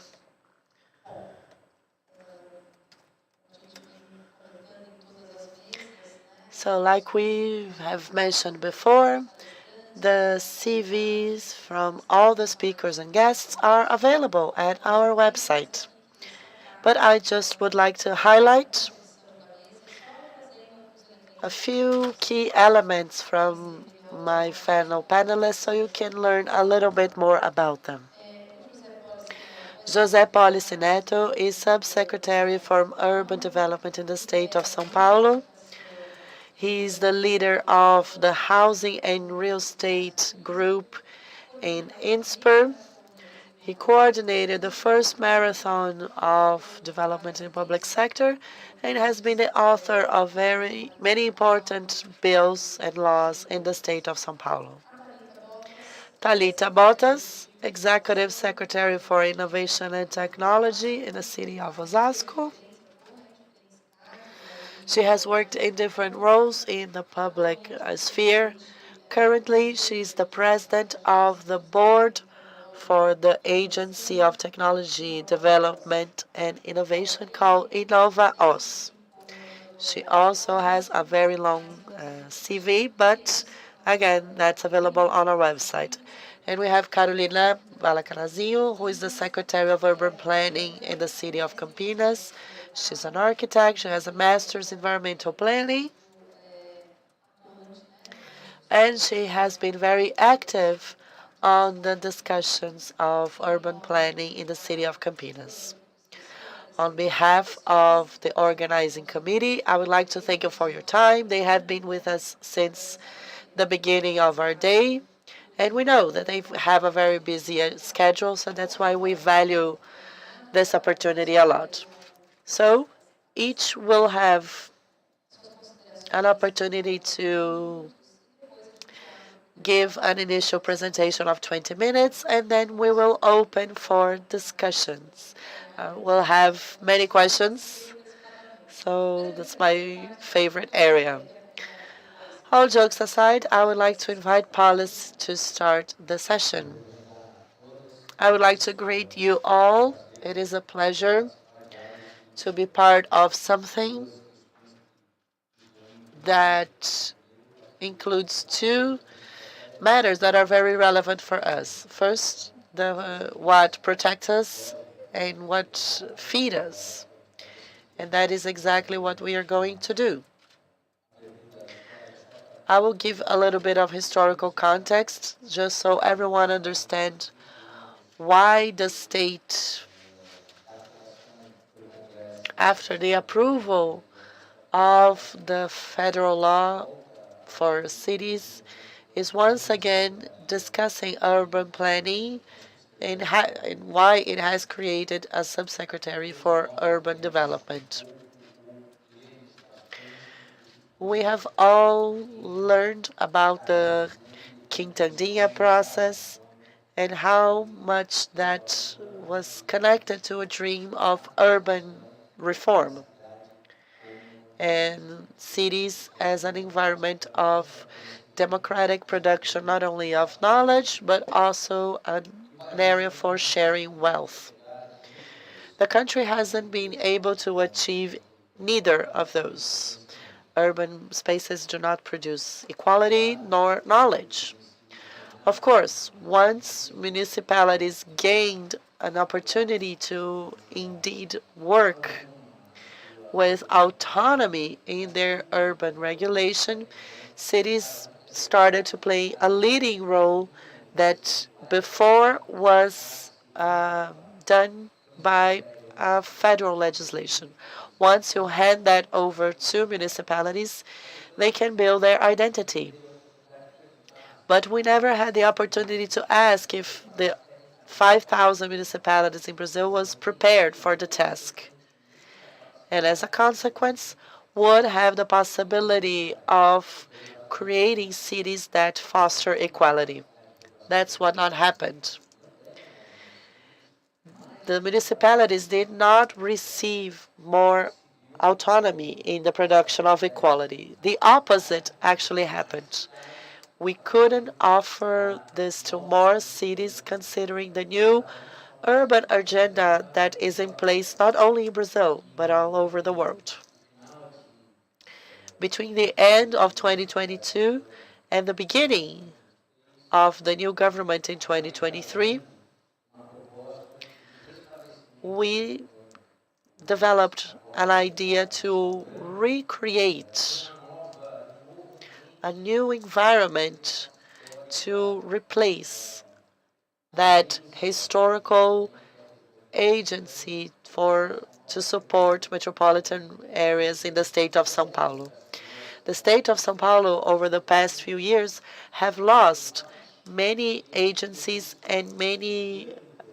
So like we have mentioned before, the CVs from all the speakers and guests are available at our website. But I just would like to highlight a few key elements from my fellow panelists so you can learn a little bit more about them. José Polici Neto is Subsecretary for Urban Development in the state of São Paulo. He is the leader of the Housing and Real Estate Group in INSPER. He coordinated the first marathon of development in the public sector and has been the author of very many important bills and laws in the state of São Paulo. Thalita Botas, Executive Secretary for Innovation and Technology in the city of Osasco. She has worked in different roles in the public sphere. Currently, she is the president of the board for the Agency of Technology Development and Innovation called Inovação. She also has a very long CV, but again, that's available on our website. And we have Carolina Baracá Lazinho, who is the Secretary of Urban Planning in the city of Campinas. She's an architect. She has a master's in environmental planning. And she has been very active on the discussions of urban planning in the city of Campinas. On behalf of the organizing committee, I would like to thank you for your time. They have been with us since the beginning of our day. And we know that they have a very busy schedule, so that's why we value this opportunity a lot. So each will have an opportunity to give an initial presentation of 20 minutes, and then we will open for discussions. We'll have many questions, so that's my favorite area. All jokes aside, I would like to invite Paulus to start the session. I would like to greet you all. It is a pleasure to be part of something that includes two matters that are very relevant for us. First, what protects us and what feeds us. And that is exactly what we are going to do. I will give a little bit of historical context just so everyone understands why the state, after the approval of the federal law for cities, is once again discussing urban planning and why it has created a subsecretary for urban development. We have all learned about the Quintanilha process and how much that was connected to a dream of urban reform and cities as an environment of democratic production, not only of knowledge, but also an area for sharing wealth. The country hasn't been able to achieve neither of those. Urban spaces do not produce equality nor knowledge. Of course, once municipalities gained an opportunity to indeed work with autonomy in their urban regulation, cities started to play a leading role that before was done by federal legislation. Once you hand that over to municipalities, they can build their identity. But we never had the opportunity to ask if the 5,000 municipalities in Brazil was prepared for the task. And as a consequence, would have the possibility of creating cities that foster equality. That's what not happened. The municipalities did not receive more autonomy in the production of equality. The opposite actually happened. We couldn't offer this to more cities considering the new urban agenda that is in place not only in Brazil, but all over the world. Between the end of 2022 and the beginning of the new government in 2023, we developed an idea to recreate a new environment to replace that historical agency to support metropolitan areas in the state of São Paulo. The state of São Paulo over the past few years have lost many agencies and many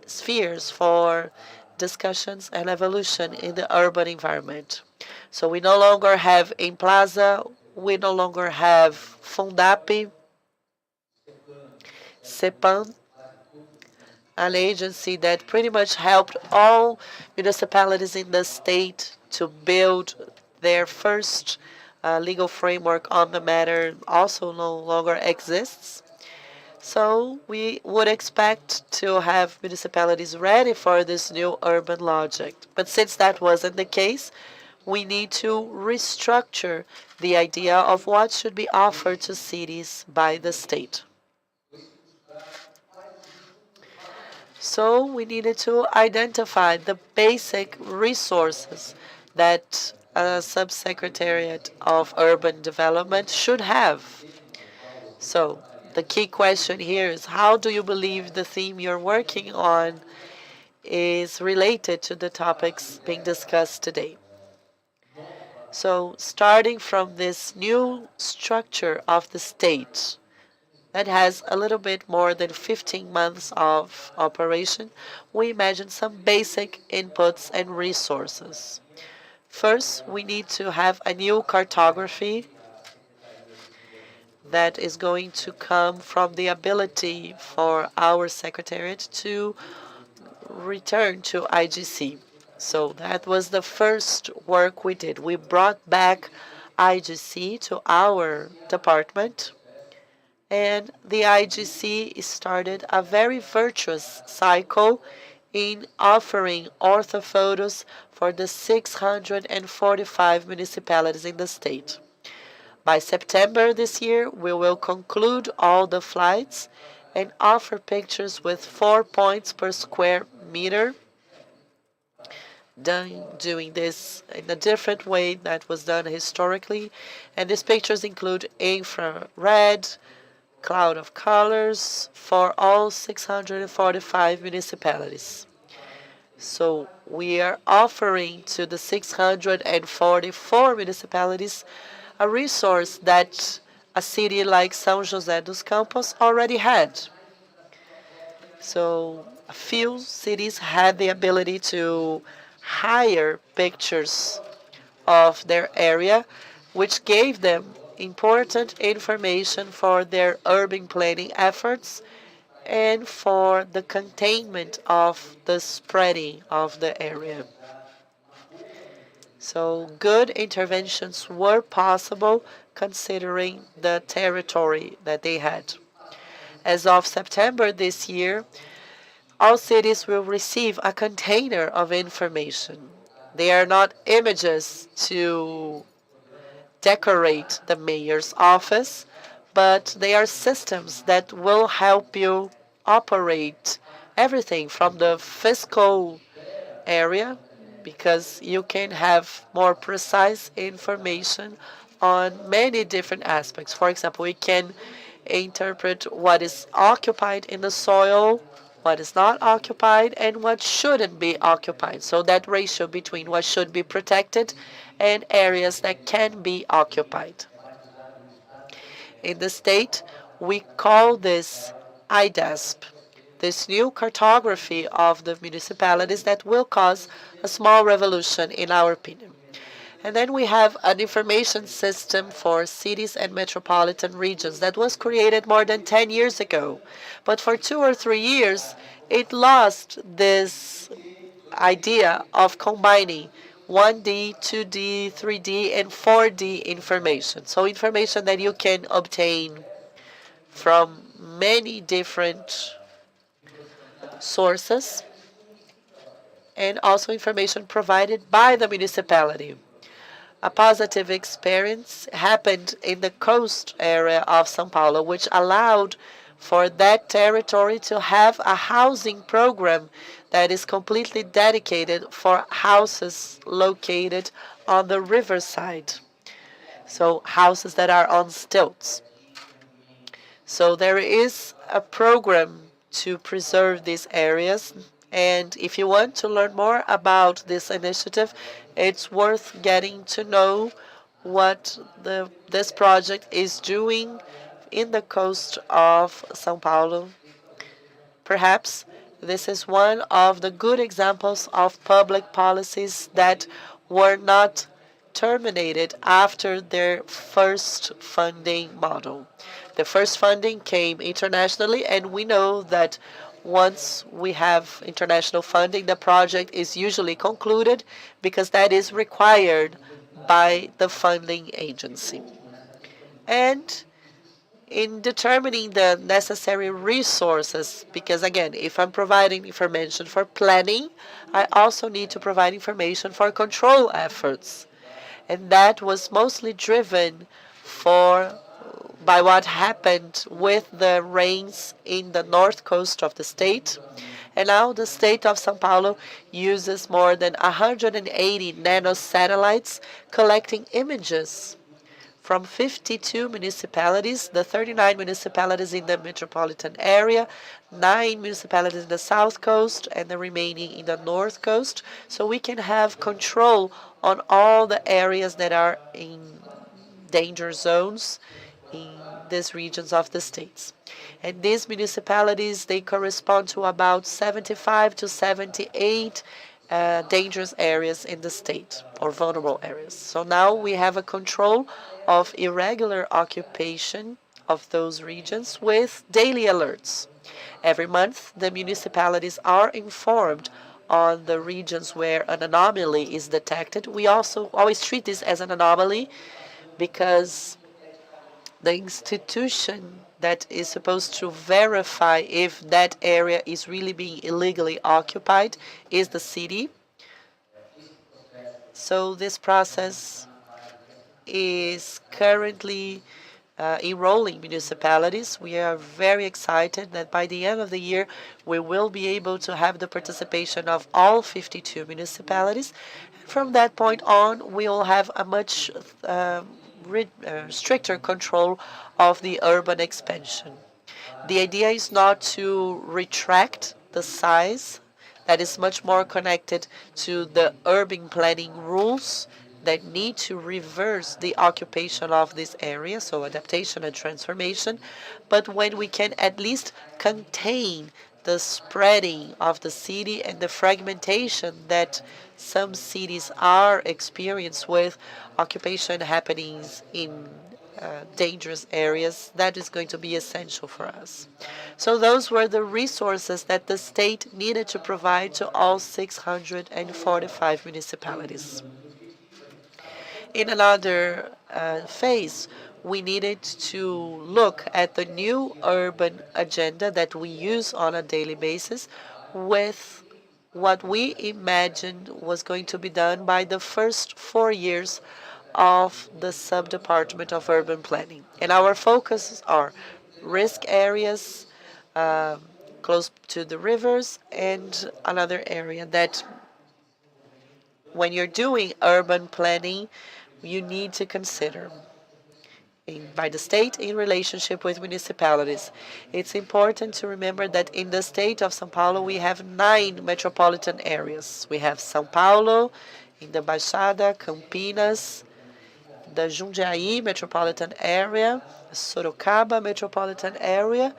spheres for discussions and evolution in the urban environment. So we no longer have Emplaza, we no longer have Fundap, CEPAM, an agency that pretty much helped all municipalities in the state to build their first legal framework on the matter, also no longer exists. So we would expect to have municipalities ready for this new urban logic. But since that wasn't the case, we need to restructure the idea of what should be offered to cities by the state. So we needed to identify the basic resources that a subsecretariat of urban development should have. So the key question here is, how do you believe the theme you're working on is related to the topics being discussed today? So starting from this new structure of the state that has a little bit more than 15 months of operation, we imagine some basic inputs and resources. First, we need to have a new cartography that is going to come from the ability for our secretariat to return to IGC. So that was the first work we did. We brought back IGC to our department, and the IGC started a very virtuous cycle in offering orthophotos for the 645 municipalities in the state. By September this year, we will conclude all the flights and offer pictures with 4 points per square meter, doing this in a different way that was done historically. And these pictures include infrared, cloud of colors for all 645 municipalities. So we are offering to the 644 municipalities a resource that a city like São José dos Campos already had. So a few cities had the ability to hire pictures of their area, which gave them important information for their urban planning efforts and for the containment of the spreading of the area. So good interventions were possible considering the territory that they had. As of September this year, all cities will receive a container of information. They are not images to decorate the mayor's office, but they are systems that will help you operate everything from the fiscal area, because you can have more precise information on many different aspects. For example, we can interpret what is occupied in the soil what is not occupied and what shouldn't be occupied. So that ratio between what should be protected and areas that can be occupied. In the state, we call this IDASP, this new cartography of the municipalities that will cause a small revolution, in our opinion. And then we have an information system for cities and metropolitan regions that was created more than 10 years ago. But for 2 or 3 years, it lost this idea of combining 1D, 2D, 3D, and 4D information. So information that you can obtain from many different sources, and also information provided by the municipality. A positive experience happened in the coast area of São Paulo, which allowed for that territory to have a housing program that is completely dedicated for houses located on the riverside. So houses that are on stilts. So there is a program to preserve these areas. And if you want to learn more about this initiative, it's worth getting to know what this project is doing in the coast of São Paulo. Perhaps this is one of the good examples of public policies that were not terminated after their first funding model. The first funding came internationally, and we know that once we have international funding, the project is usually concluded because that is required by the funding agency. And in determining the necessary resources, because again, if I'm providing information for planning, I also need to provide information for control efforts. And that was mostly driven by what happened with the rains in the north coast of the state. And now the state of São Paulo uses more than 180 nanosatellites collecting images from 52 municipalities, the 39 municipalities in the metropolitan area, 9 municipalities in the south coast, and the remaining in the north coast, so we can have control on all the areas that are in danger zones in these regions of the states. And these municipalities, they correspond to about 75 to 78 dangerous areas in the state, or vulnerable areas. So now we have a control of irregular occupation of those regions with daily alerts. Every month, the municipalities are informed on the regions where an anomaly is detected. We also always treat this as an anomaly because the institution that is supposed to verify if that area is really being illegally occupied is the city. So this process is currently enrolling municipalities. We are very excited that by the end of the year, we will be able to have the participation of all 52 municipalities. From that point on, we will have a much stricter control of the urban expansion. The idea is not to retract the size. That is much more connected to the urban planning rules that need to reverse the occupation of this area, so adaptation and transformation. But when we can at least contain the spreading of the city and the fragmentation that some cities are experienced with occupation happenings in dangerous areas, that is going to be essential for us. So those were the resources that the state needed to provide to all 645 municipalities. In another phase, we needed to look at the new urban agenda that we use on a daily basis with what we imagined was going to be done by the first 4 years of the Sub-Department of Urban Planning. And our focuses are risk areas close to the rivers and another area that when you're doing urban planning, you need to consider. by the state in relationship with municipalities. It's important to remember that in the state of São Paulo, we have 9 metropolitan areas. We have São Paulo, in the Baixada, Campinas, the Jundiaí metropolitan area, Sorocaba metropolitan area,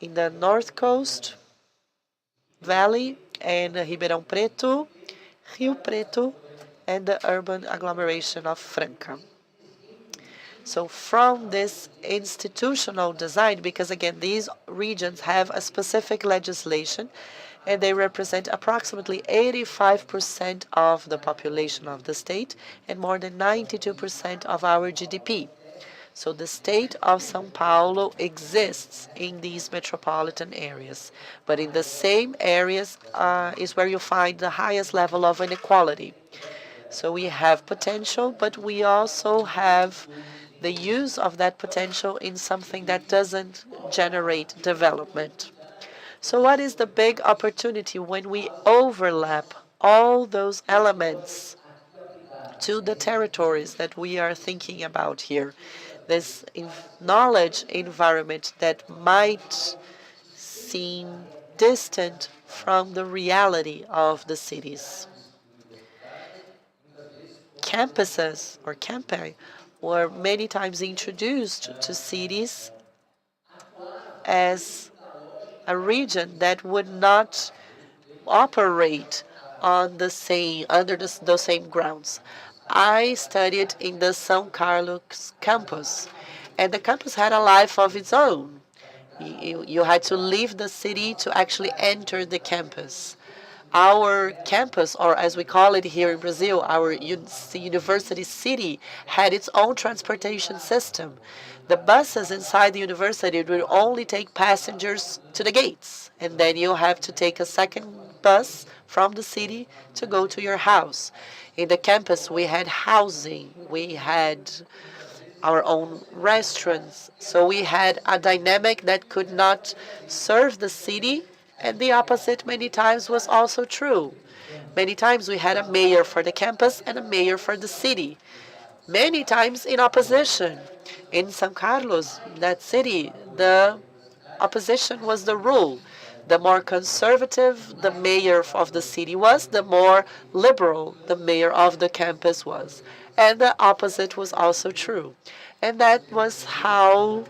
in the North Coast, Valley, and Ribeirão Preto, Rio Preto, and the urban agglomeration of Franca. So from this institutional design, because again, these regions have a specific legislation, and they represent approximately 85% of the population of the state and more than 92% of our GDP. So the state of São Paulo exists in these metropolitan areas, but in the same areas is where you find the highest level of inequality. So we have potential, but we also have the use of that potential in something that doesn't generate development. So what is the big opportunity when we overlap all those elements to the territories that we are thinking about here? This knowledge environment that might seem distant from the reality of the cities. Campuses or campi were many times introduced to cities as a region that would not operate on under those same grounds. I studied in the São Carlos campus, and the campus had a life of its own. You had to leave the city to actually enter the campus. Our campus, or as we call it here in Brazil, our university city, had its own transportation system. The buses inside the university would only take passengers to the gates, and then you have to take a second bus from the city to go to your house. In the campus, we had housing, we had our own restaurants, so we had a dynamic that could not serve the city. And the opposite many times was also true. Many times we had a mayor for the campus and a mayor for the city. Many times in opposition. In São Carlos, that city, the opposition was the rule. The more conservative the mayor of the city was, the more liberal the mayor of the campus was. And the opposite was also true. And that was how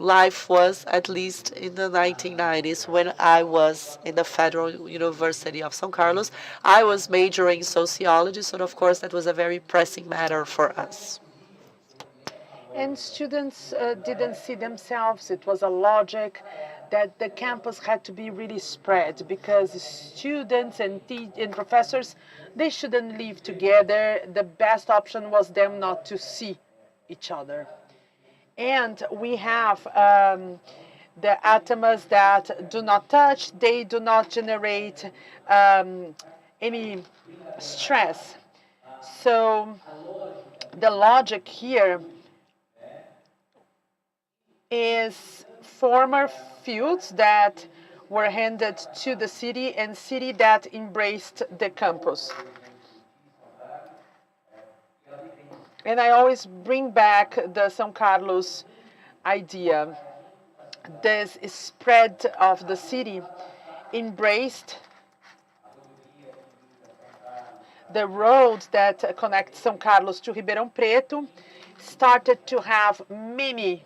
life was, at least in the 1990s, when I was in the Federal University of São Carlos. I was majoring in sociology, so of course that was a very pressing matter for us. And students didn't see themselves. It was a logic that the campus had to be really spread, because students and professors, they shouldn't live together. The best option was them not to see each other. And we have the atoms that do not touch, they do not generate any stress. So the logic here is former fields that were handed to the city and city that embraced the campus. And I always bring back the São Carlos idea. This spread of the city embraced the road that connects São Carlos to Ribeirão Preto, started to have many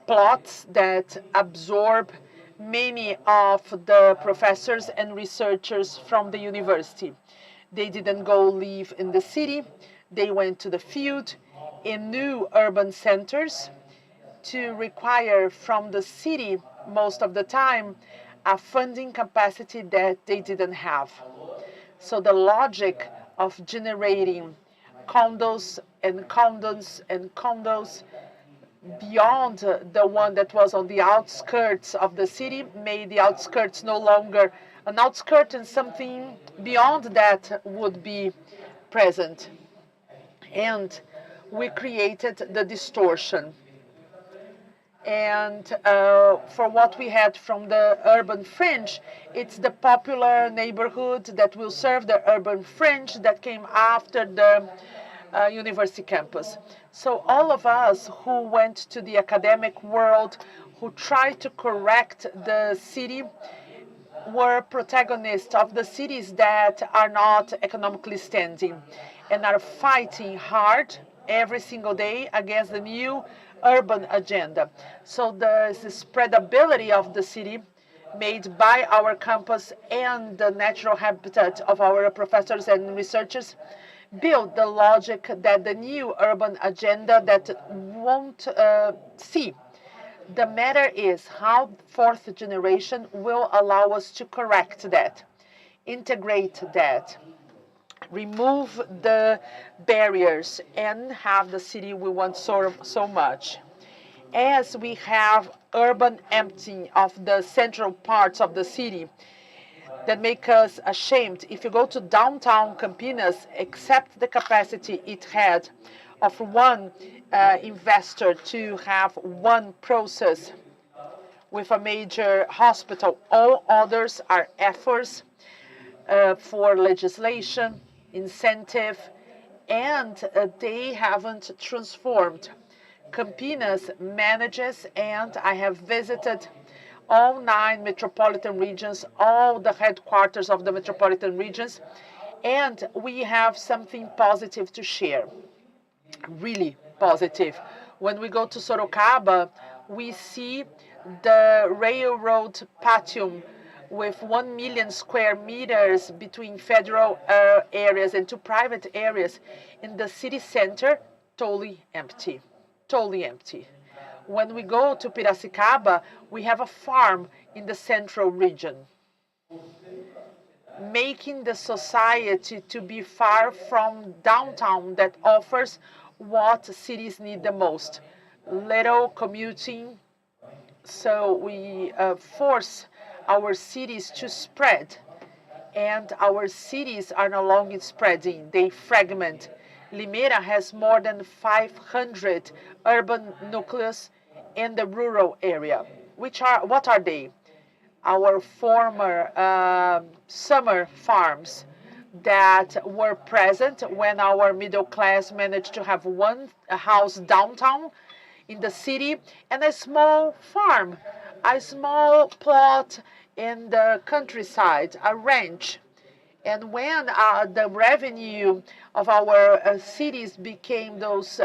plots that absorb many of the professors and researchers from the university. They didn't go live in the city. They went to the field in new urban centers to require from the city, most of the time, a funding capacity that they didn't have. So the logic of generating condos and condos and condos beyond the one that was on the outskirts of the city made the outskirts no longer an outskirt, and something beyond that would be present. And we created the distortion. And for what we had from the urban fringe, it's the popular neighborhood that will serve the urban fringe that came after the university campus. So all of us who went to the academic world, who tried to correct the city, were protagonists of the cities that are not economically standing and are fighting hard every single day against the new urban agenda. So there's the spreadability of the city made by our campus and the natural habitat of our professors and researchers build the logic that the new urban agenda that won't see. The matter is how fourth generation will allow us to correct that, integrate that, remove the barriers, and have the city we want so much. As we have urban emptying of the central parts of the city that make us ashamed. If you go to downtown Campinas, except the capacity it had of one investor to have one process with a major hospital, all others are efforts for legislation, incentive, and they haven't transformed. Campinas manages, and I have visited all 9 metropolitan regions, all the headquarters of the metropolitan regions, and we have something positive to share, really positive. When we go to Sorocaba, we see the railroad patio with 1 million square meters between federal areas and 2 private areas in the city center, totally empty, totally empty. When we go to Piracicaba, we have a farm in the central region, making the society to be far from downtown that offers what cities need the most, little commuting. So we force our cities to spread, and our cities are no longer spreading, they fragment. Limeira has more than 500 urban nucleus in the rural area. What are they? Our former summer farms that were present when our middle class managed to have one house downtown in the city and a small farm, a small plot in the countryside, a ranch. And when the revenue of our cities became those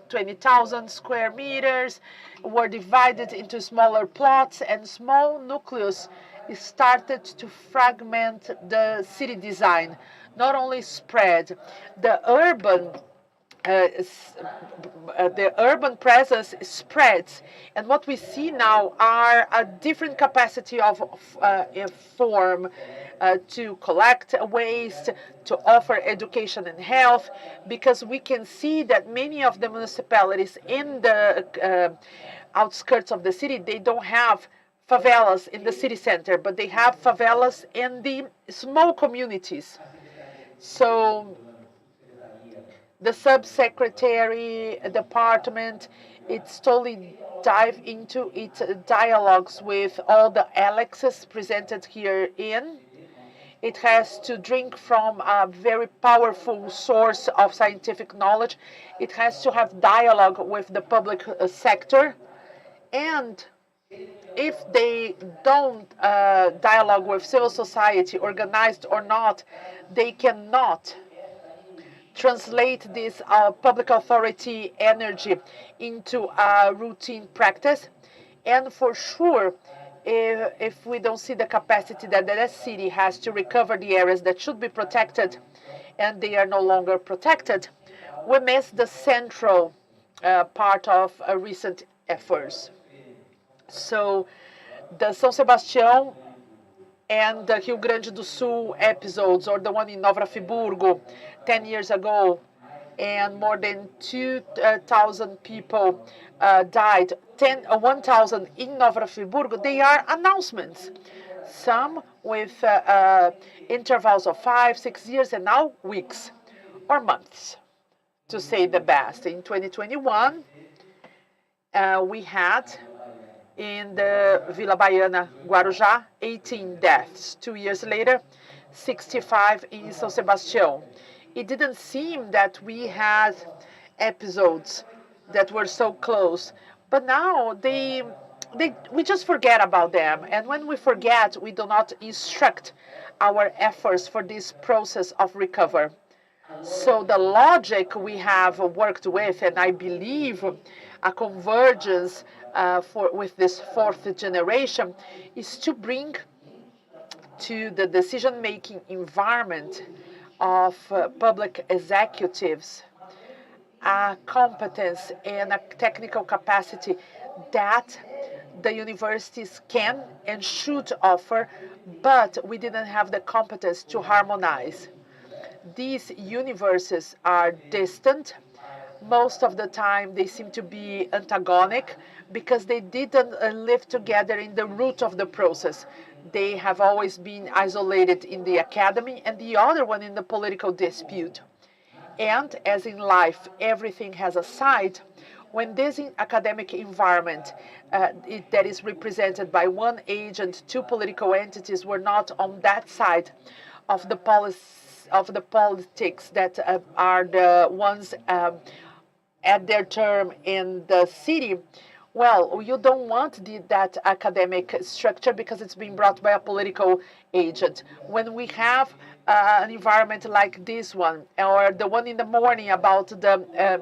20,000 square meters, were divided into smaller plots and small nucleus, it started to fragment the city design, not only spread. The urban presence spreads, and what we see now are a different capacity of form to collect waste, to offer education and health, because we can see that many of the municipalities in the outskirts of the city, they don't have favelas in the city center, but they have favelas in the small communities. So the subsecretary department, it's totally dive into its dialogues with all the Alexes presented here in. It has to drink from a very powerful source of scientific knowledge. It has to have dialogue with the public sector. And if they don't dialogue with civil society, organized or not, they cannot translate this public authority energy into a routine practice. And for sure, if we don't see the capacity that the city has to recover the areas that should be protected, and they are no longer protected, we miss the central part of recent efforts. So the São Sebastião and the Rio Grande do Sul episodes, or the one in Nova Friburgo 10 years ago, and more than 2,000 people died, 1,000 in Nova Friburgo, they are announcements. Some with intervals of 5-6 years, and now weeks or months, to say the best. In 2021, we had in the Vila Baiana, Guarujá, 18 deaths. 2 years later, 65 in São Sebastião. it didn't seem that we had episodes that were so close. But now we just forget about them. And when we forget, we do not instruct our efforts for this process of recovery. So the logic we have worked with, and I believe a convergence with this fourth generation, is to bring to the decision-making environment of public executives a competence and a technical capacity that the universities can and should offer, but we didn't have the competence to harmonize. These universes are distant. Most of the time they seem to be antagonic because they didn't live together in the root of the process. They have always been isolated in the academy and the other one in the political dispute. And as in life, everything has a side. When this academic environment that is represented by one agent, two political entities were not on that side of the politics that are the ones at their term in the city, well, you don't want that academic structure because it's being brought by a political agent. When we have an environment like this one, or the one in the morning about the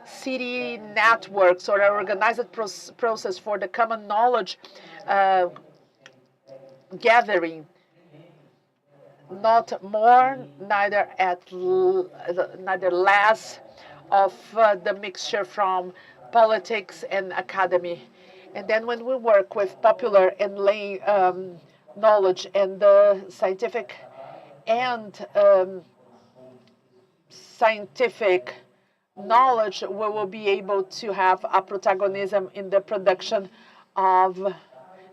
city networks or an organized process for the common knowledge gathering, not more, neither less of the mixture from politics and academy. And then when we work with popular and lay knowledge and the scientific knowledge, we will be able to have a protagonism in the production of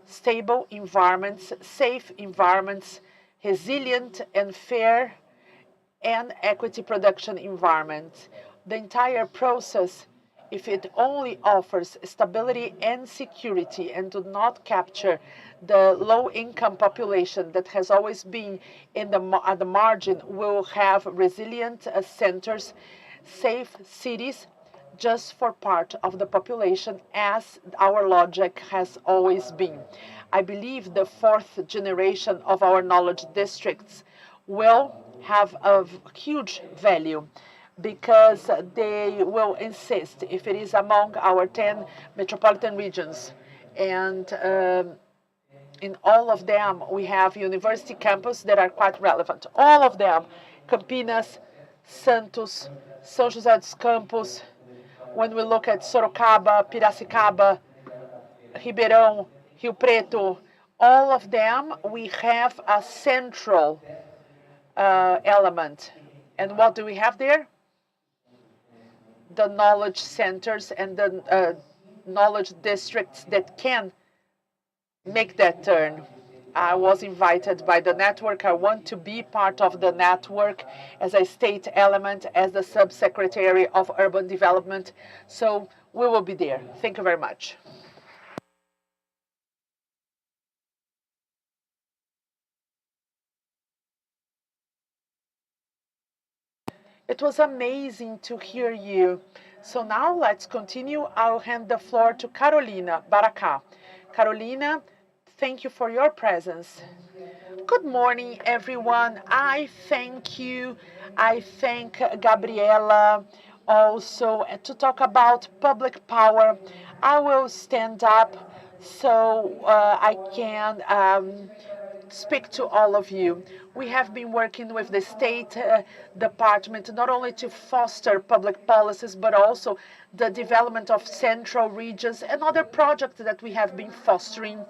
stable environments, safe environments, resilient and fair and equity production environment. The entire process, if it only offers stability and security and do not capture the low-income population that has always been at the margin, will have resilient centers, safe cities, just for part of the population, as our logic has always been. I believe the fourth generation of our knowledge districts will have a huge value because they will insist, if it is among our 10 metropolitan regions, and in all of them we have university campus that are quite relevant. All of them, Campinas, Santos, São José dos Campos, when we look at Sorocaba, Piracicaba, Ribeirão, Rio Preto, all of them, we have a central element. And what do we have there? The knowledge centers and the knowledge districts that can make that turn. I was invited by the network. I want to be part of the network as a state element, as the subsecretary of urban development. So we will be there. Thank you very much. It was amazing to hear you. So now let's continue. I'll hand the floor to Carolina Baracá. Carolina, thank you for your presence. Good morning, everyone. I thank you. I thank Gabriela also to talk about public power. I will stand up so I can speak to all of you. We have been working with the State Department not only to foster public policies, but also the development of central regions and other projects that we have been fostering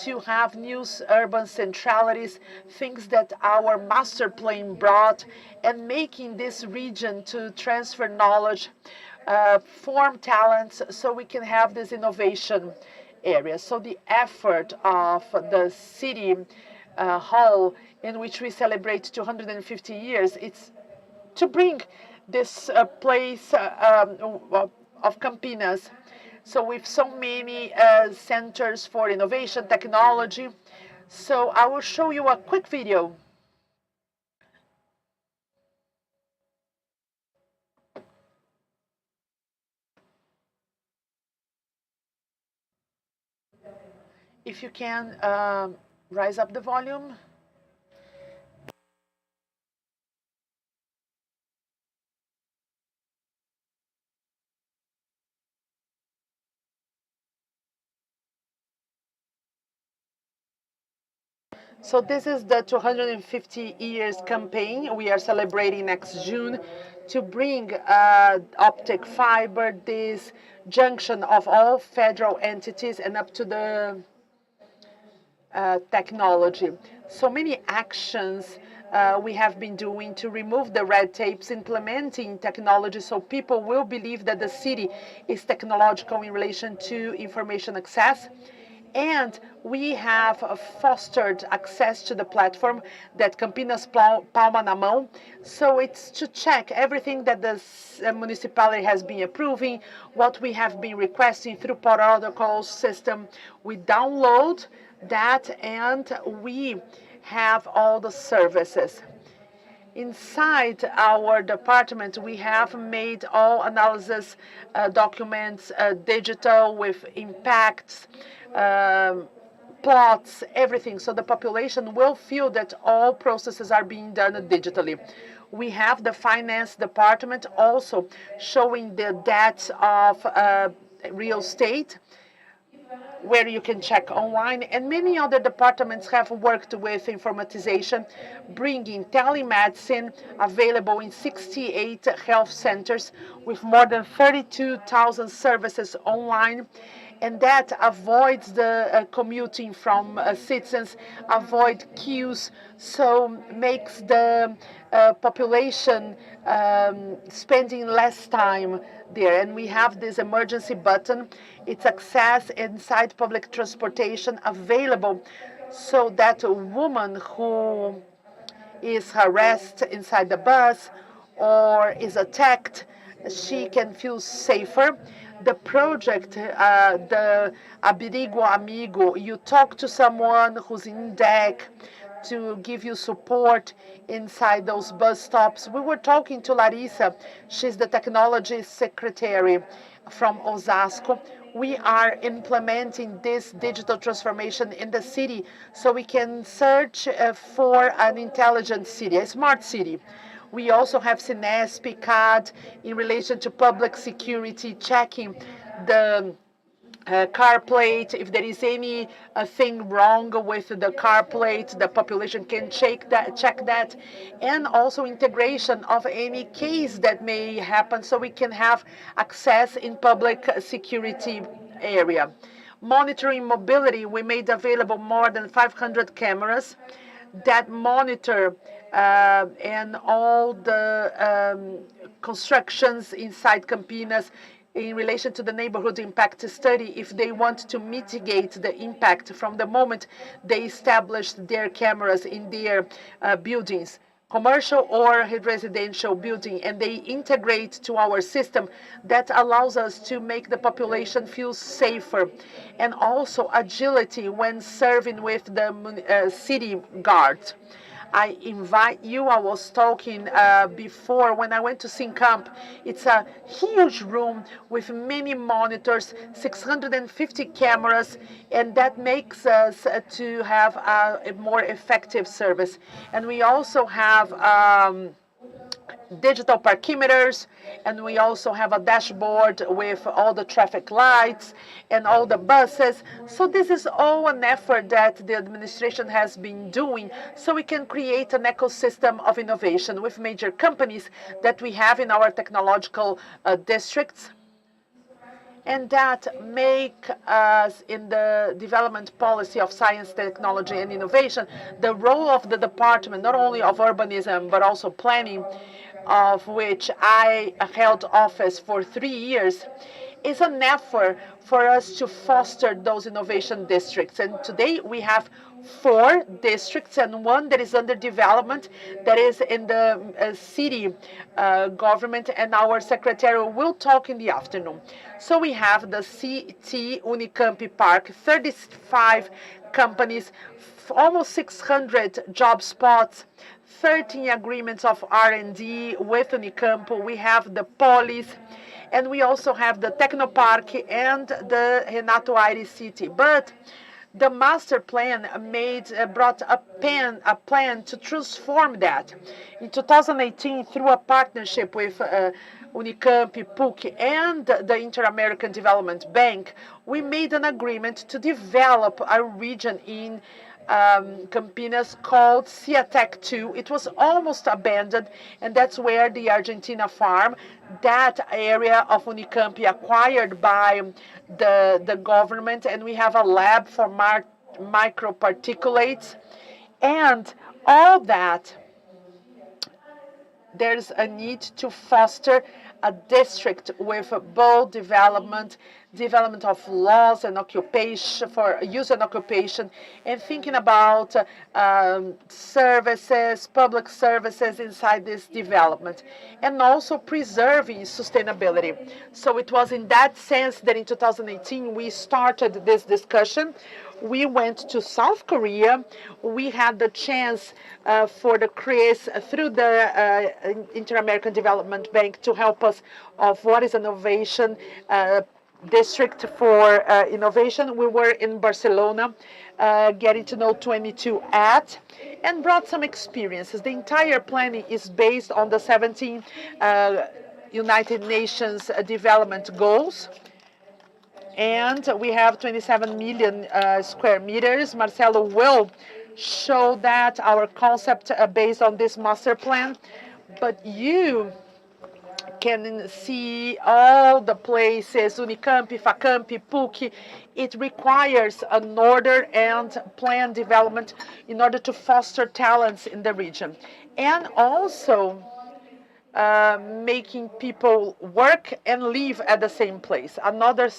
to have new urban centralities, things that our master plan brought, and making this region to transfer knowledge, form talents, so we can have this innovation area. So the effort of the city hall, in which we celebrate 250 years, it's to bring this place of Campinas. So with so many centers for innovation, technology. So I will show you a quick video. If you can rise up the volume. So this is the 250 years campaign we are celebrating next June to bring optic fiber, this junction of all federal entities and up to the technology. So many actions we have been doing to remove the red tapes, implementing technology so people will believe that the city is technological in relation to information access. And we have fostered access to the platform that Campinas Palma na Mão. So it's to check everything that the municipality has been approving, what we have been requesting through protocols system. We download that and we have all the services. Inside our department, we have made all analysis documents digital with impacts, plots, everything. So the population will feel that all processes are being done digitally. We have the finance department also showing the debts of real estate, where you can check online, and many other departments have worked with informatization, bringing telemedicine available in 68 health centers with more than 32,000 services online. And that avoids the commuting from citizens, avoid queues, so makes the population spending less time there. And we have this emergency button. It's access inside public transportation available so that a woman who is harassed inside the bus or is attacked, she can feel safer. The project, the Abrigo Amigo, you talk to someone who's in deck to give you support inside those bus stops. We were talking to Larissa. She's the technology secretary from Osasco. We are implementing this digital transformation in the city so we can search for an intelligent city, a smart city. We also have Sinesp, CAD in relation to public security, checking the car plate. If there is any thing wrong with the car plate, the population can check that, and also integration of any case that may happen so we can have access in public security area. Monitoring mobility, we made available more than 500 cameras that monitor and all the constructions inside Campinas in relation to the neighborhood impact study, if they want to mitigate the impact from the moment they established their cameras in their buildings, commercial or residential building, and they integrate to our system that allows us to make the population feel safer, and also agility when serving with the city guards. I invite you, I was talking before when I went to Sincamp. It's a huge room with many monitors, 650 cameras, and that makes us to have a more effective service. And we also have digital parkimeters, and we also have a dashboard with all the traffic lights and all the buses. So this is all an effort that the administration has been doing so we can create an ecosystem of innovation with major companies that we have in our technological districts, and that make us in the development policy of science, technology, and innovation, the role of the department, not only of urbanism, but also planning, of which I held office for 3 years, is an effort for us to foster those innovation districts. And today we have 4 districts and 1 that is under development, that is in the city government, and our secretary will talk in the afternoon. So we have the CT Unicamp Park, 35 companies, almost 600 job spots, 13 agreements of R&D with Unicamp. We have the Polis, and we also have the Technopark and the Renato Aires City. But the master plan brought a plan to transform that. In 2018, through a partnership with Unicamp, PUC, and the Inter-American Development Bank, we made an agreement to develop a region in Campinas called Ciatec 2. It was almost abandoned, and that's where the Argentina farm, that area of Unicamp, acquired by the government, and we have a lab for microparticulates, and all that. There's a need to foster a district with bold development of laws and occupation, for use and occupation, and thinking about services, public services inside this development, and also preserving sustainability. So it was in that sense that in 2018 we started this discussion. We went to South Korea. We had the chance for the CRIS through the Inter-American Development Bank to help us of what is innovation district for innovation. We were in Barcelona getting to know 22 and brought some experiences. The entire planning is based on the 17 United Nations Development Goals. And we have 27 million square meters. Marcelo will show that our concept based on this master plan. But you can see all the places, Unicamp, FACAMP, PUC. It requires an order and plan development in order to foster talents in the region. And also making people work and live at the same place. Another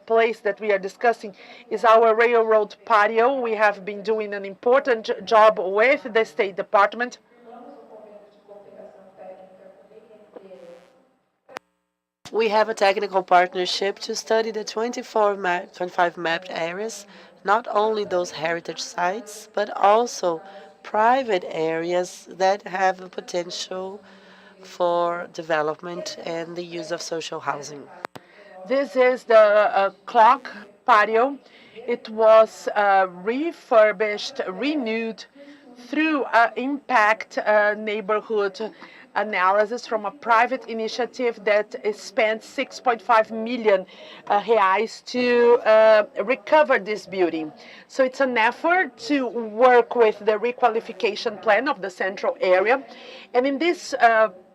place that we are discussing is our railroad patio. We have been doing an important job with the State Department. We have a technical partnership to study the 25 mapped areas, not only those heritage sites, but also private areas that have a potential for development and the use of social housing. This is the clock patio. It was refurbished, renewed through impact neighborhood analysis from a private initiative that spent 6.5 million reais to recover this building. So it's an effort to work with the requalification plan of the central area. And in this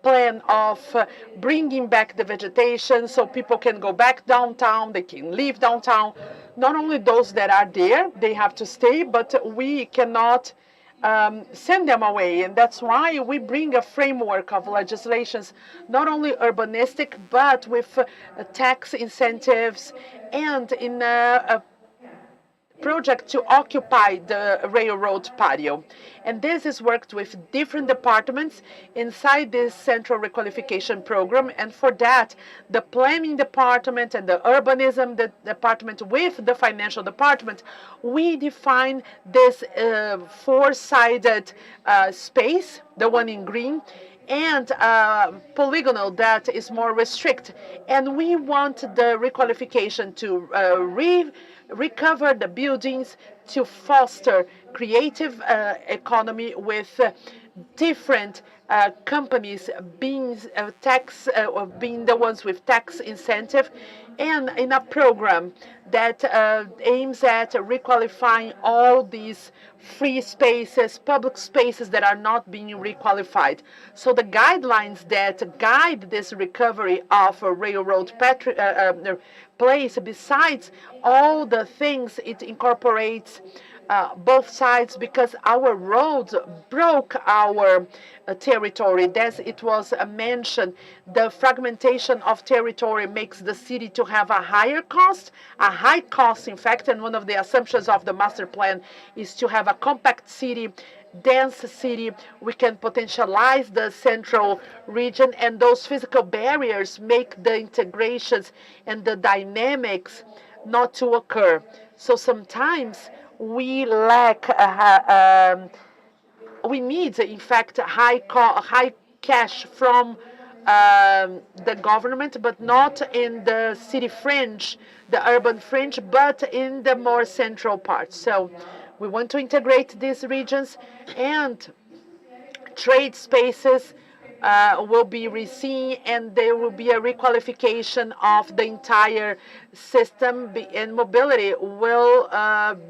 plan of bringing back the vegetation so people can go back downtown, they can live downtown. Not only those that are there, they have to stay, but we cannot send them away. And that's why we bring a framework of legislations, not only urbanistic, but with tax incentives and in a project to occupy the railroad patio. And this is worked with different departments inside this central requalification program. And for that, the planning department and the urbanism department with the financial department, we define this four-sided space, the one in green, and polygonal that is more restricted. And we want the requalification to recover the buildings to foster creative economy with different companies being being the ones with tax incentive, and in a program that aims at requalifying all these free spaces, public spaces that are not being requalified. So the guidelines that guide this recovery of a railroad place, besides all the things it incorporates both sides, because our roads broke our territory. As it was mentioned, the fragmentation of territory makes the city to have a high cost, in fact, and one of the assumptions of the master plan is to have a compact city, dense city. We can potentialize the central region, and those physical barriers make the integrations and the dynamics not to occur. So sometimes we lack, we need, in fact, high cash from the government, but not in the city fringe, the urban fringe, but in the more central parts. So we want to integrate these regions, and trade spaces will be reseen, and there will be a requalification of the entire system, and mobility will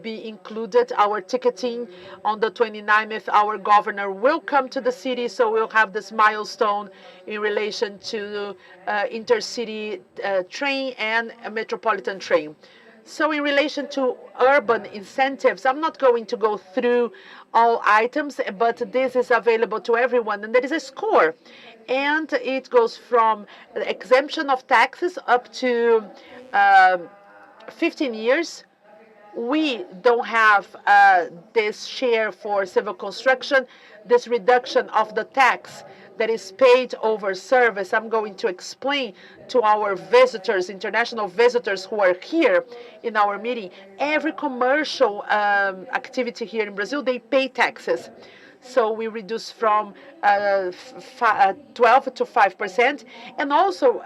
be included. Our ticketing on the 29th, our governor will come to the city, so we'll have this milestone in relation to intercity train and a metropolitan train. So in relation to urban incentives, I'm not going to go through all items, but this is available to everyone, and there is a score. And it goes from exemption of taxes up to 15 years. We don't have this share for civil construction, this reduction of the tax that is paid over service. I'm going to explain to our visitors, international visitors who are here in our meeting, every commercial activity here in Brazil, they pay taxes. So we reduce from 12 to 5%, and also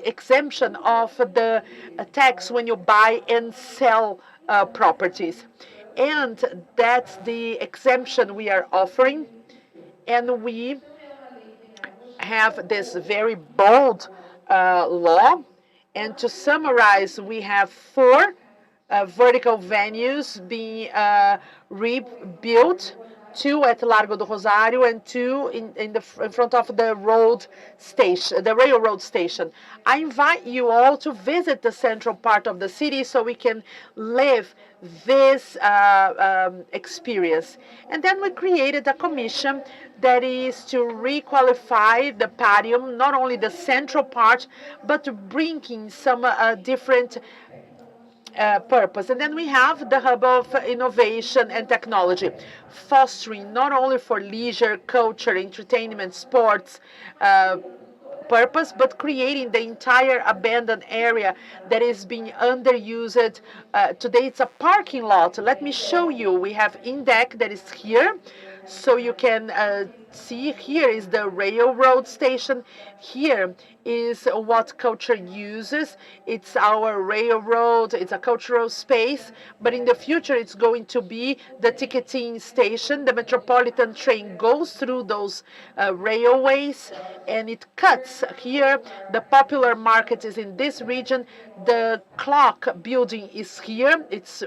exemption of the tax when you buy and sell properties. And that's the exemption we are offering. And we have this very bold law. And to summarize, we have 4 vertical venues being rebuilt, 2 at Largo do Rosário and 2 in front of the road station, the railroad station. I invite you all to visit the central part of the city so we can live this experience. And then we created a commission that is to requalify the patio, not only the central part, but to bring in some different purpose. And then we have the hub of innovation and technology, fostering not only for leisure, culture, entertainment, sports purpose, but creating the entire abandoned area that is being underused. Today it's a parking lot. Let me show you. We have Indec that is here. So you can see here is the railroad station. Here is what culture uses. It's our railroad. It's a cultural space. But in the future, it's going to be the ticketing station. The metropolitan train goes through those railways, and it cuts here. The popular market is in this region. The clock building is here. It's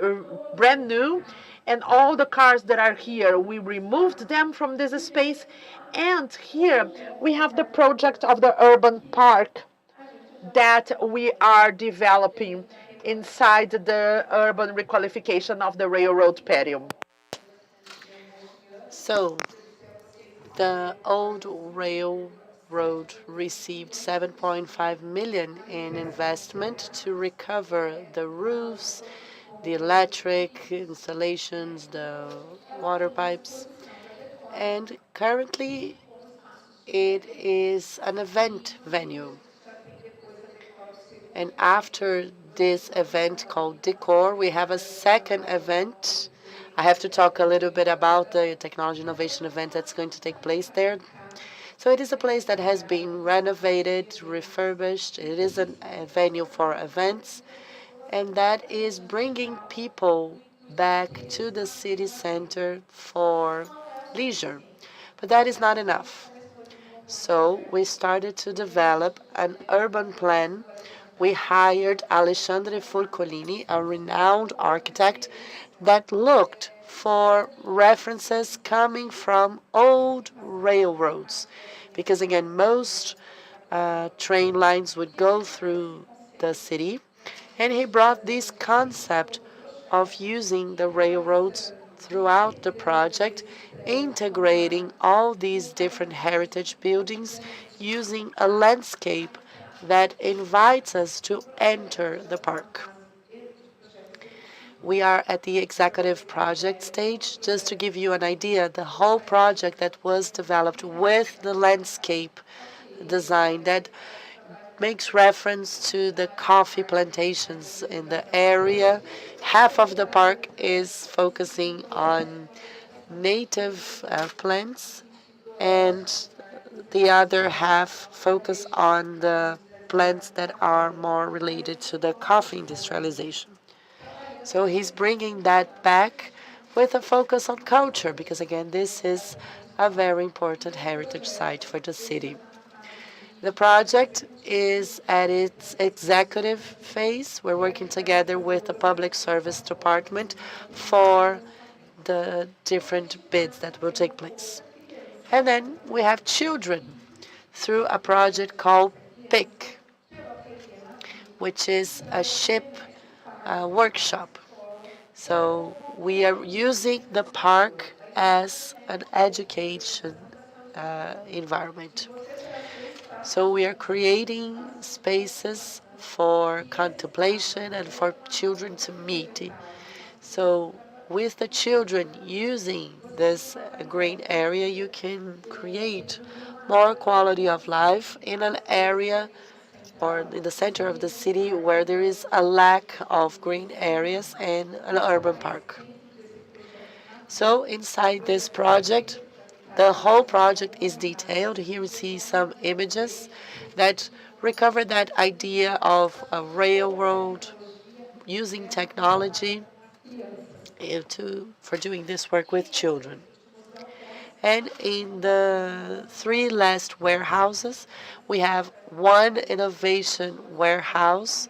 brand new. And all the cars that are here, we removed them from this space. And here we have the project of the urban park that we are developing inside the urban requalification of the railroad patio. So the old railroad received 7.5 million in investment to recover the roofs, the electric installations, the water pipes, and currently it is an event venue. And after this event called Decor, we have a second event. I have to talk a little bit about the technology innovation event that's going to take place there. So it is a place that has been renovated, refurbished. It is a venue for events, and that is bringing people back to the city center for leisure. But that is not enough. So we started to develop an urban plan. We hired Alexandre Furcolini, a renowned architect, that looked for references coming from old railroads. Because again, most train lines would go through the city. And he brought this concept of using the railroads throughout the project, integrating all these different heritage buildings using a landscape that invites us to enter the park. We are at the executive project stage. Just to give you an idea, the whole project that was developed with the landscape design that makes reference to the coffee plantations in the area. Half of the park is focusing on native plants, and the other half focus on the plants that are more related to the coffee industrialization. So he's bringing that back with a focus on culture, because again, this is a very important heritage site for the city. The project is at its executive phase. We're working together with the Public Service Department for the different bids that will take place. And then we have children through a project called PIC, which is a ship workshop. So we are using the park as an education environment. So we are creating spaces for contemplation and for children to meet. So with the children using this green area, you can create more quality of life in an area or in the center of the city where there is a lack of green areas and an urban park. So inside this project, the whole project is detailed. Here we see some images that recover that idea of a railroad using technology for doing this work with children. And in the 3 last warehouses, we have one innovation warehouse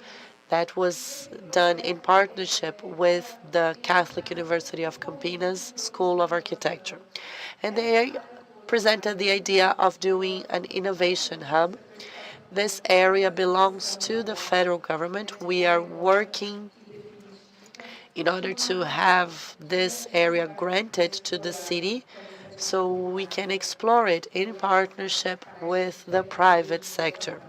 that was done in partnership with the Catholic University of Campinas School of Architecture. And they presented the idea of doing an innovation hub. This area belongs to the federal government. We are working in order to have this area granted to the city so we can explore it in partnership with the private sector.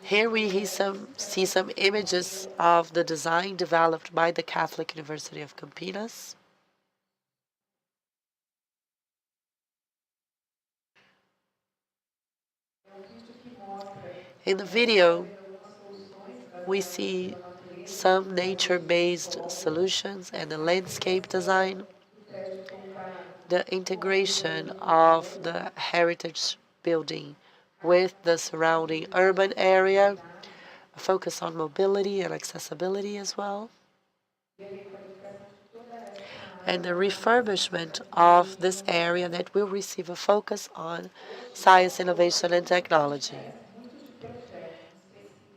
Here we see some images of the design developed by the Catholic University of Campinas. In the video, we see some nature-based solutions and the landscape design, the integration of the heritage building with the surrounding urban area, a focus on mobility and accessibility as well, and the refurbishment of this area that will receive a focus on science, innovation, and technology.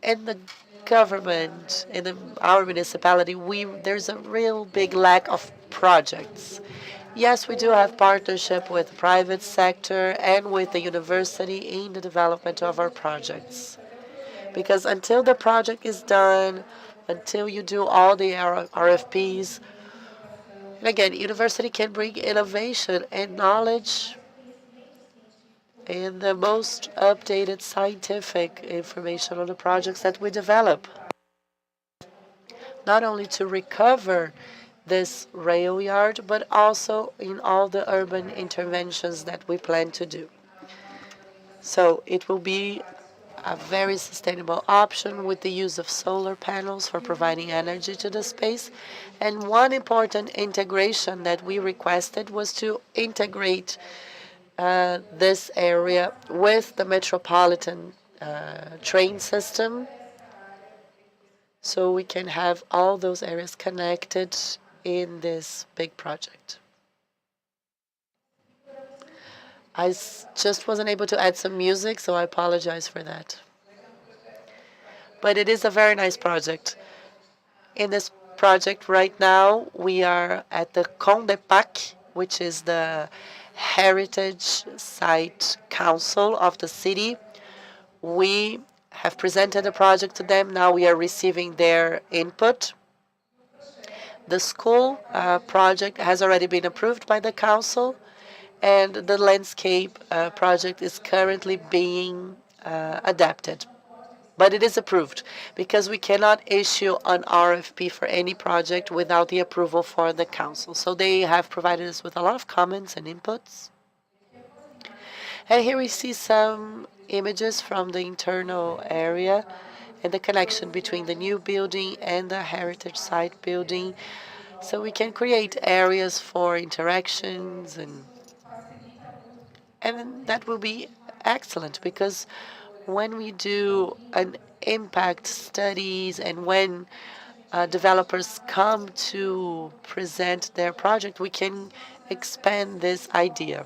In the government, in our municipality, there's a real big lack of projects. Yes, we do have partnership with the private sector and with the university in the development of our projects. Because until the project is done, until you do all the RFPs, and again, university can bring innovation and knowledge and the most updated scientific information on the projects that we develop. Not only to recover this rail yard, but also in all the urban interventions that we plan to do. So it will be a very sustainable option with the use of solar panels for providing energy to the space. And one important integration that we requested was to integrate this area with the metropolitan train system, so we can have all those areas connected in this big project. I just wasn't able to add some music, so I apologize for that. But it is a very nice project. In this project right now, we are at the CONDEPAC, which is the Heritage Site Council of the city. We have presented a project to them. Now we are receiving their input. The school project has already been approved by the council, and the landscape project is currently being adapted. But it is approved because we cannot issue an RFP for any project without the approval for the council. So they have provided us with a lot of comments and inputs. And here we see some images from the internal area and the connection between the new building and the heritage site building. So we can create areas for interactions And that will be excellent, because when we do an impact studies and when developers come to present their project, we can expand this idea.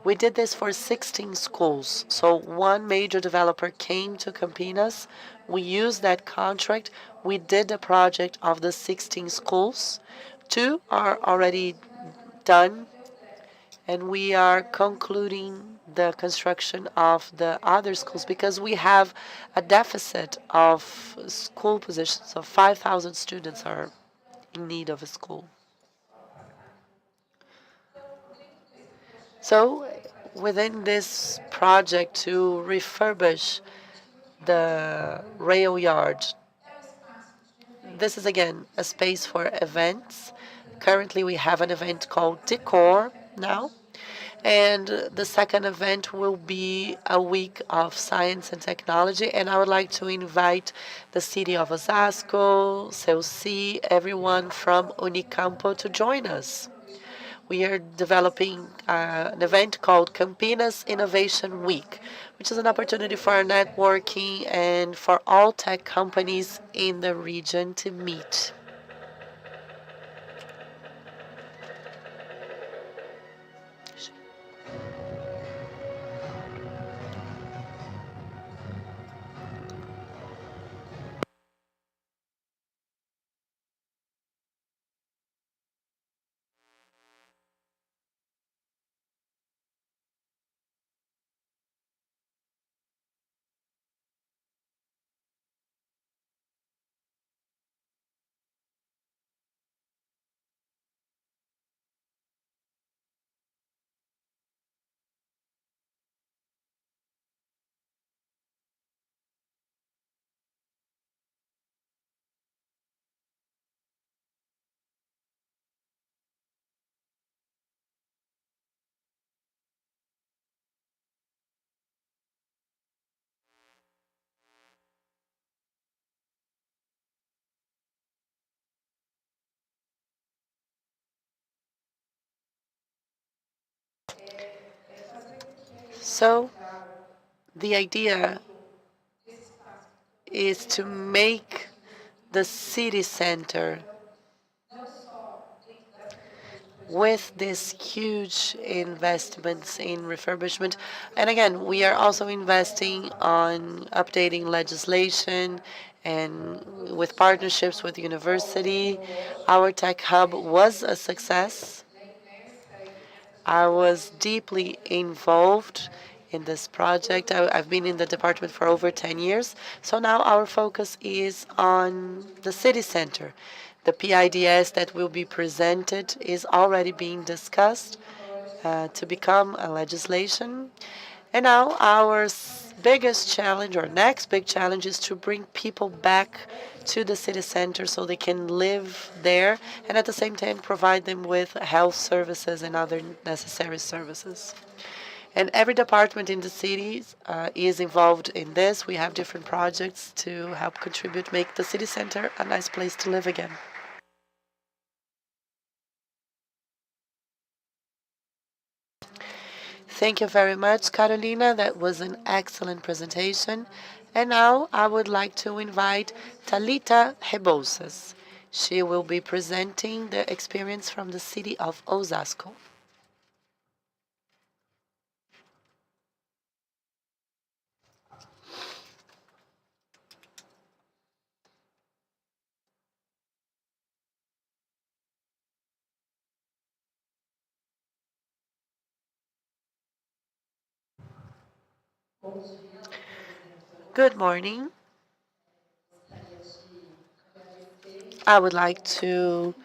We did this for 16 schools. So one major developer came to Campinas. We used that contract. We did the project of the 16 schools. 2 are already done, and we are concluding the construction of the other schools because we have a deficit of school positions. So 5,000 students are in need of a school. So within this project to refurbish the rail yard, this is again a space for events. Currently we have an event called Decor now, and the second event will be a week of science and technology, and I would like to invite the city of Osasco, CEUCI, everyone from Unicampo to join us. We are developing an event called Campinas Innovation Week, which is an opportunity for networking and for all tech companies in the region to meet. So the idea is to make the city center with these huge investments in refurbishment. And again, we are also investing on updating legislation and with partnerships with university. Our tech hub was a success. I was deeply involved in this project. I've been in the department for over 10 years. So now our focus is on the city center. The PIDS that will be presented is already being discussed to become a legislation. And now our biggest challenge, or next big challenge, is to bring people back to the city center so they can live there and at the same time provide them with health services and other necessary services. And every department in the cities is involved in this. We have different projects to help contribute, make the city center a nice place to live again. Thank you very much, Carolina. That was an excellent presentation. And now I would like to invite Thalita Rebouças. She will be presenting the experience from the city of Osasco. Good morning. I would like to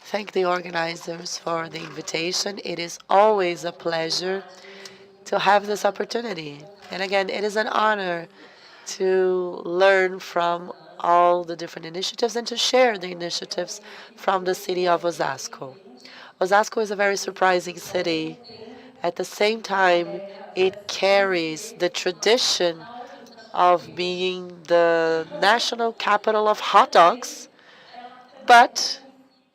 thank the organizers for the invitation. It is always a pleasure to have this opportunity. And again, it is an honor to learn from all the different initiatives and to share the initiatives from the city of Osasco. Osasco is a very surprising city. At the same time, it carries the tradition of being the national capital of hot dogs, but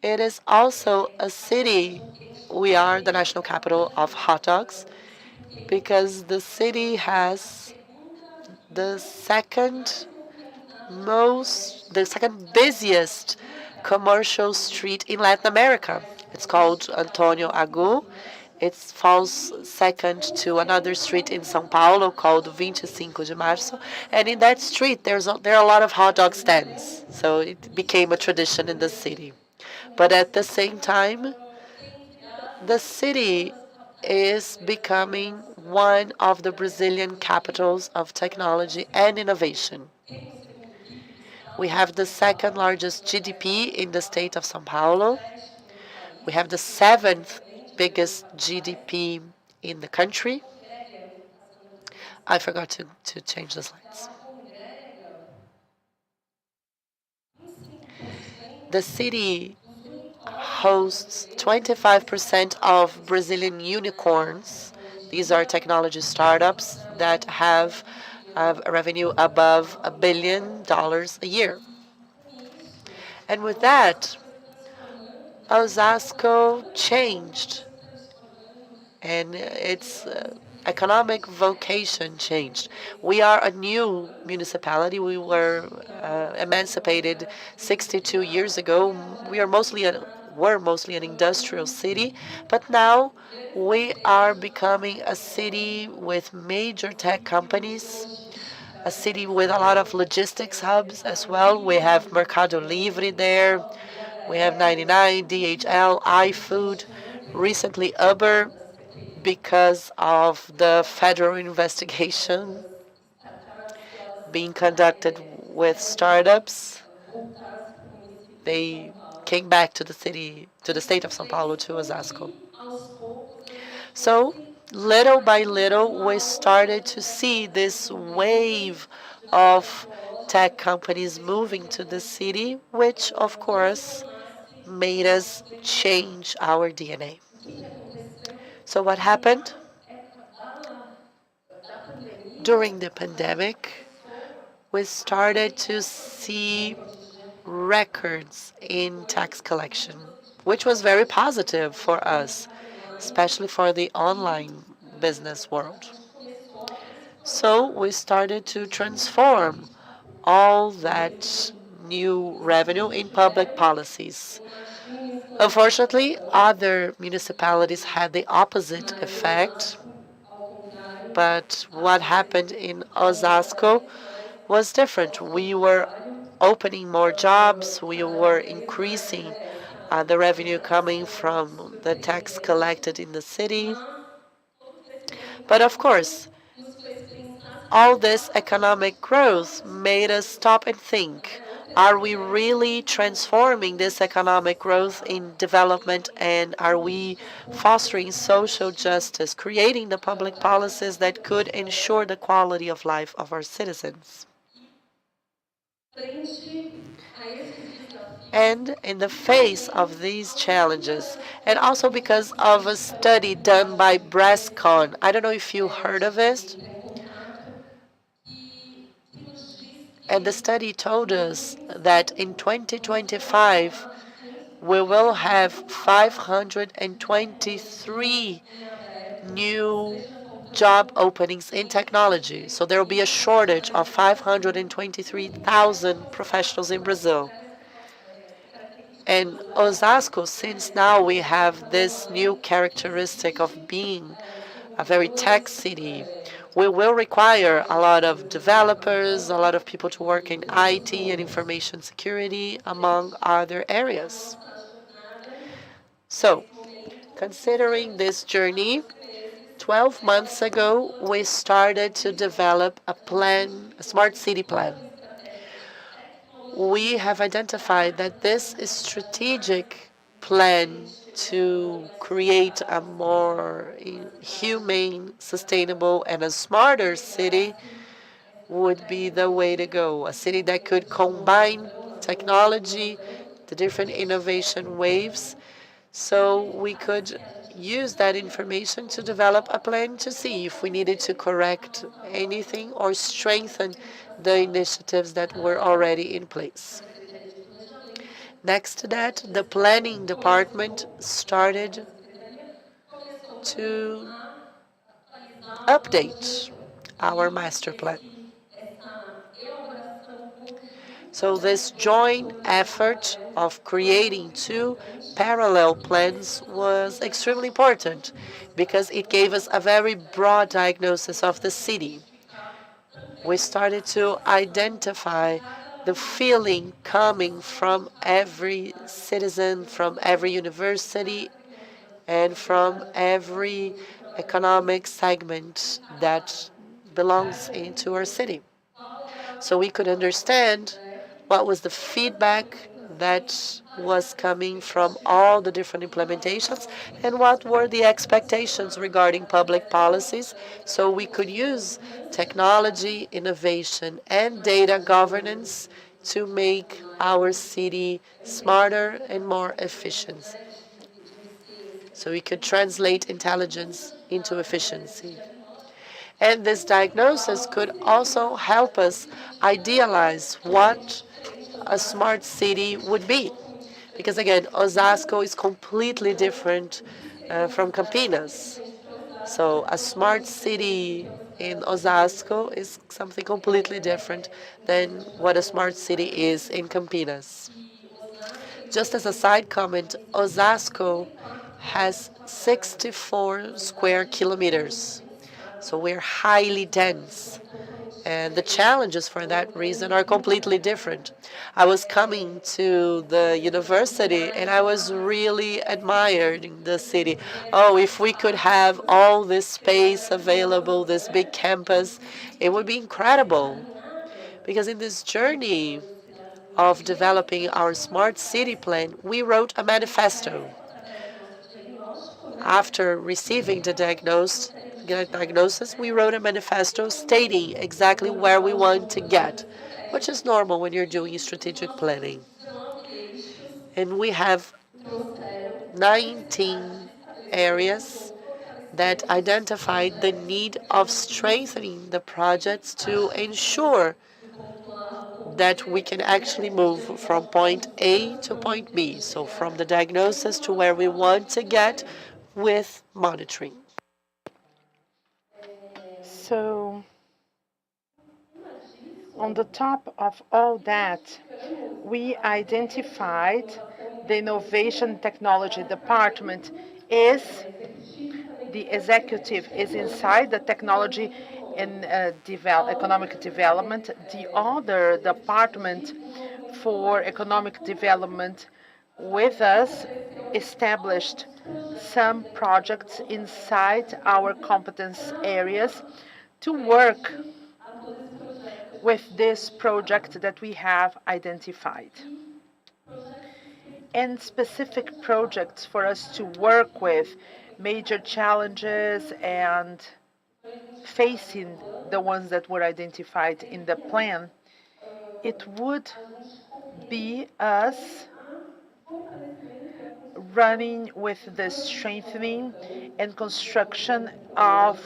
it is also a city. We are the national capital of hot dogs, because the city has the second busiest commercial street in Latin America. It's called Antonio Agu. It falls second to another street in São Paulo called 25 de Março. And in that street, there are a lot of hot dog stands. So it became a tradition in the city. But at the same time, the city is becoming one of the Brazilian capitals of technology and innovation. We have the second largest GDP in the state of São Paulo. We have the seventh biggest GDP in the country. I forgot to change the slides. The city hosts 25% of Brazilian unicorns. These are technology startups that have a revenue above $1 billion a year. And with that, Osasco changed, and its economic vocation changed. We are a new municipality. We were emancipated 62 years ago. We're mostly an industrial city, but now we are becoming a city with major tech companies, a city with a lot of logistics hubs as well. We have Mercado Livre there. We have 99, DHL, iFood, recently Uber, because of the federal investigation being conducted with startups. They came back to the city, to the state of São Paulo, to Osasco. So little by little, we started to see this wave of tech companies moving to the city, which of course made us change our DNA. So what happened? During the pandemic, we started to see records in tax collection, which was very positive for us, especially for the online business world. So we started to transform all that new revenue in public policies. Unfortunately, other municipalities had the opposite effect, but what happened in Osasco was different. We were opening more jobs, we were increasing the revenue coming from the tax collected in the city. But of course, all this economic growth made us stop and think, are we really transforming this economic growth in development, and are we fostering social justice, creating the public policies that could ensure the quality of life of our citizens? And in the face of these challenges, and also because of a study done by Brascon, I don't know if you heard of it, and the study told us that in 2025, we will have 523 new job openings in technology. So there will be a shortage of 523,000 professionals in Brazil. And Osasco, since now we have this new characteristic of being a very tech city, we will require a lot of developers, a lot of people to work in IT and information security, among other areas. So, considering this journey, 12 months ago, we started to develop a plan, a smart city plan. We have identified that this strategic plan to create a more humane, sustainable, and a smarter city would be the way to go. A city that could combine technology, the different innovation waves, so we could use that information to develop a plan to see if we needed to correct anything or strengthen the initiatives that were already in place. Next to that, the planning department started to update our master plan. So this joint effort of creating two parallel plans was extremely important because it gave us a very broad diagnosis of the city. We started to identify the feeling coming from every citizen, from every university, and from every economic segment that belongs into our city. So we could understand what was the feedback that was coming from all the different implementations and what were the expectations regarding public policies, so we could use technology, innovation, and data governance to make our city smarter and more efficient. So we could translate intelligence into efficiency. And this diagnosis could also help us idealize what a smart city would be. Because again, Osasco is completely different from Campinas. So a smart city in Osasco is something completely different than what a smart city is in Campinas. Just as a side comment, Osasco has 64 square kilometers. So we're highly dense. And the challenges for that reason are completely different. I was coming to the university and I was really admiring the city. Oh, if we could have all this space available, this big campus, it would be incredible. Because in this journey of developing our smart city plan, we wrote a manifesto. After receiving the diagnosis, we wrote a manifesto stating exactly where we want to get, which is normal when you're doing strategic planning. And we have 19 areas that identified the need of strengthening the projects to ensure that we can actually move from point A to point B, so from the diagnosis to where we want to get with monitoring. So, on the top of all that, we identified the Innovation Technology Department is the executive is inside the technology and economic development. The other department for economic development with us established some projects inside our competence areas to work with this project that we have identified. And specific projects for us to work with, major challenges and facing the ones that were identified in the plan, it would be us running with the strengthening and construction of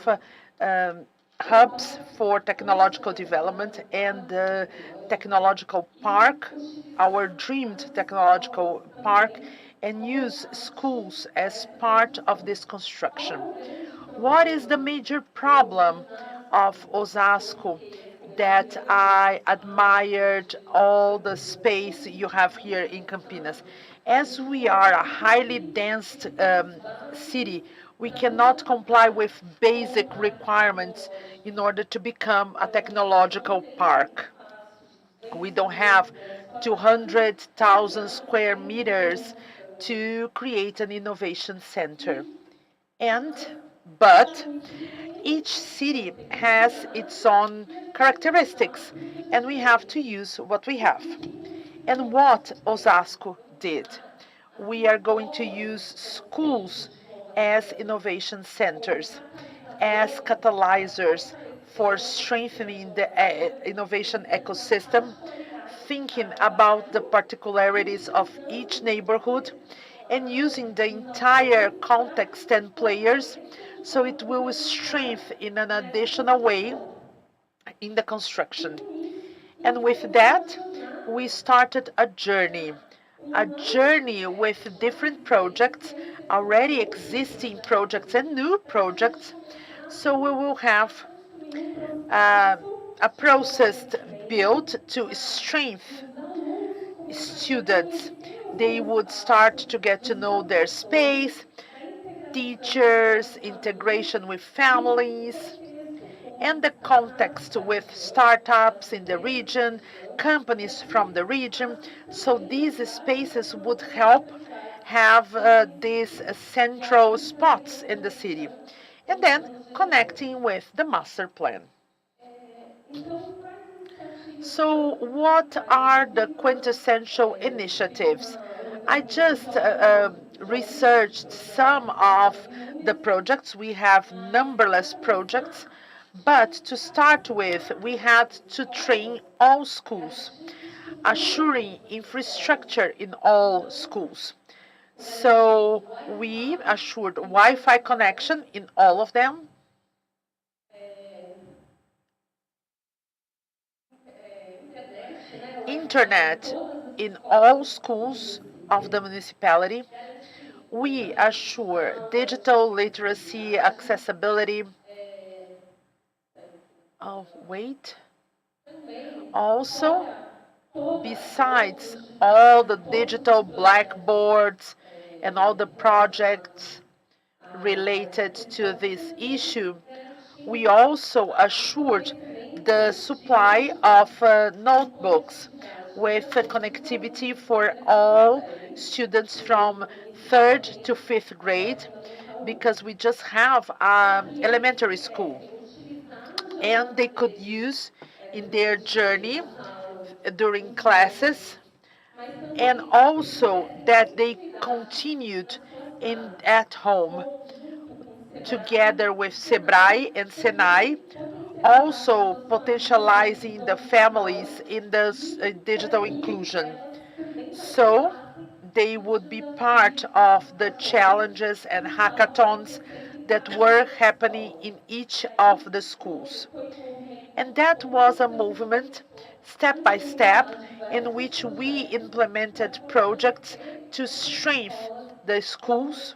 hubs for technological development and the technological park, our dreamed technological park, and use schools as part of this construction. What is the major problem of Osasco that I admired all the space you have here in Campinas? As we are a highly dense city, we cannot comply with basic requirements in order to become a technological park. We don't have 200,000 square meters to create an innovation center. But each city has its own characteristics, and we have to use what we have. And what Osasco did, we are going to use schools as innovation centers, as catalyzers for strengthening the innovation ecosystem, thinking about the particularities of each neighborhood, and using the entire context and players so it will strengthen in an additional way in the construction. And with that, we started a journey with different projects, already existing projects and new projects, So we will have a process built to strengthen students. They would start to get to know their space, teachers, integration with families, and the context with startups in the region, companies from the region. So these spaces would help have these central spots in the city. And then connecting with the master plan. So what are the quintessential initiatives? I just researched some of the projects. We have numberless projects, but to start with, we had to train all schools, assuring infrastructure in all schools. So we assured Wi-Fi connection in all of them. Internet in all schools of the municipality. We assure digital literacy, accessibility. Oh, wait. Also, besides all the digital blackboards and all the projects related to this issue, we also assured the supply of notebooks with connectivity for all students from 3rd to 5th grade, because we just have elementary school. And they could use in their journey during classes, and also that they continued at home together with SEBRAE and SENAI, also potentializing the families in the digital inclusion. So they would be part of the challenges and hackathons that were happening in each of the schools. And that was a movement, step by step, in which we implemented projects to strengthen the schools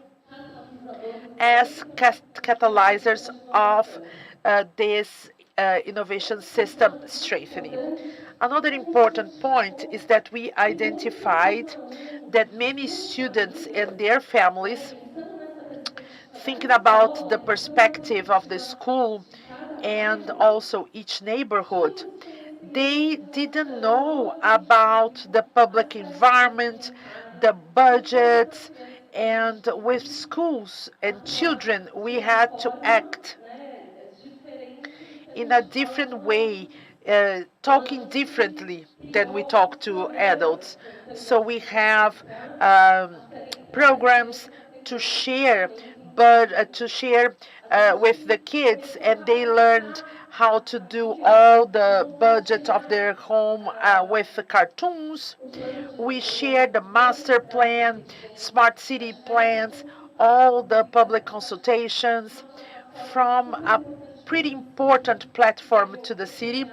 as catalyzers of this innovation system strengthening. Another important point is that we identified that many students and their families, thinking about the perspective of the school and also each neighborhood, they didn't know about the public environment, the budgets, and with schools and children, we had to act in a different way, talking differently than we talk to adults. So we have programs to share, but with the kids, and they learned how to do all the budget of their home with the cartoons. We shared the master plan, smart city plans, all the public consultations from a pretty important platform to the city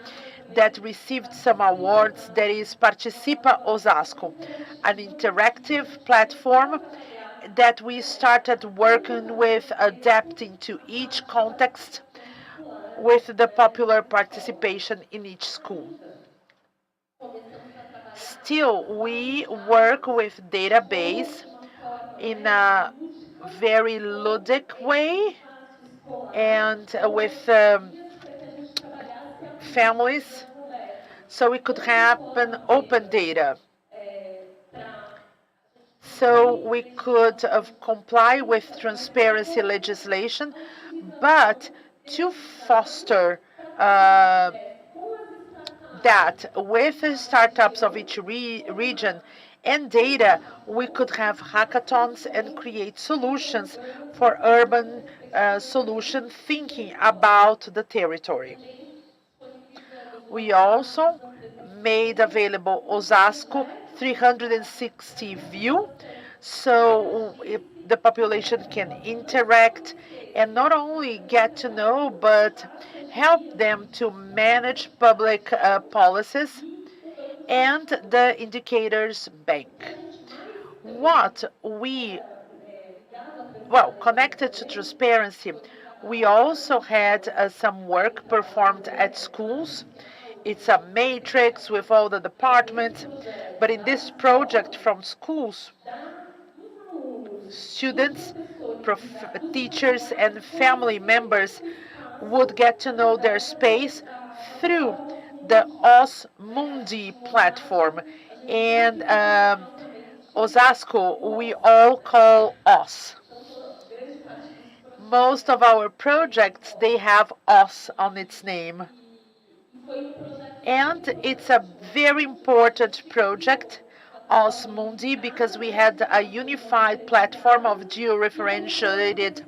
that received some awards, that is Participa Osasco, an interactive platform that we started working with, adapting to each context with the popular participation in each school. Still, we work with database in a very ludic way and with families, so we could have an open data. So we could comply with transparency legislation, but to foster that with the startups of each region and data, we could have hackathons and create solutions for urban solution thinking about the territory. We also made available Osasco 360 view, so the population can interact and not only get to know, but help them to manage public policies and the indicators bank. Connected to transparency, We also had some work performed at schools. It's a matrix with all the departments, but in this project from schools, students, teachers, and family members would get to know their space through the Os Mundi platform. And Osasco, we all call Os. Most of our projects, they have Os on its name. And it's a very important project, Os Mundi, because we had a unified platform of georeferentiated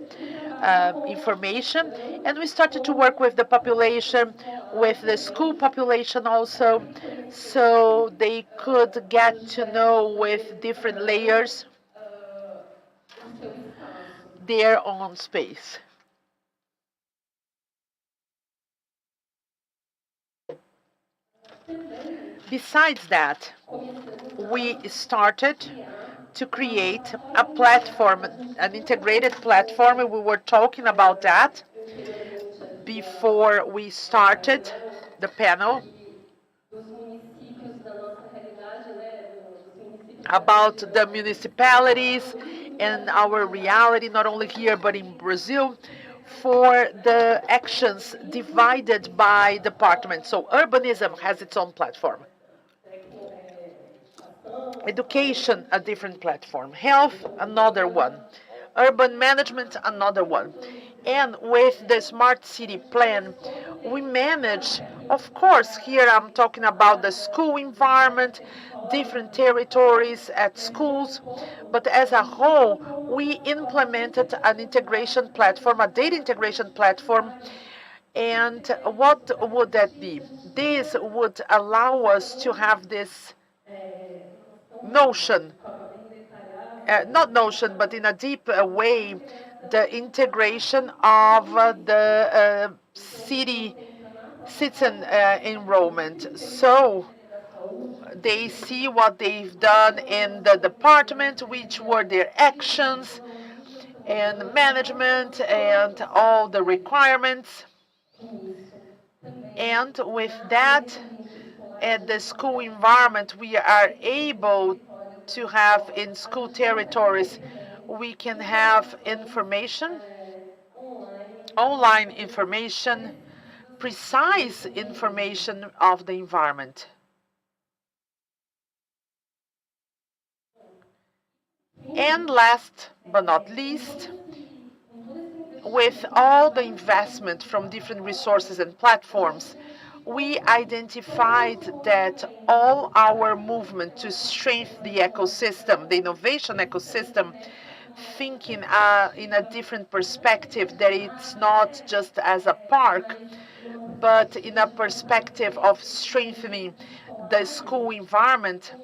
information, and we started to work with the population, with the school population also, so they could get to know with different layers their own space. Besides that, we started to create a platform, an integrated platform. We were talking about that before we started the panel, about the municipalities and our reality, not only here but in Brazil, for the actions divided by departments. So urbanism has its own platform. Education, a different platform. Health, another one. Urban management, another one. And with the smart city plan, we manage, of course, here I'm talking about the school environment, different territories at schools, but as a whole, we implemented an integration platform, a data integration platform. And what would that be? This would allow us to have this notion, not notion, but in a deep way, the integration of the citizen enrollment. So they see what they've done in the department, which were their actions and management and all the requirements. And with that, at the school environment, we are able to have in school territories, we can have information, online information, precise information of the environment. And last but not least, with all the investment from different resources and platforms, we identified that all our movement to strengthen the ecosystem, the innovation ecosystem, thinking in a different perspective, that it's not just as a park, but in a perspective of strengthening the school environment,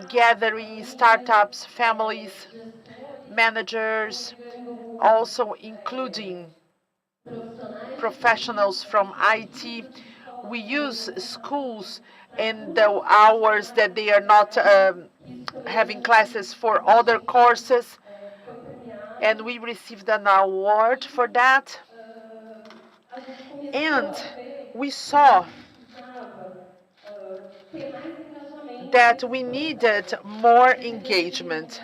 gathering startups, families, managers, also including professionals from IT. We use schools in the hours that they are not having classes for other courses, and we received an award for that. And we saw that we needed more engagement.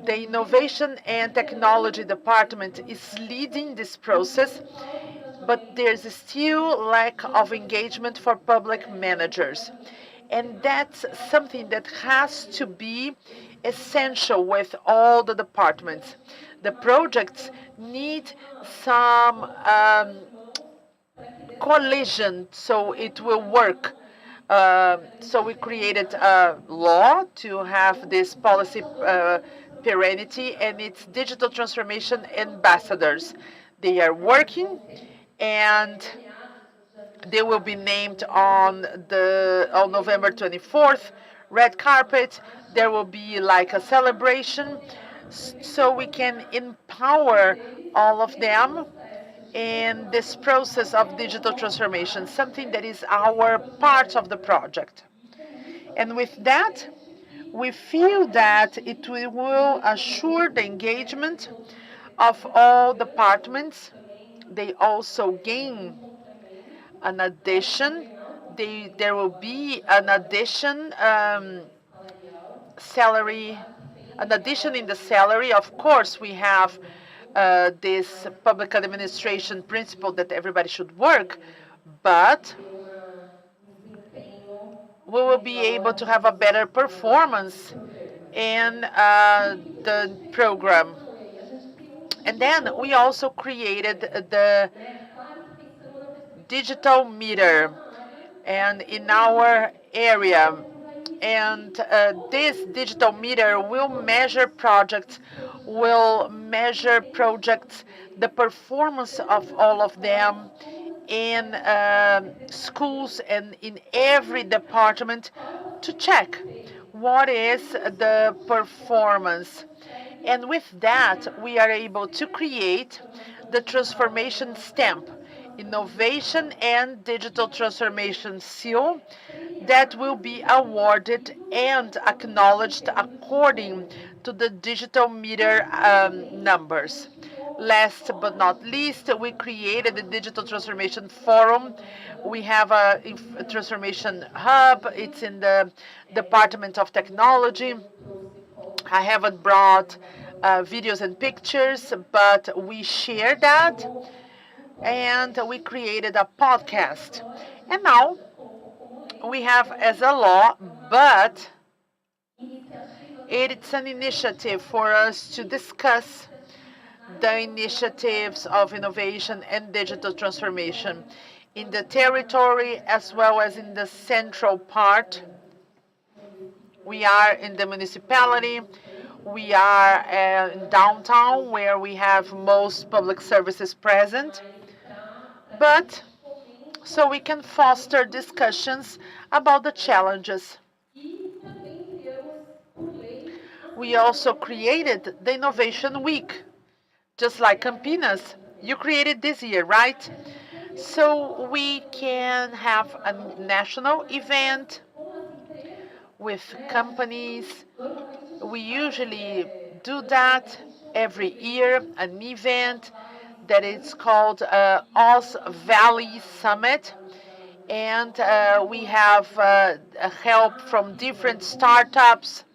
The Innovation and Technology Department is leading this process, but there's still lack of engagement for public managers. And that's something that has to be essential with all the departments. The projects need some collision so it will work. So we created a law to have this policy perennity, and it's digital transformation ambassadors. They are working, and they will be named on November 24th, red carpet. There will be like a celebration, so we can empower all of them in this process of digital transformation, something that is our part of the project. And with that, we feel that it will assure the engagement of all departments. They also gain an addition. There will be an addition salary, an addition in the salary. Of course, we have this public administration principle that everybody should work, but we will be able to have a better performance in the program. And then we also created the digital meter and in our area. And this digital meter will measure projects, the performance of all of them in schools and in every department to check what is the performance. And with that, we are able to create the transformation stamp, innovation and digital transformation seal, that will be awarded and acknowledged according to the digital meter numbers. Last but not least, we created the Digital Transformation Forum. We have a transformation hub. It's in the Department of Technology. I haven't brought videos and pictures, but we share that. And we created a podcast. And now we have as a law, but it's an initiative for us to discuss the initiatives of innovation and digital transformation in the territory as well as in the central part. We are in the municipality. We are in downtown where we have most public services present. But so we can foster discussions about the challenges. We also created the Innovation Week, just like Campinas. You created this year, right? So we can have a national event with companies. We usually do that every year, an event that is called Oz Valley Summit. And we have help from different startups.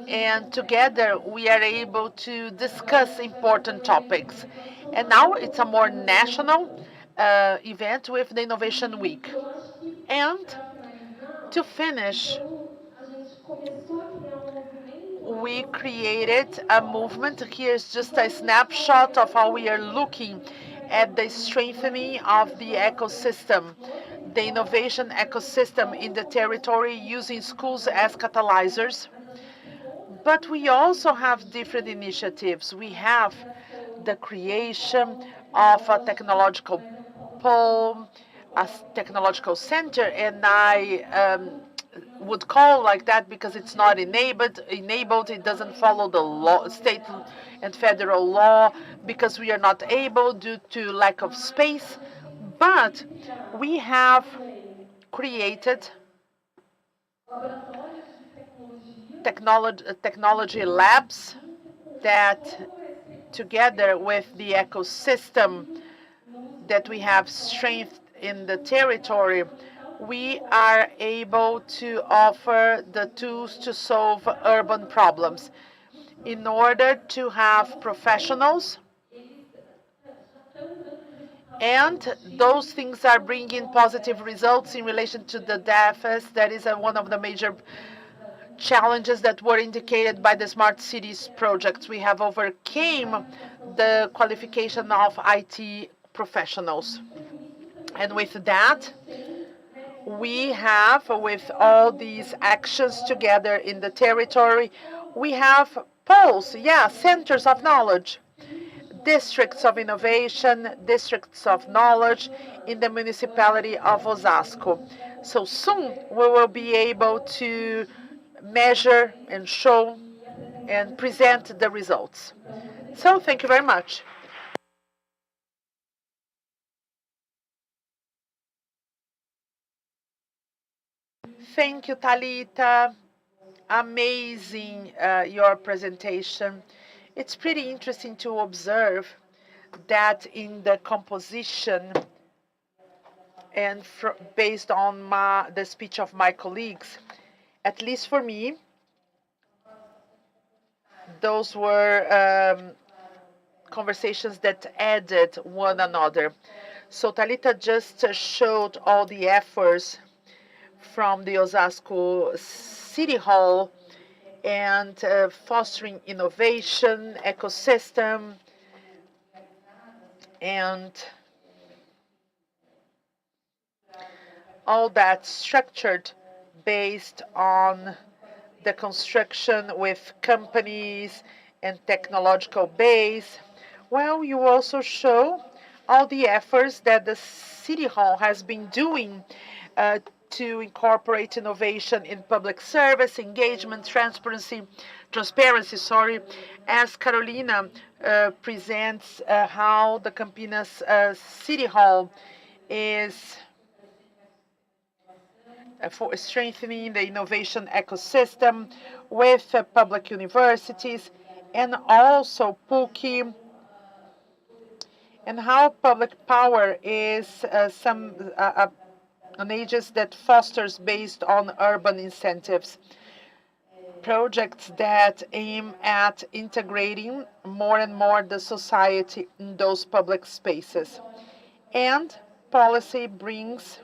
And together we are able to discuss important topics. And now it's a more national event with the Innovation Week. And to finish, we created a movement. Here's just a snapshot of how we are looking at the strengthening of the ecosystem, the innovation ecosystem in the territory, using schools as catalyzers. But we also have different initiatives. We have the creation of a technological pole, a technological center, and I would call like that because it's not enabled. It doesn't follow the law, state and federal law, because we are not able due to lack of space. But we have created technology labs that, together with the ecosystem that we have strength in the territory, we are able to offer the tools to solve urban problems in order to have professionals. And those things are bringing positive results in relation to the deficit. That is one of the major challenges that were indicated by the Smart Cities projects. We have overcame the qualification of IT professionals. And with that, we have, with all these actions together in the territory, we have poles, centers of knowledge, districts of innovation, districts of knowledge in the municipality of Osasco. So soon we will be able to measure and show and present the results. So thank you very much. Thank you, Talita. Amazing your presentation. It's pretty interesting to observe that in the composition and based on the speech of my colleagues, at least for me, those were conversations that added one another. So Talita just showed all the efforts from the Osasco City Hall and fostering innovation, ecosystem, and all that structured based on the construction with companies and technological base. Well, you also show all the efforts that the City Hall has been doing to incorporate innovation in public service, engagement, transparency, as Carolina presents how the Campinas City Hall is for strengthening the innovation ecosystem with public universities, and also PUC, and how public power is an agent that fosters based on urban incentives, projects that aim at integrating more and more the society in those public spaces. And policy brings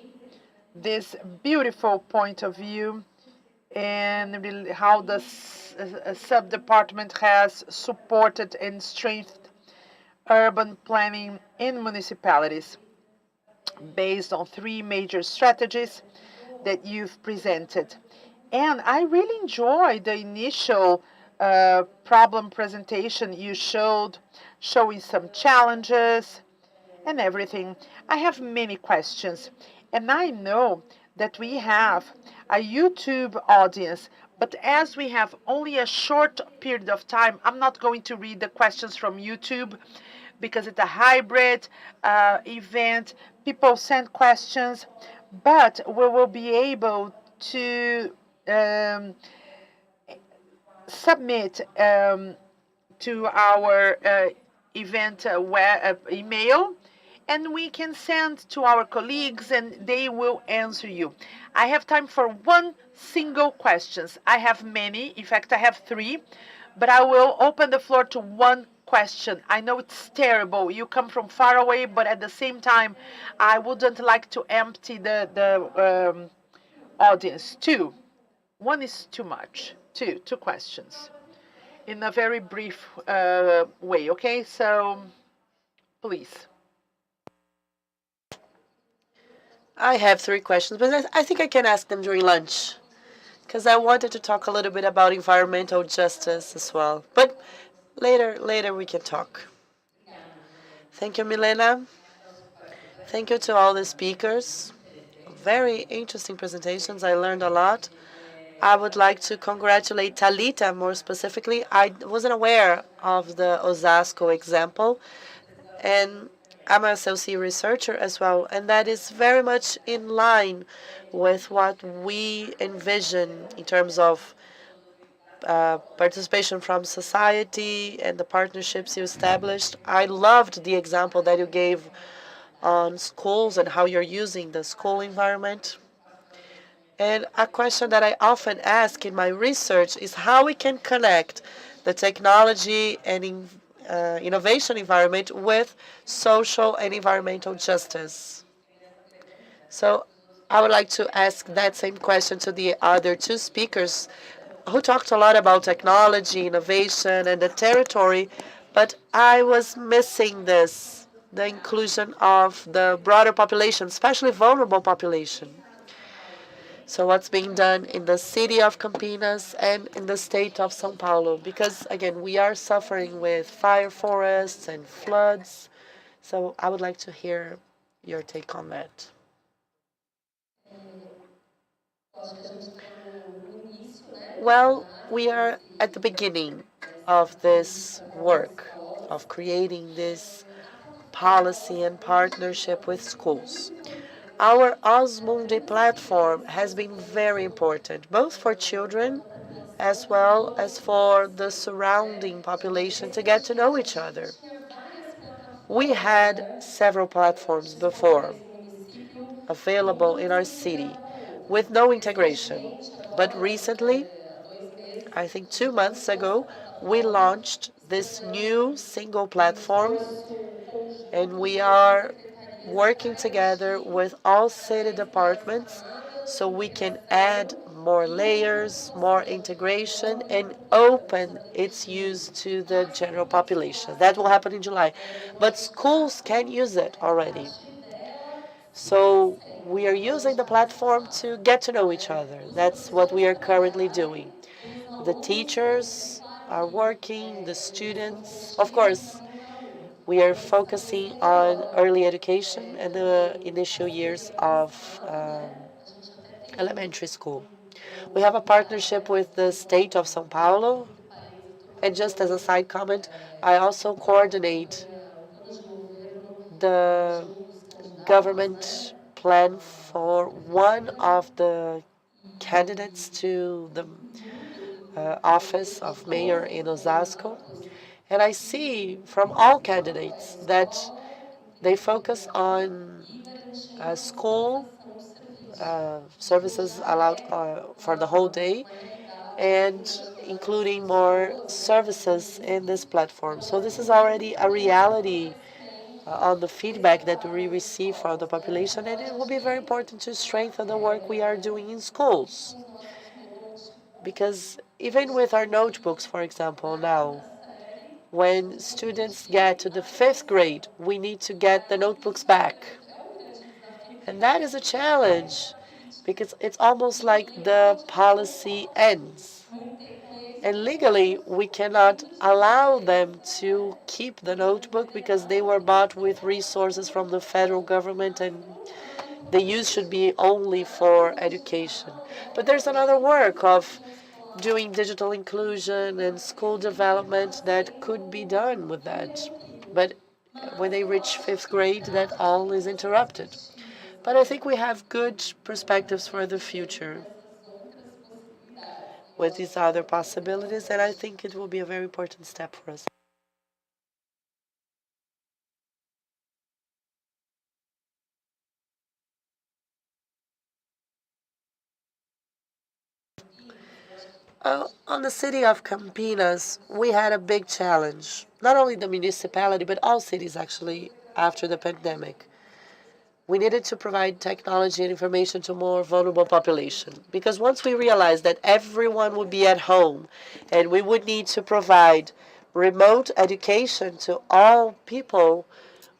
this beautiful point of view and how the sub-department has supported and strengthened urban planning in municipalities based on 3 major strategies that you've presented. And I really enjoyed the initial problem presentation you showed, showing some challenges and everything. I have many questions, and I know that we have a YouTube audience, but as we have only a short period of time, I'm not going to read the questions from YouTube because it's a hybrid event. People send questions, but we will be able to submit to our event email, and we can send to our colleagues and they will answer you. I have time for one single question. I have many, in fact I have 3, but I will open the floor to one question. I know it's terrible, you come from far away, but at the same time I wouldn't like to empty the audience. 2. One is too much. 2 questions in a very brief way, okay? So please. I have 3 questions, but I think I can ask them during lunch, because I wanted to talk a little bit about environmental justice as well. But later we can talk. Thank you, Milena. Thank you to all the speakers. Very interesting presentations. I learned a lot. I would like to congratulate Talita more specifically. I wasn't aware of the Osasco example, and I'm a CEUCI researcher as well, and that is very much in line with what we envision in terms of participation from society and the partnerships you established. I loved the example that you gave on schools and how you're using the school environment. And a question that I often ask in my research is how we can connect the technology and innovation environment with social and environmental justice. So I would like to ask that same question to the other 2 speakers who talked a lot about technology, innovation, and the territory, but I was missing this, the inclusion of the broader population, especially vulnerable population. So what's being done in the city of Campinas and in the state of São Paulo? Because, again, we are suffering with fire forests and floods. So I would like to hear your take on that. Well, we are at the beginning of this work, of creating this policy and partnership with schools. Our Osmundi platform has been very important, both for children as well as for the surrounding population to get to know each other. We had several platforms before available in our city with no integration. But recently, I think 2 months ago, we launched this new single platform, and we are working together with all city departments so we can add more layers, more integration, and open its use to the general population. That will happen in July. But schools can use it already. So we are using the platform to get to know each other. That's what we are currently doing. The teachers are working, the students. Of course, we are focusing on early education and the initial years of elementary school. We have a partnership with the state of São Paulo. And just as a side comment, I also coordinate the government plan for one of the candidates to the office of mayor in Osasco. And I see from all candidates that they focus on school services allowed for the whole day and including more services in this platform. So this is already a reality on the feedback that we receive from the population, and it will be very important to strengthen the work we are doing in schools. Because even with our notebooks, for example, now, when students get to the 5th grade, we need to get the notebooks back. And that is a challenge, because it's almost like the policy ends. And legally, we cannot allow them to keep the notebook because they were bought with resources from the federal government and the use should be only for education. But there's another work of doing digital inclusion and school development that could be done with that. But when they reach 5th grade, that all is interrupted. But I think we have good perspectives for the future with these other possibilities, and I think it will be a very important step for us. On the city of Campinas, we had a big challenge. Not only the municipality, but all cities actually after the pandemic. We needed to provide technology and information to more vulnerable population. Because once we realized that everyone would be at home and we would need to provide remote education to all people,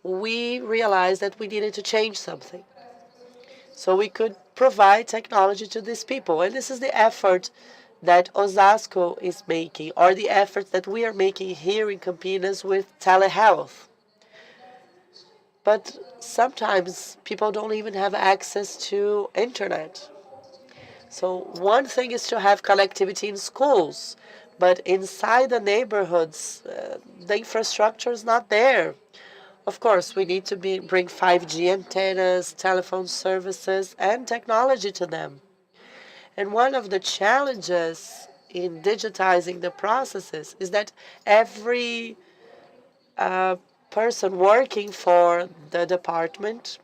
we realized that we needed to change something. So we could provide technology to these people. And this is the effort that Osasco is making, or the efforts that we are making here in Campinas with telehealth. But sometimes people don't even have access to internet. So one thing is to have connectivity in schools, but inside the neighborhoods, the infrastructure is not there. Of course, we need to bring 5G antennas, telephone services, and technology to them. And one of the challenges in digitizing the processes is that every person working for the department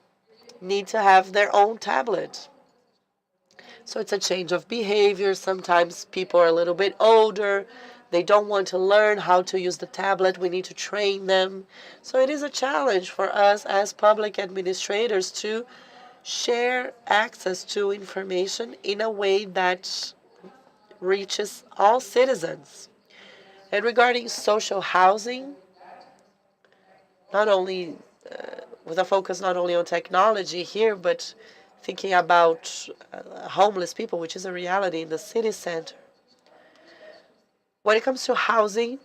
need to have their own tablet. So it's a change of behavior. Sometimes people are a little bit older. They don't want to learn how to use the tablet. We need to train them. So it is a challenge for us as public administrators to share access to information in a way that reaches all citizens. And regarding social housing, not only with a focus not only on technology here, but thinking about homeless people, which is a reality in the city center. When it comes to housing,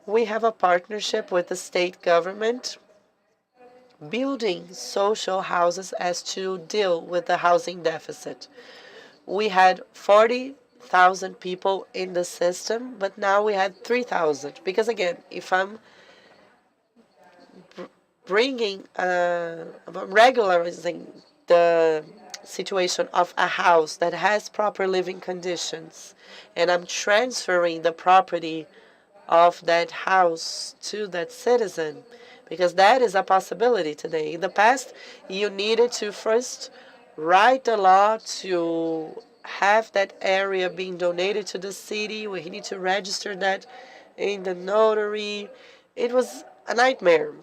we have a partnership with the state government building social houses as to deal with the housing deficit. We had 40,000 people in the system, but now we had 3,000. Because again, if I'm regularizing the situation of a house that has proper living conditions, and I'm transferring the property of that house to that citizen, because that is a possibility today. In the past, you needed to first write a law to have that area being donated to the city. We need to register that in the notary. It was a nightmare.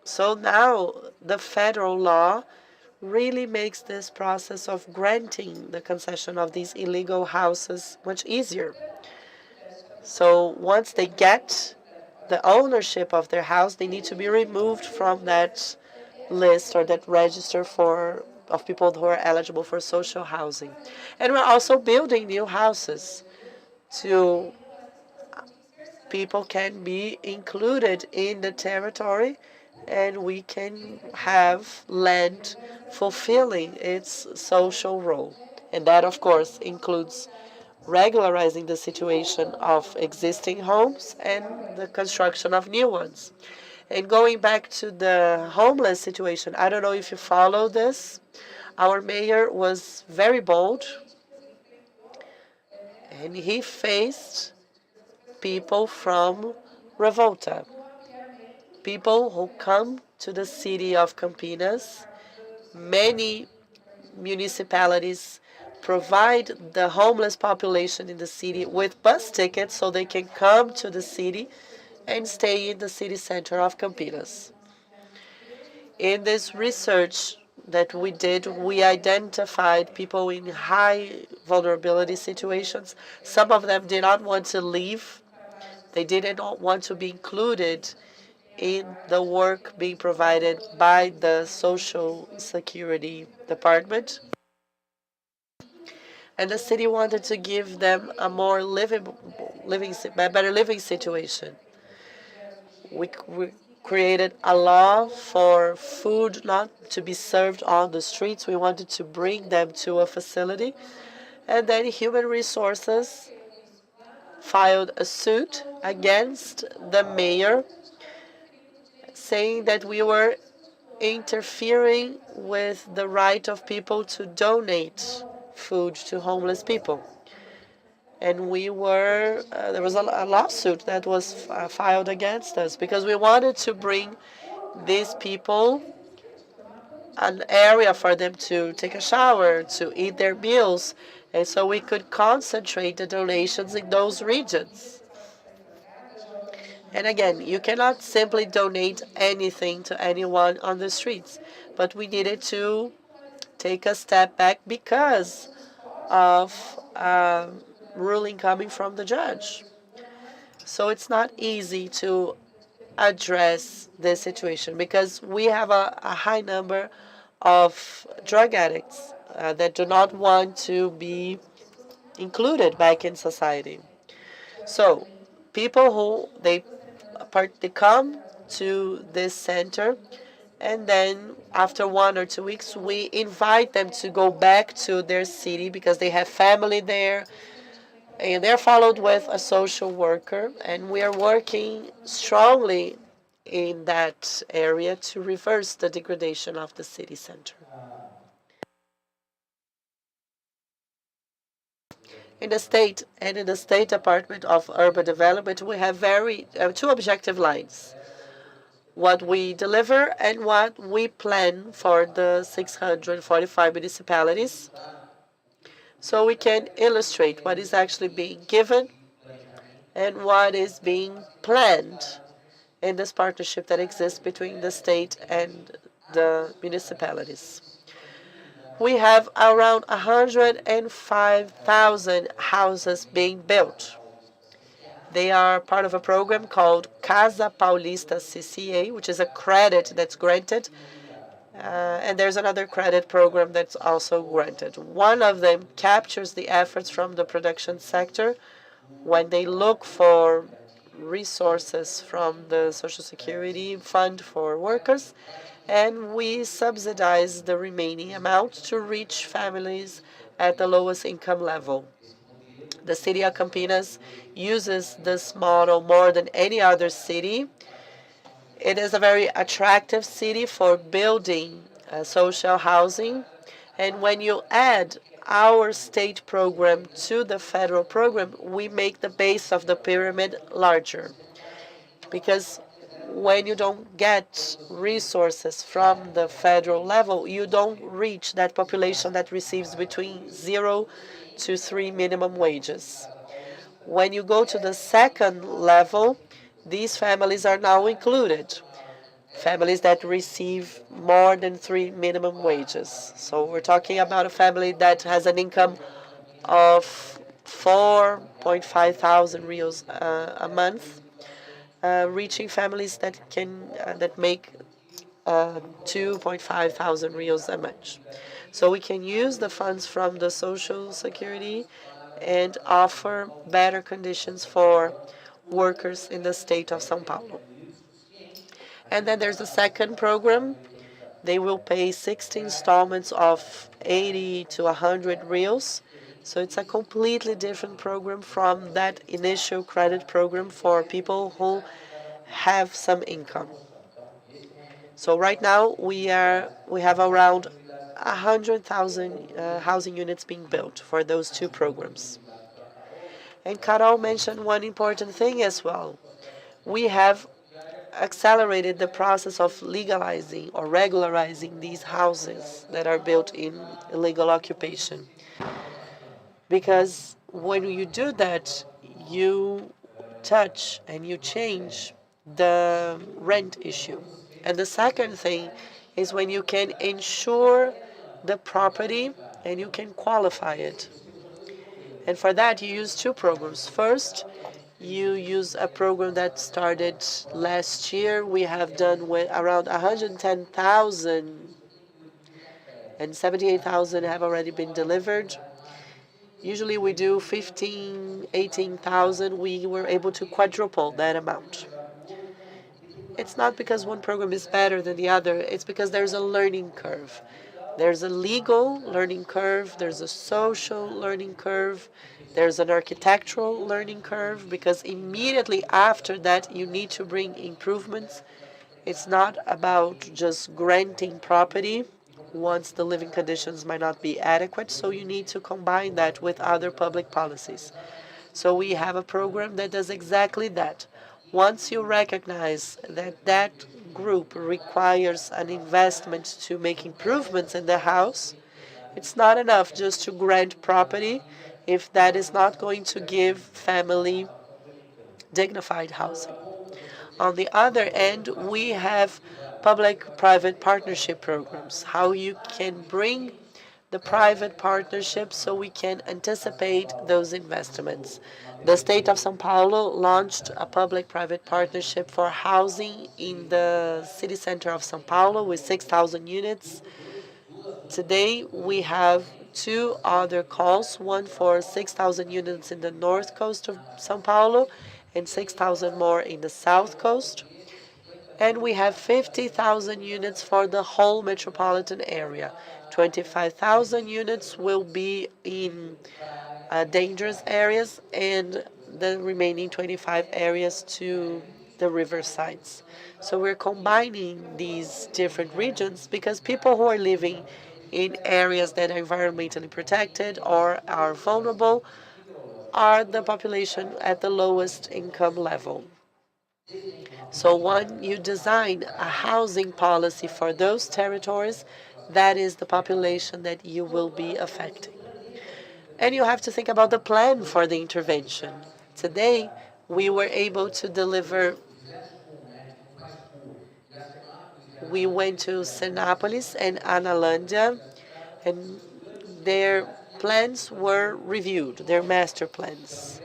So now the federal law really makes this process of granting the concession of these illegal houses much easier. So once they get the ownership of their house, they need to be removed from that list or that register of people who are eligible for social housing. And we're also building new houses to people can be included in the territory, and we can have land fulfilling its social role. And that, of course, includes regularizing the situation of existing homes and the construction of new ones. And going back to the homeless situation, I don't know if you follow this. Our mayor was very bold, and he faced people from Revolta, people who come to the city of Campinas. Many municipalities provide the homeless population in the city with bus tickets so they can come to the city and stay in the city center of Campinas. In this research that we did, we identified people in high vulnerability situations. Some of them did not want to leave. They didn't want to be included in the work being provided by the Social Security Department. And the city wanted to give them a more better living situation. We created a law for food not to be served on the streets. We wanted to bring them to a facility. And then Human Resources filed a suit against the mayor, saying that we were interfering with the right of people to donate food to homeless people. And we were, there was a lawsuit that was filed against us because we wanted to bring these people an area for them to take a shower, to eat their meals, and so we could concentrate the donations in those regions. And again, you cannot simply donate anything to anyone on the streets, but we needed to take a step back because of ruling coming from the judge. So it's not easy to address this situation because we have a high number of drug addicts that do not want to be included back in society. So people who they come to this center, and then after 1 or 2 weeks, we invite them to go back to their city because they have family there, and they're followed with a social worker, and we are working strongly in that area to reverse the degradation of the city center. In the state and in the State Department of Urban Development, we have two objective lines: what we deliver and what we plan for the 645 municipalities, so we can illustrate what is actually being given and what is being planned in this partnership that exists between the state and the municipalities. We have around 105,000 houses being built. They are part of a program called Casa Paulista CCA, which is a credit that's granted. And there's another credit program that's also granted. One of them captures the efforts from the production sector when they look for resources from the Social Security Fund for workers, and we subsidize the remaining amount to reach families at the lowest income level. The city of Campinas uses this model more than any other city. It is a very attractive city for building social housing, And when you add our state program to the federal program, we make the base of the pyramid larger. Because when you don't get resources from the federal level, you don't reach that population that receives between 0 to 3 minimum wages. When you go to the second level, these families are now included. Families that receive more than 3 minimum wages. So we're talking about a family that has an income of 4.5 thousand reals a month, reaching families that can that make 2.5 thousand reals a month. So we can use the funds from the Social Security and offer better conditions for workers in the state of São Paulo. And then there's a second program. They will pay 60 installments of 80 to 100 reals. So it's a completely different program from that initial credit program for people who have some income. So right now we have around 100,000 housing units being built for those two programs. And Carol mentioned one important thing as well. We have accelerated the process of legalizing or regularizing these houses that are built in illegal occupation. Because when you do that, you touch and you change the rent issue. And the second thing is when you can insure the property and you can qualify it. And for that, you use two programs. First, you use a program that started last year. We have done with around 110,000 and 78,000 have already been delivered. Usually we do 15, 18,000. We were able to quadruple that amount. It's not because one program is better than the other. It's because there's a learning curve. There's a legal learning curve. There's a social learning curve. There's an architectural learning curve, because immediately after that, you need to bring improvements. It's not about just granting property once the living conditions might not be adequate, so you need to combine that with other public policies. So we have a program that does exactly that. Once you recognize that that group requires an investment to make improvements in the house, it's not enough just to grant property if that is not going to give family dignified housing. On the other end, we have public-private partnership programs, how you can bring the private partnerships so we can anticipate those investments. The state of São Paulo launched a public-private partnership for housing in the city center of São Paulo with 6,000 units. Today, we have two other calls, one for 6,000 units in the north coast of São Paulo and 6,000 more in the south coast. And we have 50,000 units for the whole metropolitan area. 25,000 units will be in dangerous areas, and the remaining 25 areas to the river sides. So we're combining these different regions because people who are living in areas that are environmentally protected or are vulnerable are the population at the lowest income level. So when you design a housing policy for those territories, that is the population that you will be affecting. And you have to think about the plan for the intervention. Today, we were able to deliver. We went to Cenápolis and Analândia, and their plans were reviewed, their master plans.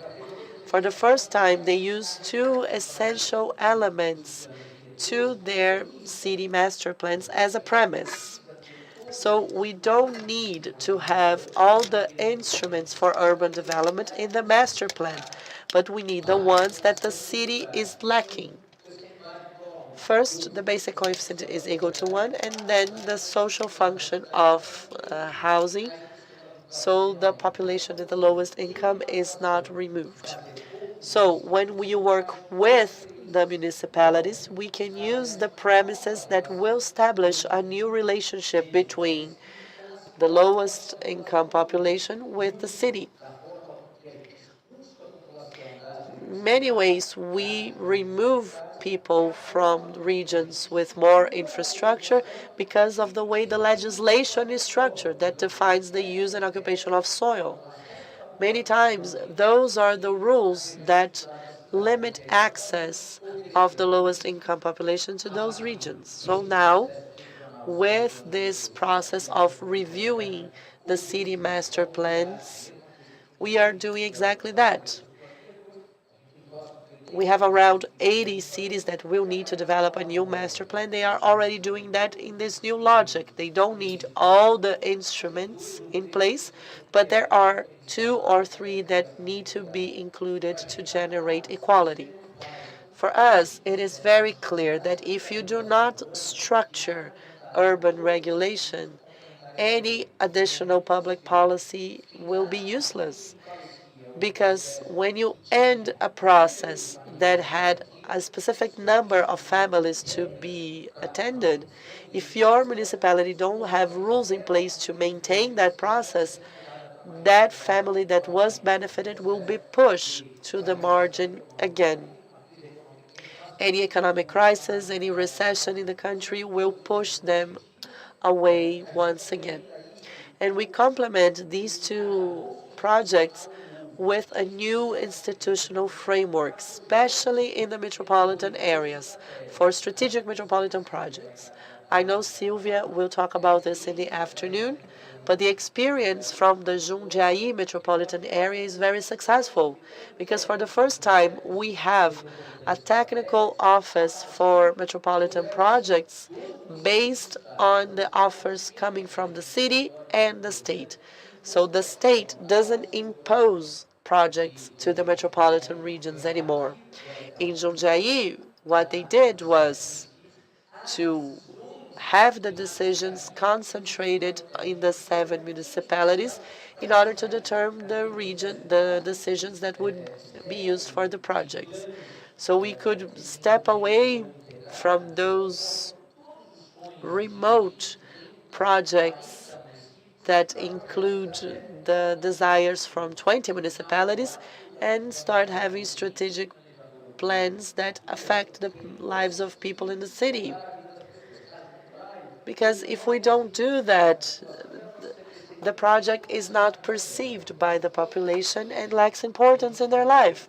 For the first time, they used two essential elements to their city master plans as a premise. So we don't need to have all the instruments for urban development in the master plan, but we need the ones that the city is lacking. First, the basic coefficient is equal to 1, and then the social function of housing, so the population at the lowest income is not removed. So when we work with the municipalities, we can use the premises that will establish a new relationship between the lowest income population with the city. In many ways, we remove people from regions with more infrastructure because of the way the legislation is structured that defines the use and occupation of soil. Many times, those are the rules that limit access of the lowest income population to those regions. So now, with this process of reviewing the city master plans, we are doing exactly that. We have around 80 cities that will need to develop a new master plan. They are already doing that in this new logic. They don't need all the instruments in place, but there are 2 or 3 that need to be included to generate equality. For us, it is very clear that if you do not structure urban regulation, any additional public policy will be useless. Because when you end a process that had a specific number of families to be attended, if your municipality don't have rules in place to maintain that process, that family that was benefited will be pushed to the margin again. Any economic crisis, any recession in the country will push them away once again. And we complement these 2 projects with a new institutional framework, especially in the metropolitan areas, for strategic metropolitan projects. I know Silvia will talk about this in the afternoon, but the experience from the Jundiaí metropolitan area is very successful, because for the first time we have a technical office for metropolitan projects based on the offers coming from the city and the state. So the state doesn't impose projects to the metropolitan regions anymore. In Jundiaí, what they did was to have the decisions concentrated in the 7 municipalities in order to determine the decisions that would be used for the projects. So we could step away from those remote projects that include the desires from 20 municipalities and start having strategic plans that affect the lives of people in the city. Because if we don't do that, the project is not perceived by the population and lacks importance in their life.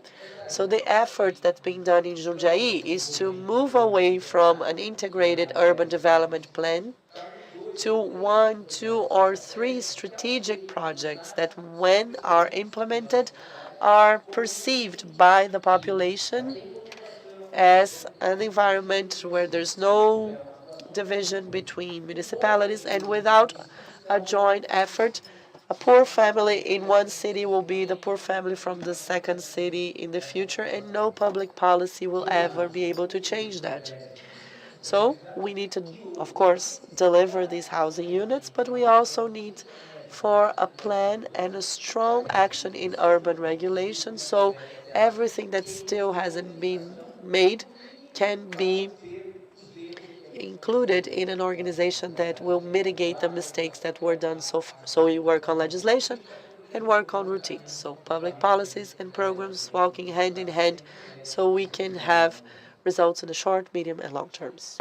So the effort that's being done in Jundiaí is to move away from an integrated urban development plan to 1, 2, or 3 strategic projects that, when are implemented, are perceived by the population as an environment where there's no division between municipalities, and without a joint effort, a poor family in one city will be the poor family from the second city in the future, and no public policy will ever be able to change that. So we need to, of course, deliver these housing units, but we also need for a plan and a strong action in urban regulation, so everything that still hasn't been made can be included in an organization that will mitigate the mistakes that were done so far. So we work on legislation and work on routines. So public policies and programs walking hand in hand so we can have results in the short, medium, and long terms.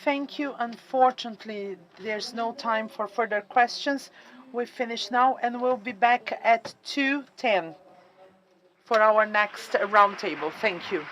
Thank you. Unfortunately, there's no time for further questions. We finish now, and we'll be back at 2:10 for our next roundtable. Thank you.